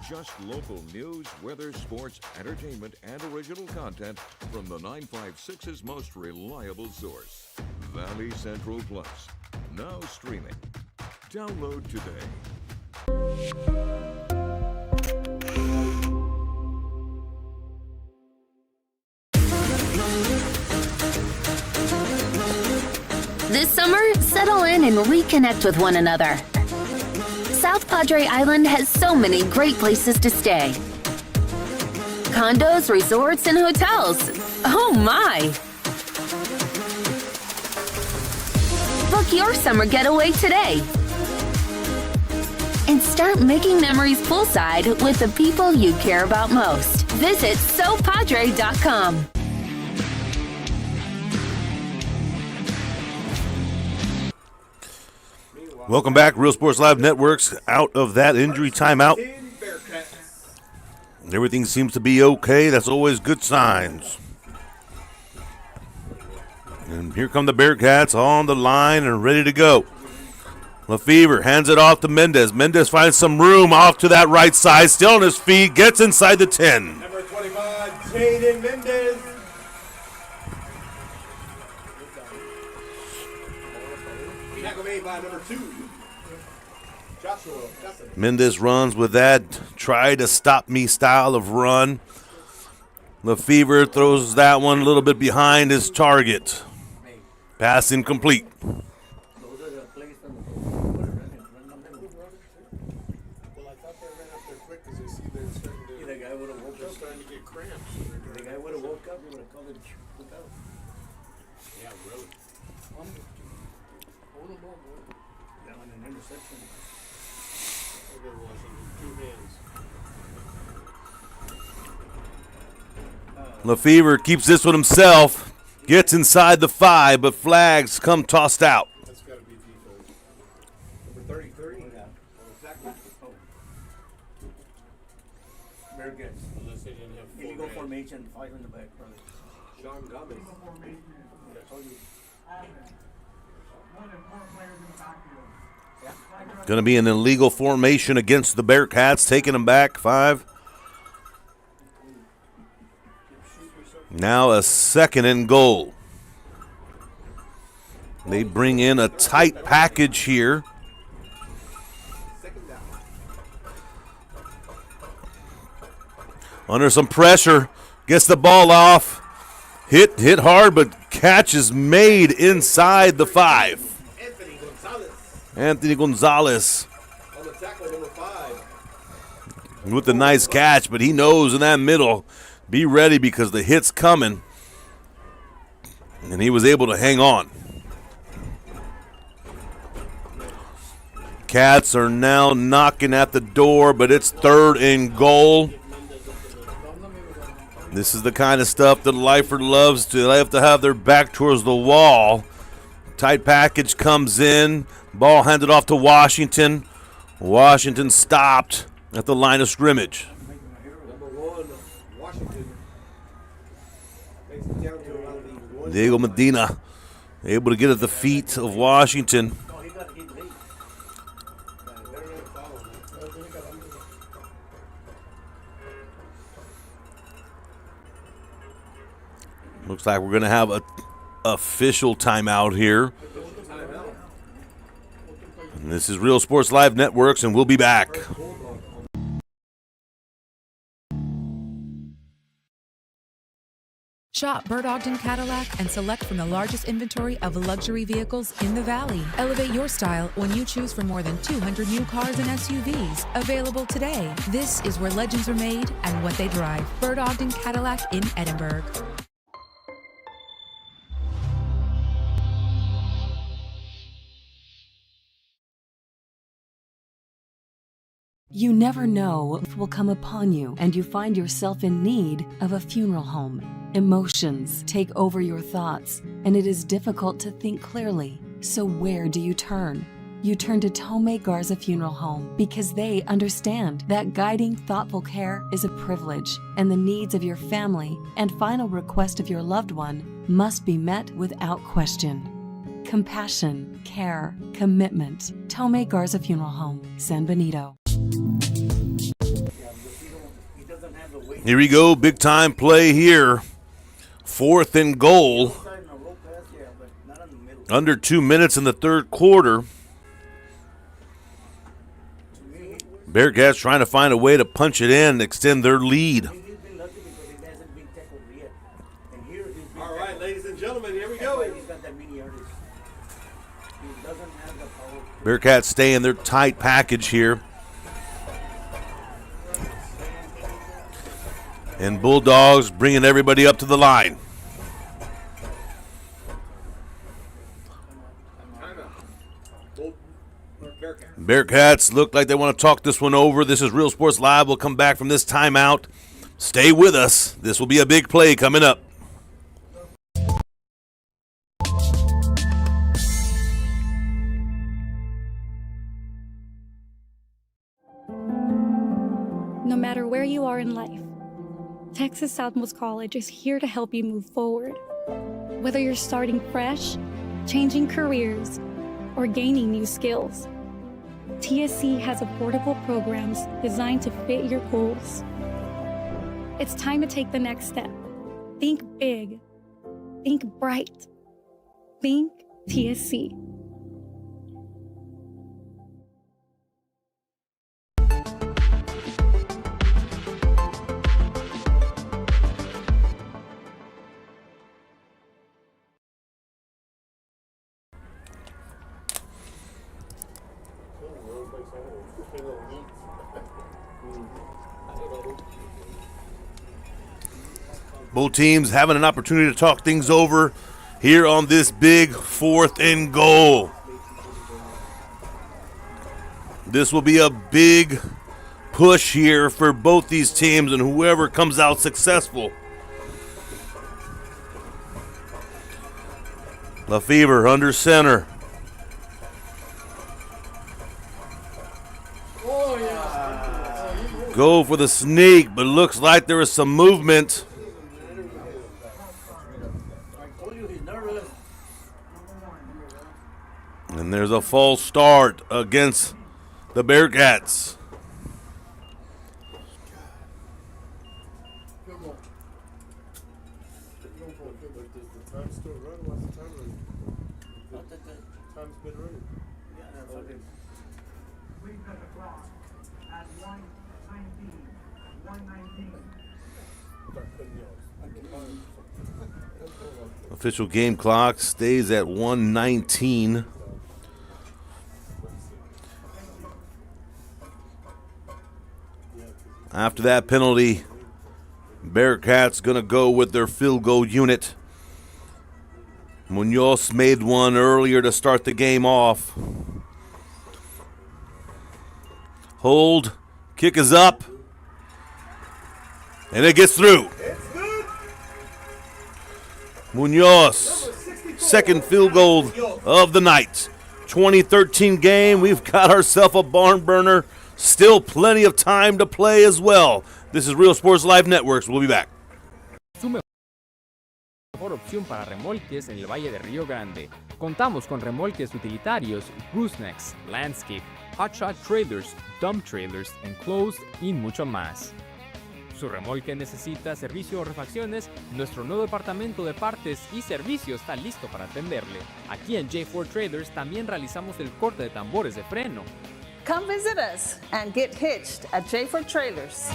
Just local news, weather, sports, entertainment, and original content from the 956's most reliable source. Valley Central Plus. Now streaming. Download today. This summer, settle in and reconnect with one another. South Padre Island has so many great places to stay. Condos, resorts, and hotels. Oh my! Book your summer getaway today. And start making memories poolside with the people you care about most. Visit SoPadre.com. Welcome back. Real Sports Live Network's out of that injury timeout. Everything seems to be okay. That's always good signs. And here come the Bearcats on the line and ready to go. Lyford hands it off to Mendez. Mendez finds some room off to that right side. Still on his feet. Gets inside the 10. Number 25, Jaden Mendez. Tackle made by number 2. Joshua. Mendez runs with that try to stop me style of run. Lyford throws that one a little bit behind his target. Pass incomplete. Lyford keeps this one himself, gets inside the 5, but flags come tossed out. That's got to be defense. Number 33. Very good. Unless they didn't have If you go formation, 5 in the back, brother. Sean Gomez. Going to be an illegal formation against the Bearcats, taking them back 5. Now a 2nd and goal. They bring in a tight package here. Under some pressure, gets the ball off. Hit hard, but catch is made inside the 5. Anthony Gonzalez On the tackle, number 5. with a nice catch, but he knows in that middle, be ready because the hit's coming. And he was able to hang on. Cats are now knocking at the door, but it's 3rd and goal. This is the kind of stuff that Lyford loves to. They have to have their back towards the wall. Tight package comes in. Ball handed off to Washington. Washington stopped at the line of scrimmage. Number 1, Washington. Makes it down to around the 1. Diego Medina able to get at the feet of Washington. Looks like we're going to have an official timeout here. And this is Real Sports Live Networks, and we'll be back. Shop Bird Ogden Cadillac and select from the largest inventory of luxury vehicles in the Valley. Elevate your style when you choose from more than 200 new cars and SUVs available today. This is where legends are made and what they drive. Bird Ogden Cadillac in Edinburgh. You never know what will come upon you, and you find yourself in need of a funeral home. Emotions take over your thoughts, and it is difficult to think clearly. So where do you turn? You turn to Tomei Garza Funeral Home because they understand that guiding thoughtful care is a privilege, and the needs of your family and final request of your loved one must be met without question. Compassion, care, commitment. Tomei Garza Funeral Home, San Benito. Here we go, big time play here. 4th and goal. Under 2 minutes in the 3rd quarter. Bearcats trying to find a way to punch it in and extend their lead. All right, ladies and gentlemen, here we go. Bearcats stay in their tight package here. And Bulldogs bringing everybody up to the line. Bearcats look like they want to talk this one over. This is Real Sports Live. We'll come back from this timeout. Stay with us. This will be a big play coming up. No matter where you are in life, Texas Southmost College is here to help you move forward. Whether you're starting fresh, changing careers, or gaining new skills, TSC has affordable programs designed to fit your goals. It's time to take the next step. Think big. Think bright. Think TSC. Both teams having an opportunity to talk things over here on this big 4th and goal. This will be a big push here for both these teams and whoever comes out successful. Lyford under center. Go for the sneak, but looks like there is some movement. And there's a false start against the Bearcats. Official game clock stays at 1:19. After that penalty, Bearcats going to go with their field goal unit. Munoz made one earlier to start the game off. Hold. Kick is up. And it gets through. Munoz, second field goal of the night. 2013 game. We've got ourselves a barn burner. Still plenty of time to play as well. This is Real Sports Live Networks. We'll be back. Su mejor opción para remolques en el Valle de Río Grande. Contamos con remolques utilitarios, goosenecks, landscape, hotshot trailers, dump trailers, enclosed y mucho más. Su remolque necesita servicio o refacciones, nuestro nuevo departamento de partes y servicio está listo para atenderle. Aquí en J4 Trailers también realizamos el corte de tambores de freno. Come visit us and get hitched at J4 Trailers.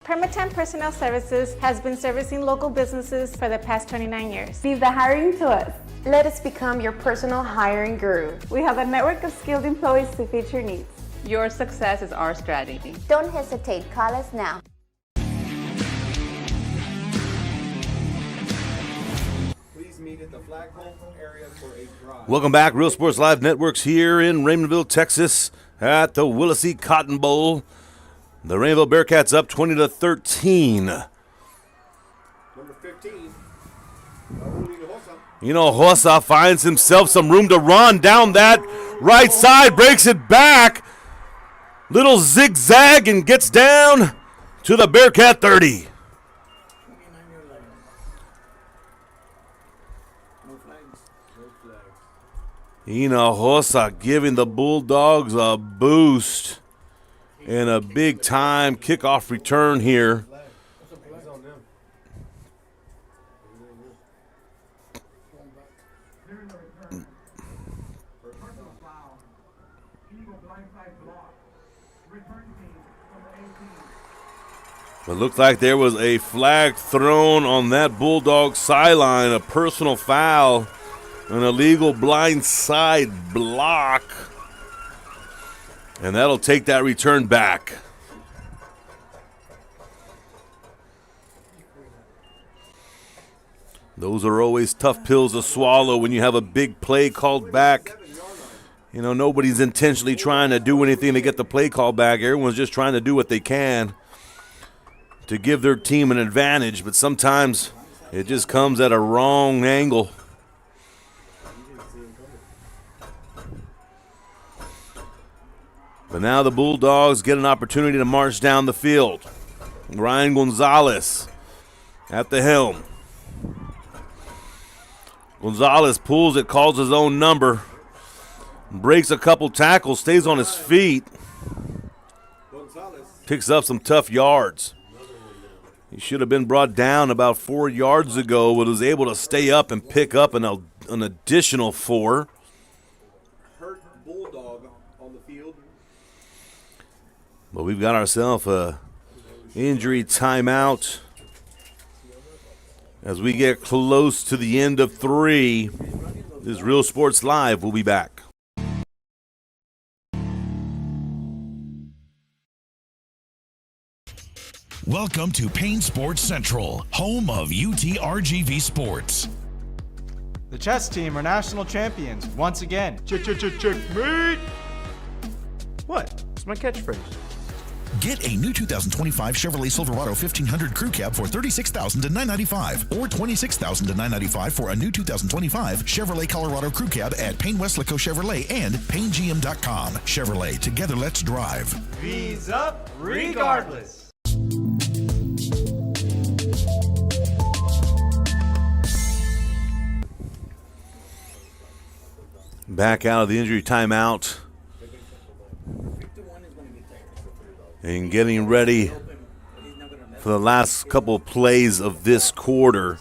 Permatemp Personnel Services has been servicing local businesses for the past 29 years. Leave the hiring to us. Let us become your personal hiring guru. We have a network of skilled employees to fit your needs. Your success is our strategy. Don't hesitate, call us now. Please meet at the flagpole area for a drive. Welcome back. Real Sports Live Networks here in Raymondville, Texas at the Willisey Cotton Bowl. The Raymondville Bearcats up 20-13. Number 15. Hossa finds himself some room to run down that right side, breaks it back. Little zigzag and gets down to the Bearcat 30. Hossa giving the Bulldogs a boost. And a big-time kickoff return here. It looked like there was a flag thrown on that Bulldog sideline, a personal foul, an illegal blindside block. And that'll take that return back. Those are always tough pills to swallow when you have a big play called back. Nobody's intentionally trying to do anything to get the play called back. Everyone's just trying to do what they can to give their team an advantage. But sometimes it just comes at a wrong angle. But now the Bulldogs get an opportunity to march down the field. Ryan Gonzalez at the helm. Gonzalez pulls it, calls his own number, breaks a couple tackles, stays on his feet, picks up some tough yards. He should have been brought down about 4 yards ago, but was able to stay up and pick up an additional 4. Hurt Bulldog on the field. But we've got ourselves a injury timeout as we get close to the end of 3. This is Real Sports Live. We'll be back. Welcome to Payne Sports Central, home of UTRGV Sports. The chess team are national champions once again. Checkmate! What? It's my catchphrase. Get a new 2025 Chevrolet Silverado 1500 Crew Cab for $36,000 to $995 or $26,000 to $995 for a new 2025 Chevrolet Colorado Crew Cab at Payne Westlaco Chevrolet and PayneGM.com. Chevrolet, together let's drive. V's up regardless. Back out of the injury timeout and getting ready for the last couple of plays of this quarter.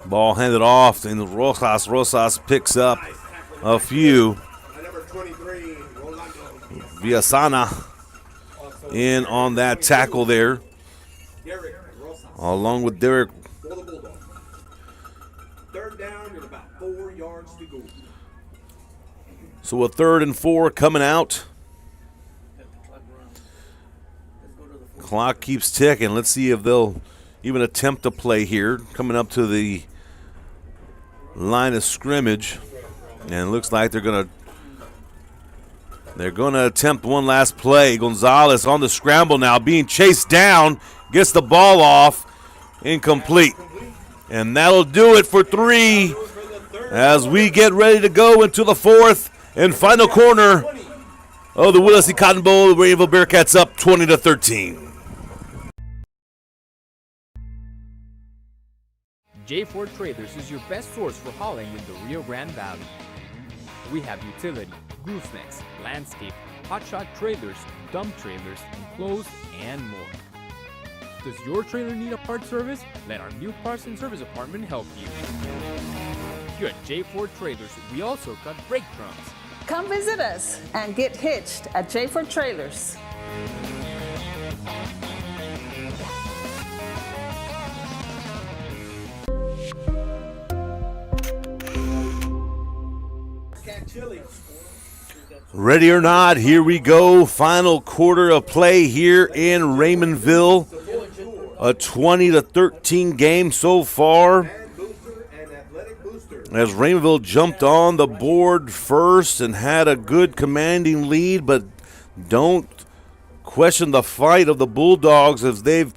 Ball handed off, and Rosas. Rosas picks up a few. Villasana in on that tackle there, along with Derek. Third down and about 4 yards to go. So a 3rd and 4 coming out. Clock keeps ticking. Let's see if they'll even attempt to play here. Coming up to the line of scrimmage, and it looks like they're gonna attempt one last play. Gonzalez on the scramble now, being chased down, gets the ball off, incomplete, and that'll do it for 3 as we get ready to go into the 4th and final quarter of the Willis Cotton Bowl. The Raymondville Bearcats up 20-13. J4 Trailers is your best source for hauling in the Rio Grande Valley. We have utility, goosenecks, landscape, hotshot trailers, dump trailers, enclosed, and more. Does your trailer need a part service? Let our new parts and service department help you. Here at J4 Trailers, we also cut brake drums. Come visit us and get hitched at J4 Trailers. Ready or not, here we go. Final quarter of play here in Raymondville. A 20-13 game so far, as Raymondville jumped on the board first and had a good commanding lead, but don't question the fight of the Bulldogs as they've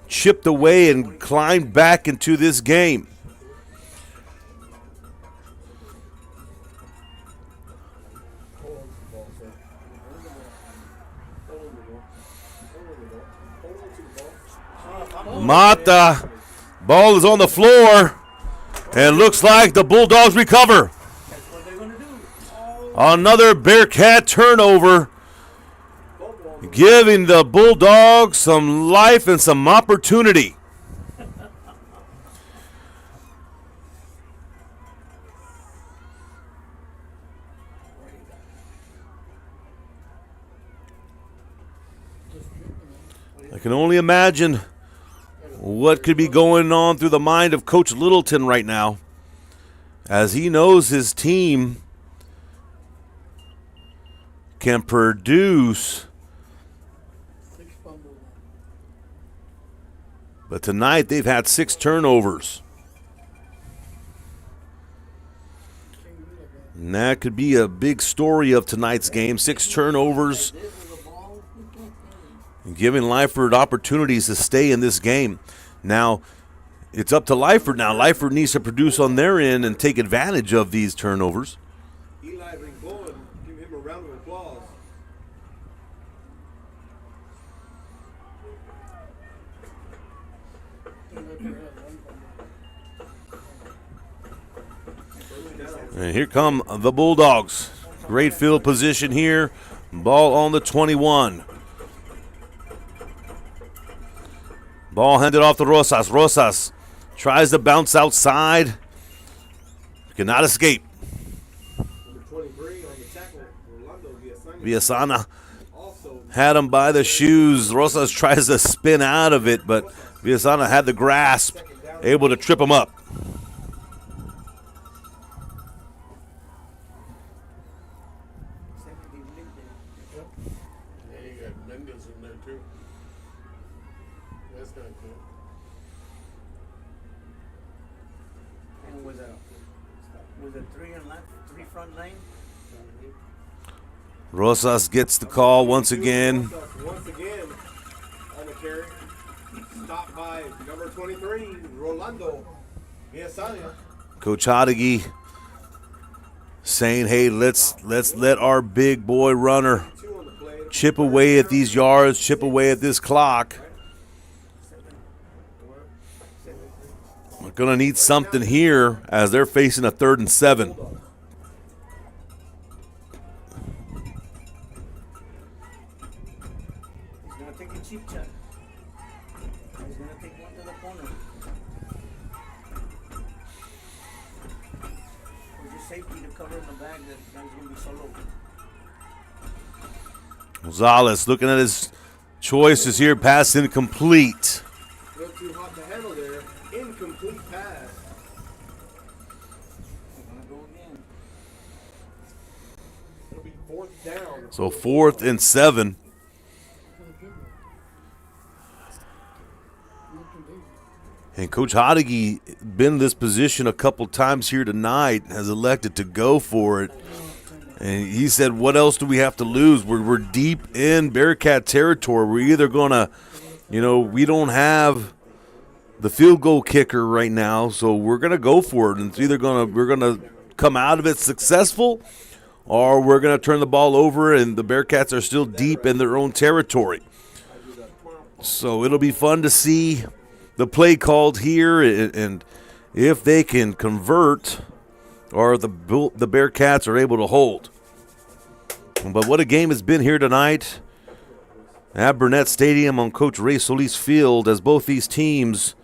chipped away and climbed back into this game. Mata, ball is on the floor, and looks like the Bulldogs recover. Another Bearcat turnover, giving the Bulldogs some life and some opportunity. I can only imagine what could be going on through the mind of Coach Littleton right now, as he knows his team can produce. But tonight they've had 6 turnovers. And that could be a big story of tonight's game. 6 turnovers, giving Lyford opportunities to stay in this game. Now, it's up to Lyford now. Lyford needs to produce on their end and take advantage of these turnovers. Eli Ringgold, give him a round of applause. And here come the Bulldogs. Great field position here. Ball on the 21. Ball handed off to Rosas. Rosas tries to bounce outside. Cannot escape. Villasana had him by the shoes. Rosas tries to spin out of it, but Villasana had the grasp, able to trip him up. Rosas gets the call once again. Once again on the carry. Stopped by number 23, Rolando Villasana. Coach Hodegi saying, hey, let's let our big boy runner chip away at these yards, chip away at this clock. We're going to need something here as they're facing a 3rd and 7. safety to cover in the back. That guy's going to be solo. Gonzalez looking at his choices here. Pass incomplete. Real too hot to handle there. Incomplete pass. Go again. It'll be 4th down. So 4th and 7. And Coach Hodege been in this position a couple times here tonight, has elected to go for it. And he said, what else do we have to lose? We're deep in Bearcat territory. We're either going to, we don't have the field goal kicker right now, so we're going to go for it. And it's either we're going to come out of it successful, or we're going to turn the ball over, and the Bearcats are still deep in their own territory. So it'll be fun to see the play called here, and if they can convert, or the Bearcats are able to hold. But what a game has been here tonight at Burnett Stadium on Coach Ray Solis Field, as both these teams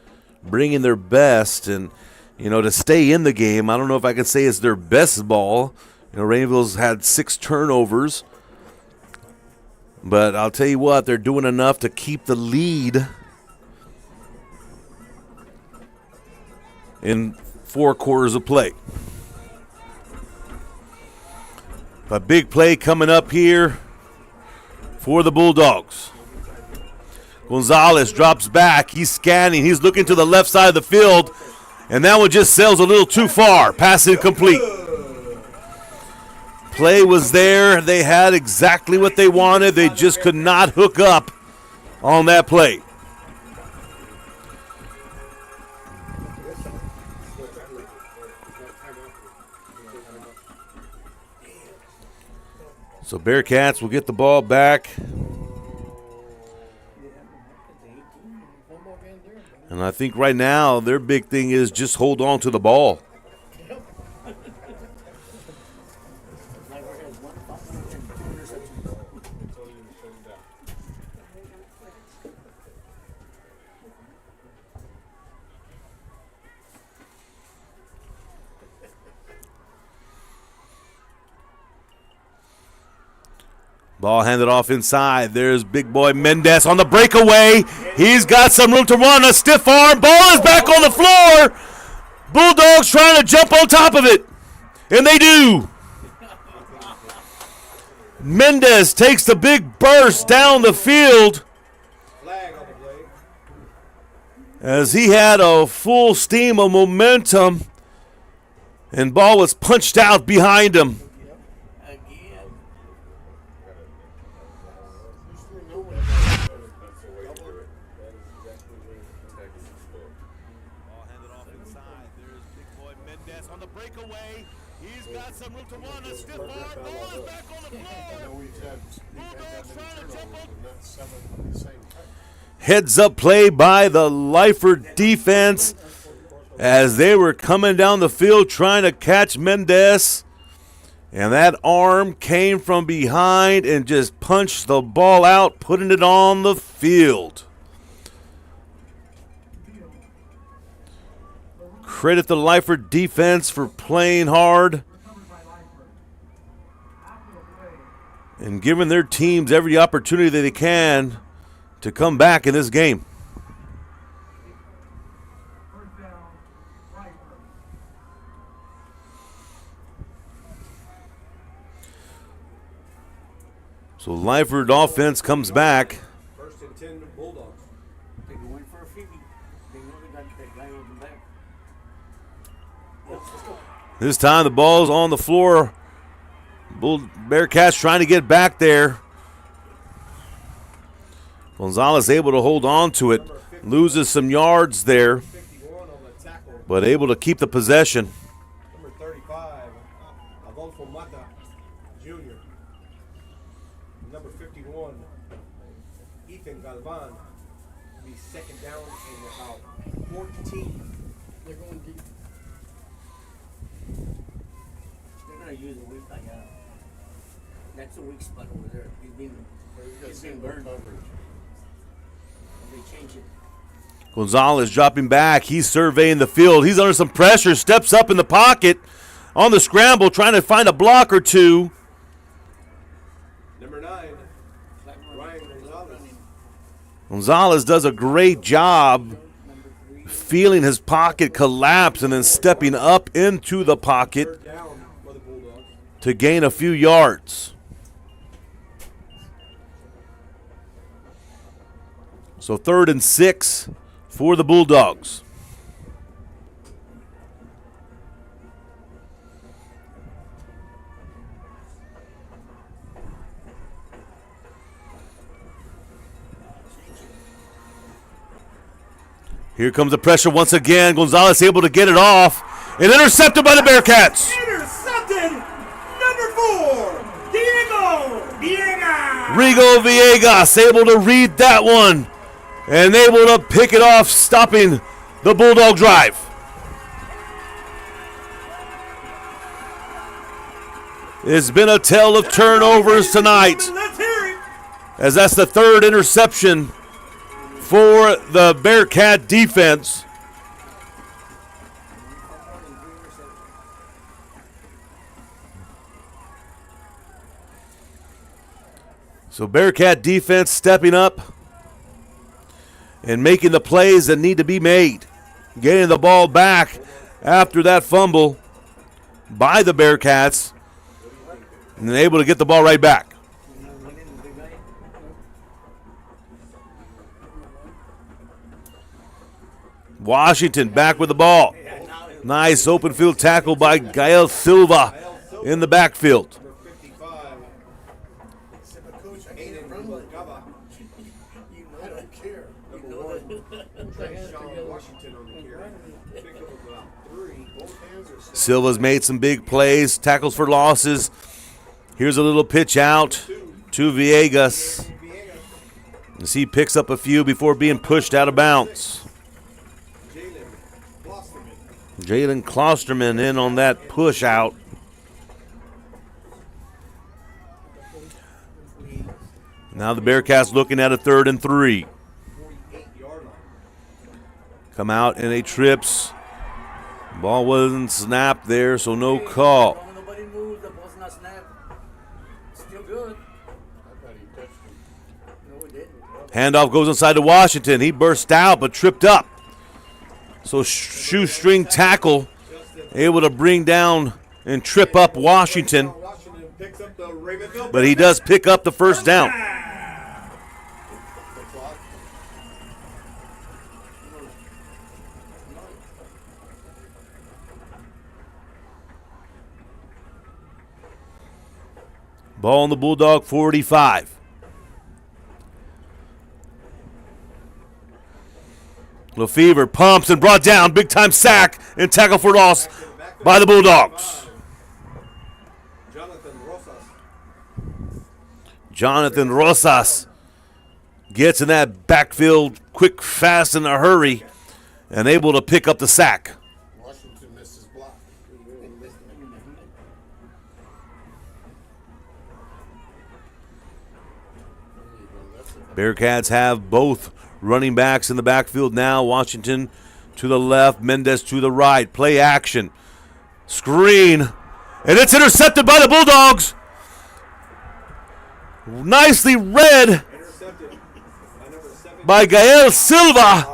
bring in their best. And, to stay in the game, I don't know if I can say it's their best ball. Raymondville's had 6 turnovers. But I'll tell you what, they're doing enough to keep the lead in 4 quarters of play. A big play coming up here for the Bulldogs. Gonzalez drops back. He's scanning. He's looking to the left side of the field. And that one just sails a little too far. Pass incomplete. Play was there. They had exactly what they wanted. They just could not hook up on that play. So Bearcats will get the ball back. And I think right now their big thing is just hold on to the ball. Ball handed off inside. There's big boy Mendez on the breakaway. He's got some room to run. A stiff arm. Ball is back on the floor. Bulldogs trying to jump on top of it. And they do. Mendez takes the big burst down the field as he had a full steam of momentum, and ball was punched out behind him. Heads up play by the Lyford defense as they were coming down the field trying to catch Mendez. And that arm came from behind and just punched the ball out, putting it on the field. Credit the Lyford defense for playing hard and giving their teams every opportunity that they can to come back in this game. So Lyford offense comes back. First and 10 Bulldogs. They go in for a freebie. They know they got that guy over the back. Let's go. This time the ball's on the floor. Bearcats trying to get back there. Gonzalez able to hold on to it. Loses some yards there, but able to keep the possession. Number 35, Adolfo Mata, Jr. Number 51, Ethan Galvan. Will be second down in about 14. They're going deep. They're going to use a weak like that's a weak spot over there. He's being burned. They change it. Gonzalez dropping back. He's surveying the field. He's under some pressure. Steps up in the pocket on the scramble, trying to find a block or two. Number 9, Ryan Gonzalez. Gonzalez does a great job feeling his pocket collapse and then stepping up into the pocket to gain a few yards. So 3rd and 6 for the Bulldogs. Here comes the pressure once again. Gonzalez able to get it off and intercepted by the Bearcats. Intercepted. Number 4, Diego Villegas. Rigo Villegas able to read that one and able to pick it off, stopping the Bulldog drive. It's been a tale of turnovers tonight, as that's the 3rd interception for the Bearcat defense. So Bearcat defense stepping up and making the plays that need to be made. Getting the ball back after that fumble by the Bearcats and then able to get the ball right back. Washington back with the ball. Nice open field tackle by Gael Silva in the backfield. Silva's made some big plays, tackles for losses. Here's a little pitch out to Villegas as he picks up a few before being pushed out of bounds. Jalen Klosterman in on that push out. Now the Bearcats looking at a 3rd and 3. Come out and a trips. Ball wasn't snapped there, so no call. Nobody moved, the ball's not snapped. Still good. No, it didn't. Handoff goes inside to Washington. He burst out but tripped up. So shoestring tackle able to bring down and trip up Washington. But he does pick up the first down. Ball on the Bulldog 45. Lefevre pumps and brought down. Big time sack and tackle for loss by the Bulldogs. Jonathan Rosas gets in that backfield quick, fast, in a hurry and able to pick up the sack. Washington missed his block. Bearcats have both running backs in the backfield now. Washington to the left, Mendez to the right. Play action. Screen. And it's intercepted by the Bulldogs. Nicely read by Gael Silva.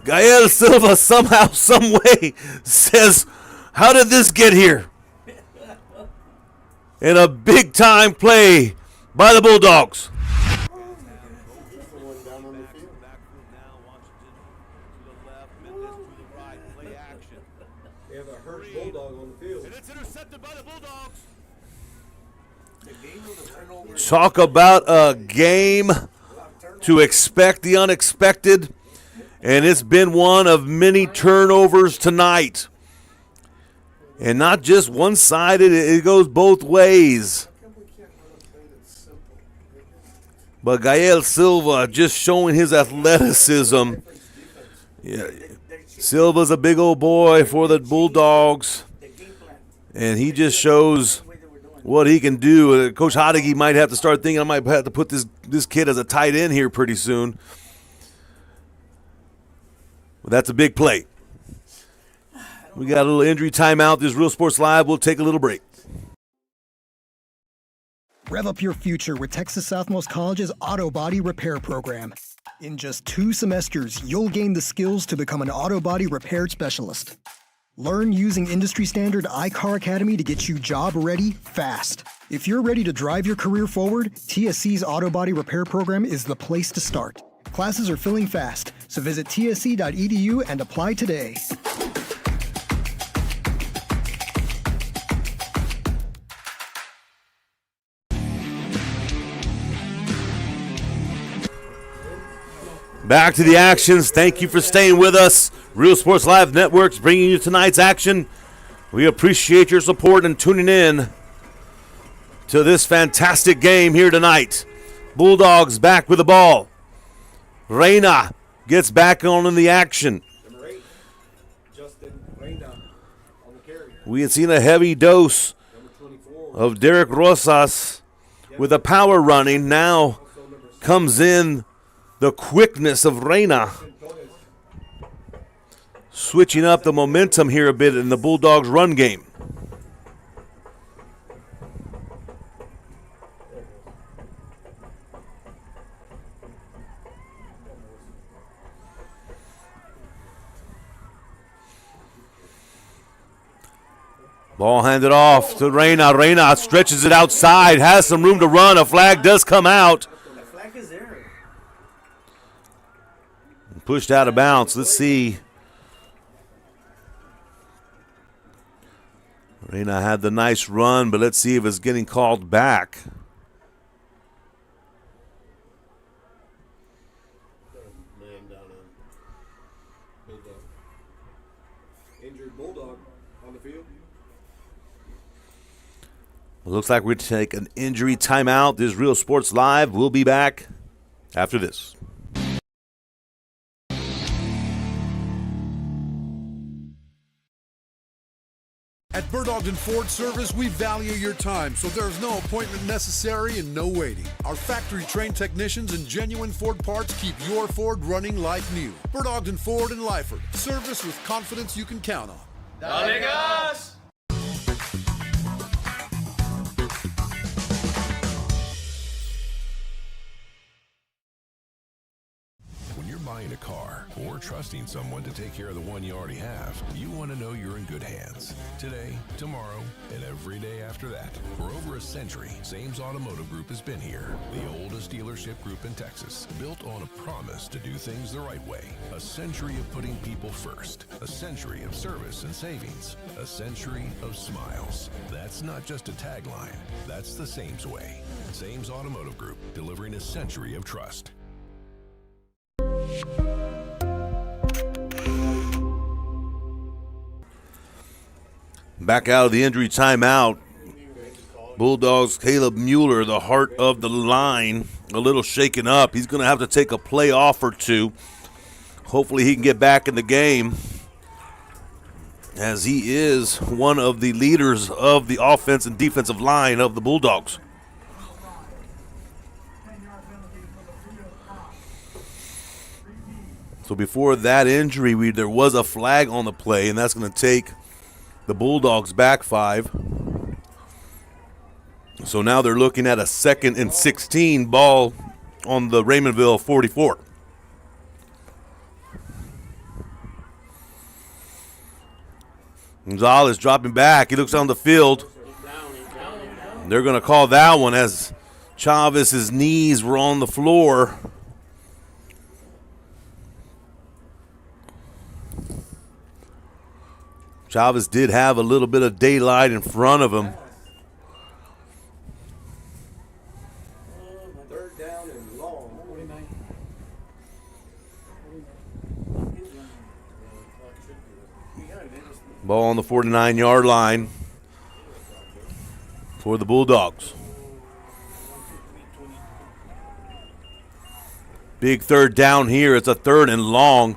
Gael Silva somehow, some way says, how did this get here? And a big-time play by the Bulldogs. They have a hurt Bulldog on the field. And it's intercepted by the Bulldogs. Talk about a game to expect the unexpected. And it's been one of many turnovers tonight. And not just one-sided, it goes both ways. But Gael Silva just showing his athleticism. Yeah. Silva's a big old boy for the Bulldogs. And he just shows what he can do. Coach Hodeggy might have to start thinking, I might have to put this kid as a tight end here pretty soon. But that's a big play. We got a little injury timeout. This is Real Sports Live. We'll take a little break. Rev up your future with Texas Southmost College's Auto Body Repair Program. In just 2 semesters, you'll gain the skills to become an auto body repair specialist. Learn using industry standard iCar Academy to get you job ready fast. If you're ready to drive your career forward, TSC's Auto Body Repair Program is the place to start. Classes are filling fast, so visit tsc.edu and apply today. Back to the actions. Thank you for staying with us. Real Sports Live Network's bringing you tonight's action. We appreciate your support and tuning in to this fantastic game here tonight. Bulldogs back with the ball. Reyna gets back on in the action. Number 8, Justin Reyna on the carry. We had seen a heavy dose of Derek Rosas with a power running. Now comes in the quickness of Reyna. Switching up the momentum here a bit in the Bulldogs' run game. Ball handed off to Reyna. Reyna stretches it outside, has some room to run. A flag does come out. Pushed out of bounds. Let's see. Reyna had the nice run, but let's see if it's getting called back. Injured Bulldog on the field. It looks like we're going to take an injury timeout. This is Real Sports Live. We'll be back after this. At Bird Ogden Ford Service, we value your time, so there's no appointment necessary and no waiting. Our factory-trained technicians and genuine Ford parts keep your Ford running like new. Bird Ogden Ford in Lyford. Service with confidence you can count on. Dale gas! When you're buying a car or trusting someone to take care of the one you already have, you want to know you're in good hands. Today, tomorrow, and every day after that. For over a century, Sames Automotive Group has been here. The oldest dealership group in Texas, built on a promise to do things the right way. A century of putting people first. A century of service and savings. A century of smiles. That's not just a tagline. That's the Sames way. Sames Automotive Group, delivering a century of trust. Back out of the injury timeout. Bulldogs, Caleb Mueller, the heart of the line, a little shaken up. He's going to have to take a play off or two. Hopefully he can get back in the game, as he is one of the leaders of the offense and defensive line of the Bulldogs. So before that injury, there was a flag on the play, and that's going to take the Bulldogs back 5. So now they're looking at a 2nd and 16 ball on the Raymondville 44. Gonzalez dropping back. He looks on the field. They're going to call that one as Chavez's knees were on the floor. Chavez did have a little bit of daylight in front of him. Third down and long. Ball on the 49-yard line for the Bulldogs. Big third down here. It's a 3rd and long.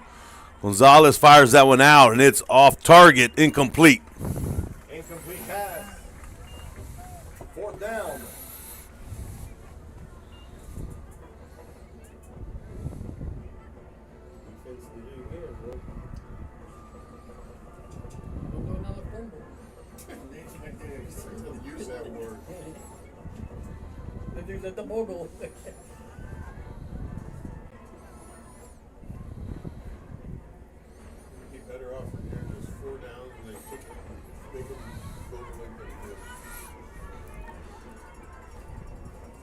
Gonzalez fires that one out, and it's off target, incomplete. Incomplete pass. 4th down. Use that word. Let the ball go. Be better off from here, just 4 downs, and they make them go like that.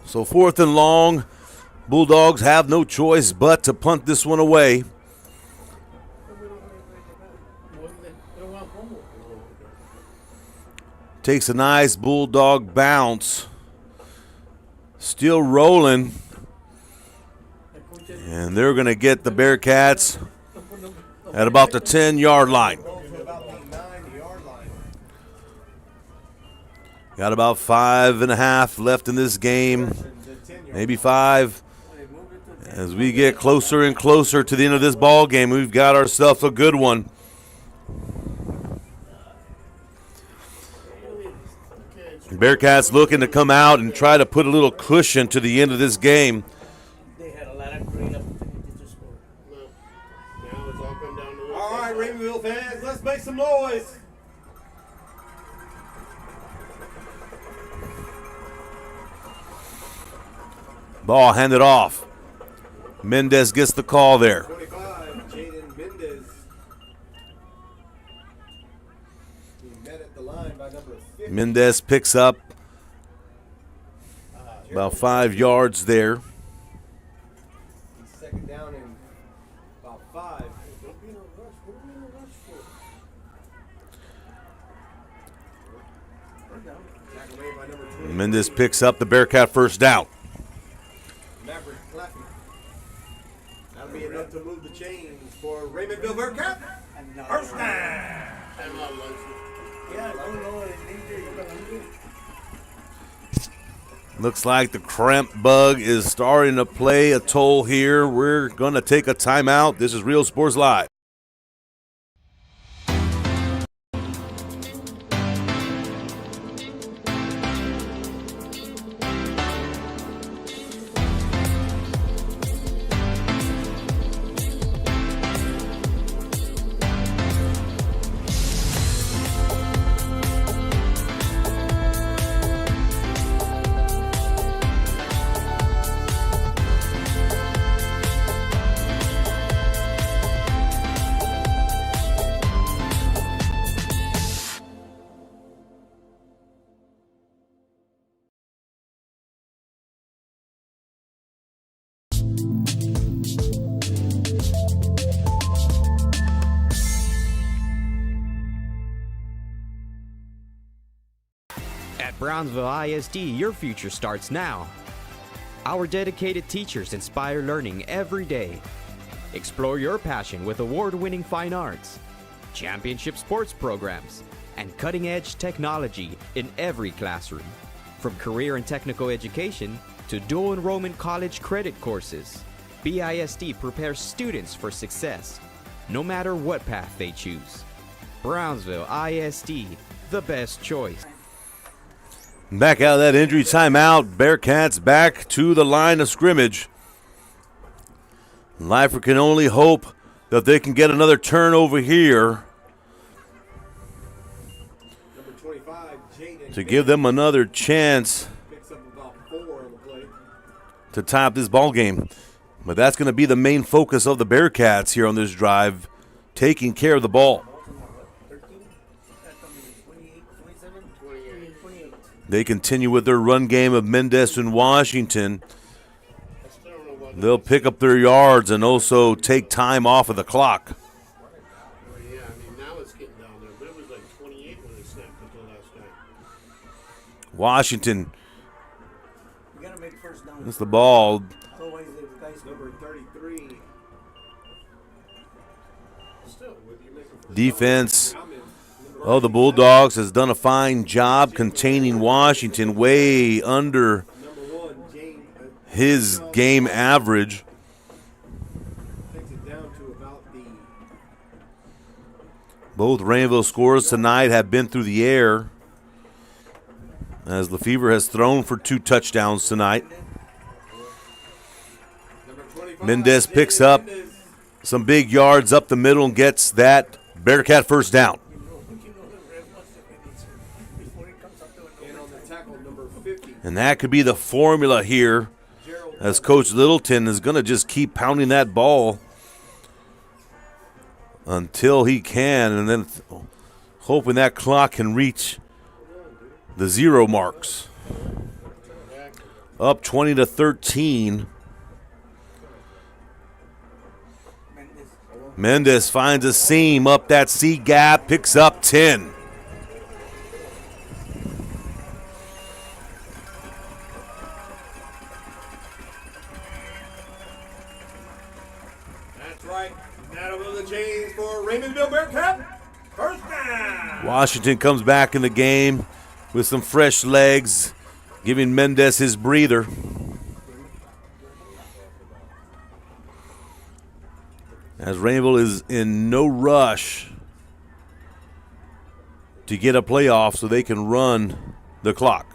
So 4th and long. Bulldogs have no choice but to punt this one away. Takes a nice Bulldog bounce. Still rolling. And they're going to get the Bearcats at about the 10-yard line. Got about 5.5 left in this game. Maybe 5. As we get closer and closer to the end of this ball game, we've got ourselves a good one. Bearcats looking to come out and try to put a little cushion to the end of this game. They had a lot of great opportunities to score. Now it's all come down to it. All right, Raymondville fans, let's make some noise. Ball handed off. Mendez gets the call there. 25, Jaden Mendez. He met at the line by number 50. Mendez picks up about 5 yards there. He's second down and about 5. Don't be in a rush. What are we in a rush for? Tackle made by number 20. Mendez picks up the Bearcat first down. Maverick Claffey. That'll be enough to move the chains for Raymondville Bearcat. First down. Yeah, I don't know what it means. Looks like the cramp bug is starting to play a toll here. We're going to take a timeout. This is Real Sports Live. At Brownsville ISD, your future starts now. Our dedicated teachers inspire learning every day. Explore your passion with award-winning fine arts, championship sports programs, and cutting-edge technology in every classroom. From career and technical education to dual enrollment college credit courses, BISD prepares students for success, no matter what path they choose. Brownsville ISD, the best choice. Back out of that injury timeout, Bearcats back to the line of scrimmage. Lyford can only hope that they can get another turnover here Number 25, Jaden to give them another chance picks up about 4 on the play. to tie up this ball game. But that's going to be the main focus of the Bearcats here on this drive, taking care of the ball. They continue with their run game of Mendez and Washington. They'll pick up their yards and also take time off of the clock. Yeah, I mean, now it's getting down there, but it was like 28 when they snapped until last night. Washington You gotta make first down. gets the ball. Otherwise, the guys Number 33. Still, whether you make a first Defense of the Bulldogs has done a fine job containing Washington way under his game average. takes it down to about the Both Raymondville scores tonight have been through the air, as Lyford has thrown for 2 touchdowns tonight. Mendez picks up some big yards up the middle and gets that Bearcat first down. before he comes up the And that could be the formula here, as Coach Littleton is going to just keep pounding that ball until he can, and then hoping that clock can reach the 0 marks. Up 20-13. Mendez finds a seam up that C gap, picks up 10. That's right. That'll move the chains for Raymondville Bearcat. First down. Washington comes back in the game with some fresh legs, giving Mendez his breather. As Raymondville is in no rush to get a playoff so they can run the clock.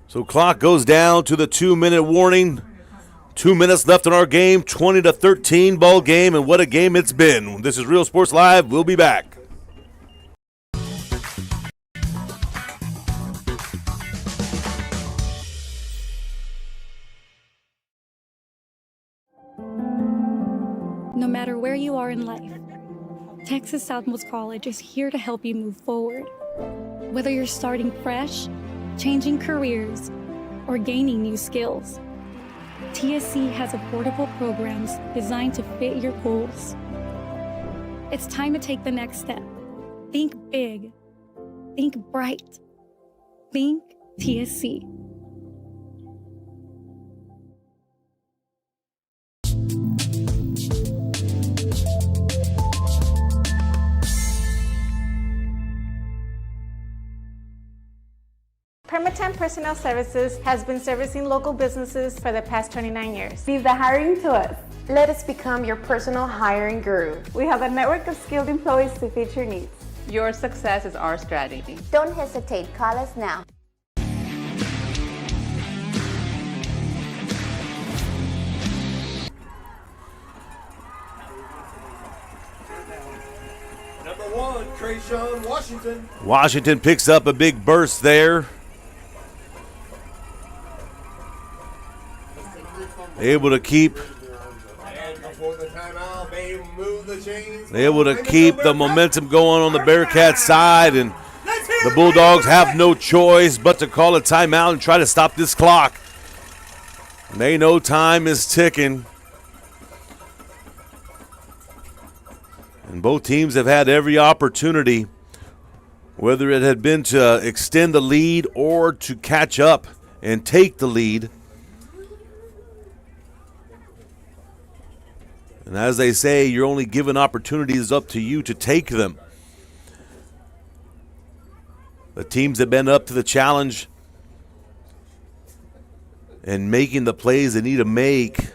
So clock goes down to the 2-minute warning. 2 minutes left in our game, 20-13 ball game, and what a game it's been. This is Real Sports Live. We'll be back. No matter where you are in life, Texas Southmost College is here to help you move forward. Whether you're starting fresh, changing careers, or gaining new skills, TSC has affordable programs designed to fit your goals. It's time to take the next step. Think big. Think bright. Think TSC. Permatemp Personnel Services has been servicing local businesses for the past 29 years. Leave the hiring to us. Let us become your personal hiring guru. We have a network of skilled employees to fit your needs. Your success is our strategy. Don't hesitate, call us now. Number 1, Trayshawn Washington. Washington picks up a big burst there. Able to keep the momentum going on the Bearcat side, and the Bulldogs have no choice but to call a timeout and try to stop this clock. They know time is ticking. And both teams have had every opportunity, whether it had been to extend the lead or to catch up and take the lead. And as they say, you're only given opportunities, up to you to take them. The teams have been up to the challenge and making the plays they need to make.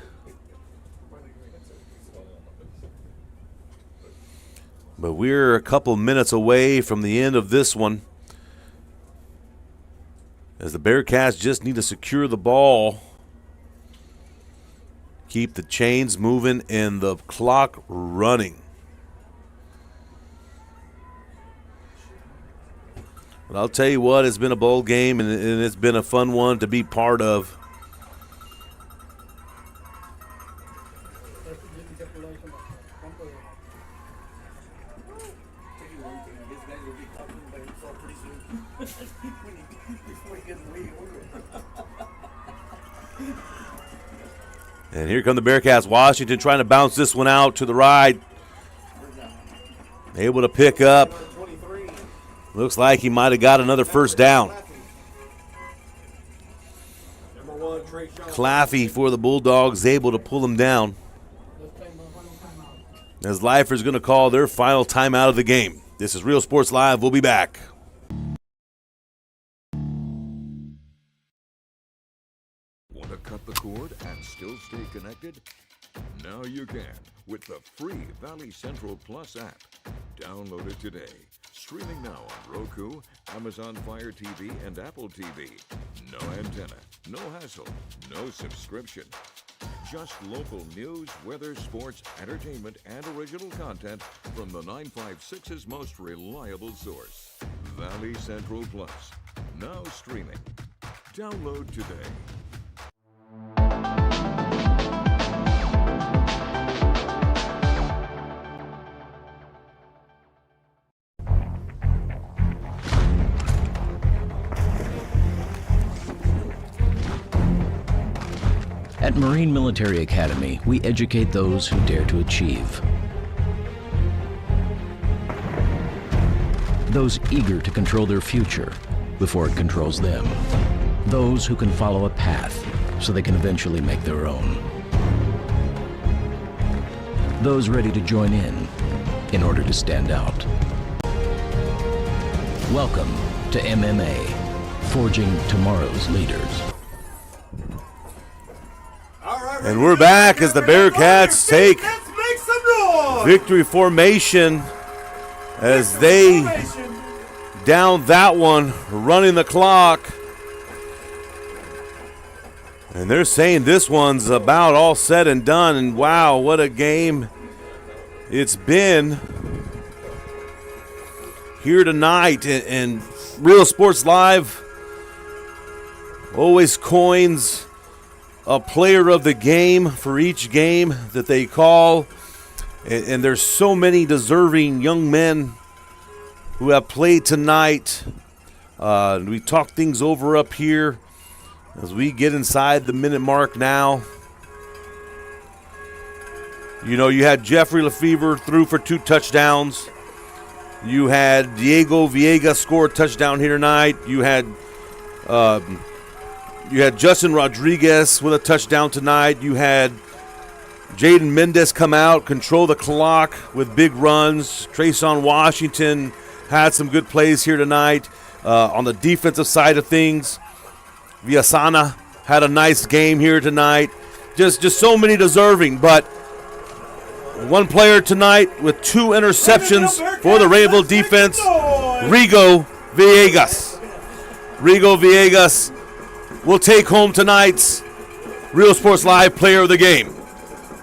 But we're a couple minutes away from the end of this one, as the Bearcats just need to secure the ball, keep the chains moving, and the clock running. But I'll tell you what, it's been a bowl game, and it's been a fun one to be part of. And here come the Bearcats. Washington trying to bounce this one out to the right. Able to pick up. Looks like he might have got another first down. Claffey for the Bulldogs, able to pull him down. As Lyford's going to call their final timeout of the game. This is Real Sports Live. We'll be back. Want to cut the cord and still stay connected? Now you can with the free Valley Central Plus app. Download it today. Streaming now on Roku, Amazon Fire TV, and Apple TV. No antenna, no hassle, no subscription. Just local news, weather, sports, entertainment, and original content from the 956's most reliable source, Valley Central Plus. Now streaming. Download today. At Marine Military Academy, we educate those who dare to achieve. Those eager to control their future before it controls them. Those who can follow a path so they can eventually make their own. Those ready to join in order to stand out. Welcome to MMA, forging tomorrow's leaders. And we're back as the Bearcats take victory formation as they down that one, running the clock. And they're saying this one's about all said and done. And wow, what a game it's been here tonight. And Real Sports Live always coins a player of the game for each game that they call. And there's so many deserving young men who have played tonight. We talk things over up here as we get inside the minute mark now. You know, you had Jeffrey Lyford threw for 2 touchdowns. You had Diego Villegas score a touchdown here tonight. You had Justin Rodriguez with a touchdown tonight. You had Jaden Mendez come out, control the clock with big runs. Trayson Washington had some good plays here tonight. On the defensive side of things, Villasana had a nice game here tonight. Just so many deserving, but one player tonight with 2 interceptions for the Raymondville defense, Rigo Villegas. Rigo Villegas will take home tonight's Real Sports Live Player of the Game.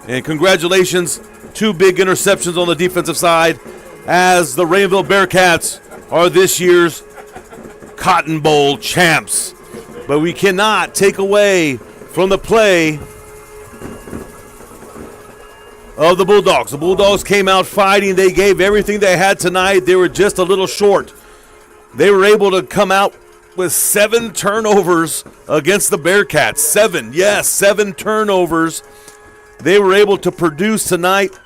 And congratulations, 2 big interceptions on the defensive side as the Raymondville Bearcats are this year's Cotton Bowl champs. But we cannot take away from the play of the Bulldogs. The Bulldogs came out fighting. They gave everything they had tonight. They were just a little short. They were able to come out with 7 turnovers against the Bearcats. 7 turnovers they were able to produce tonight.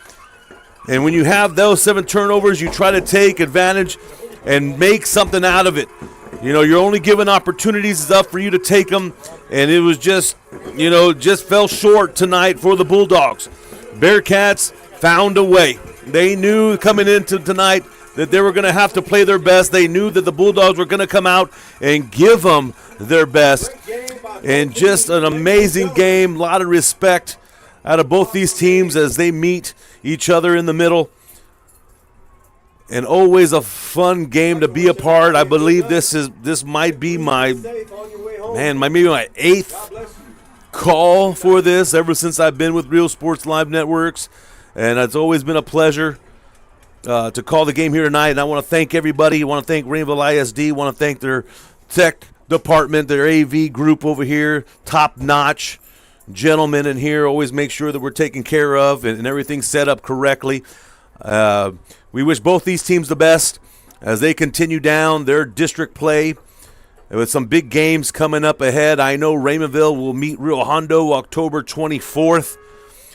And when you have those 7 turnovers, you try to take advantage and make something out of it. You know, you're only given opportunities. It's up for you to take them. And it was just fell short tonight for the Bulldogs. Bearcats found a way. They knew coming into tonight that they were going to have to play their best. They knew that the Bulldogs were going to come out and give them their best. And just an amazing game. A lot of respect out of both these teams as they meet each other in the middle. And always a fun game to be a part. I believe this might be my 8th call for this ever since I've been with Real Sports Live Networks. And it's always been a pleasure to call the game here tonight. And I want to thank everybody. I want to thank Raymondville ISD. I want to thank their tech department, their AV group over here, top-notch gentlemen in here. Always make sure that we're taken care of and everything's set up correctly. We wish both these teams the best as they continue down their district play with some big games coming up ahead. I know Raymondville will meet Rio Hondo October 24th,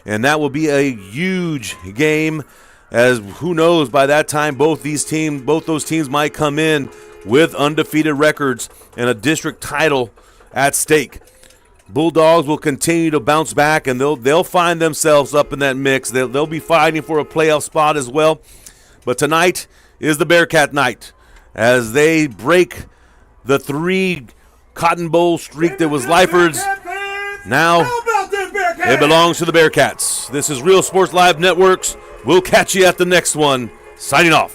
and that will be a huge game, as who knows, by that time both those teams might come in with undefeated records and a district title at stake. Bulldogs will continue to bounce back, and they'll find themselves up in that mix. They'll be fighting for a playoff spot as well. But tonight is the Bearcat night as they break the 3 Cotton Bowl streak that was Lyford's. Now it belongs to the Bearcats. This is Real Sports Live Networks. We'll catch you at the next one. Signing off.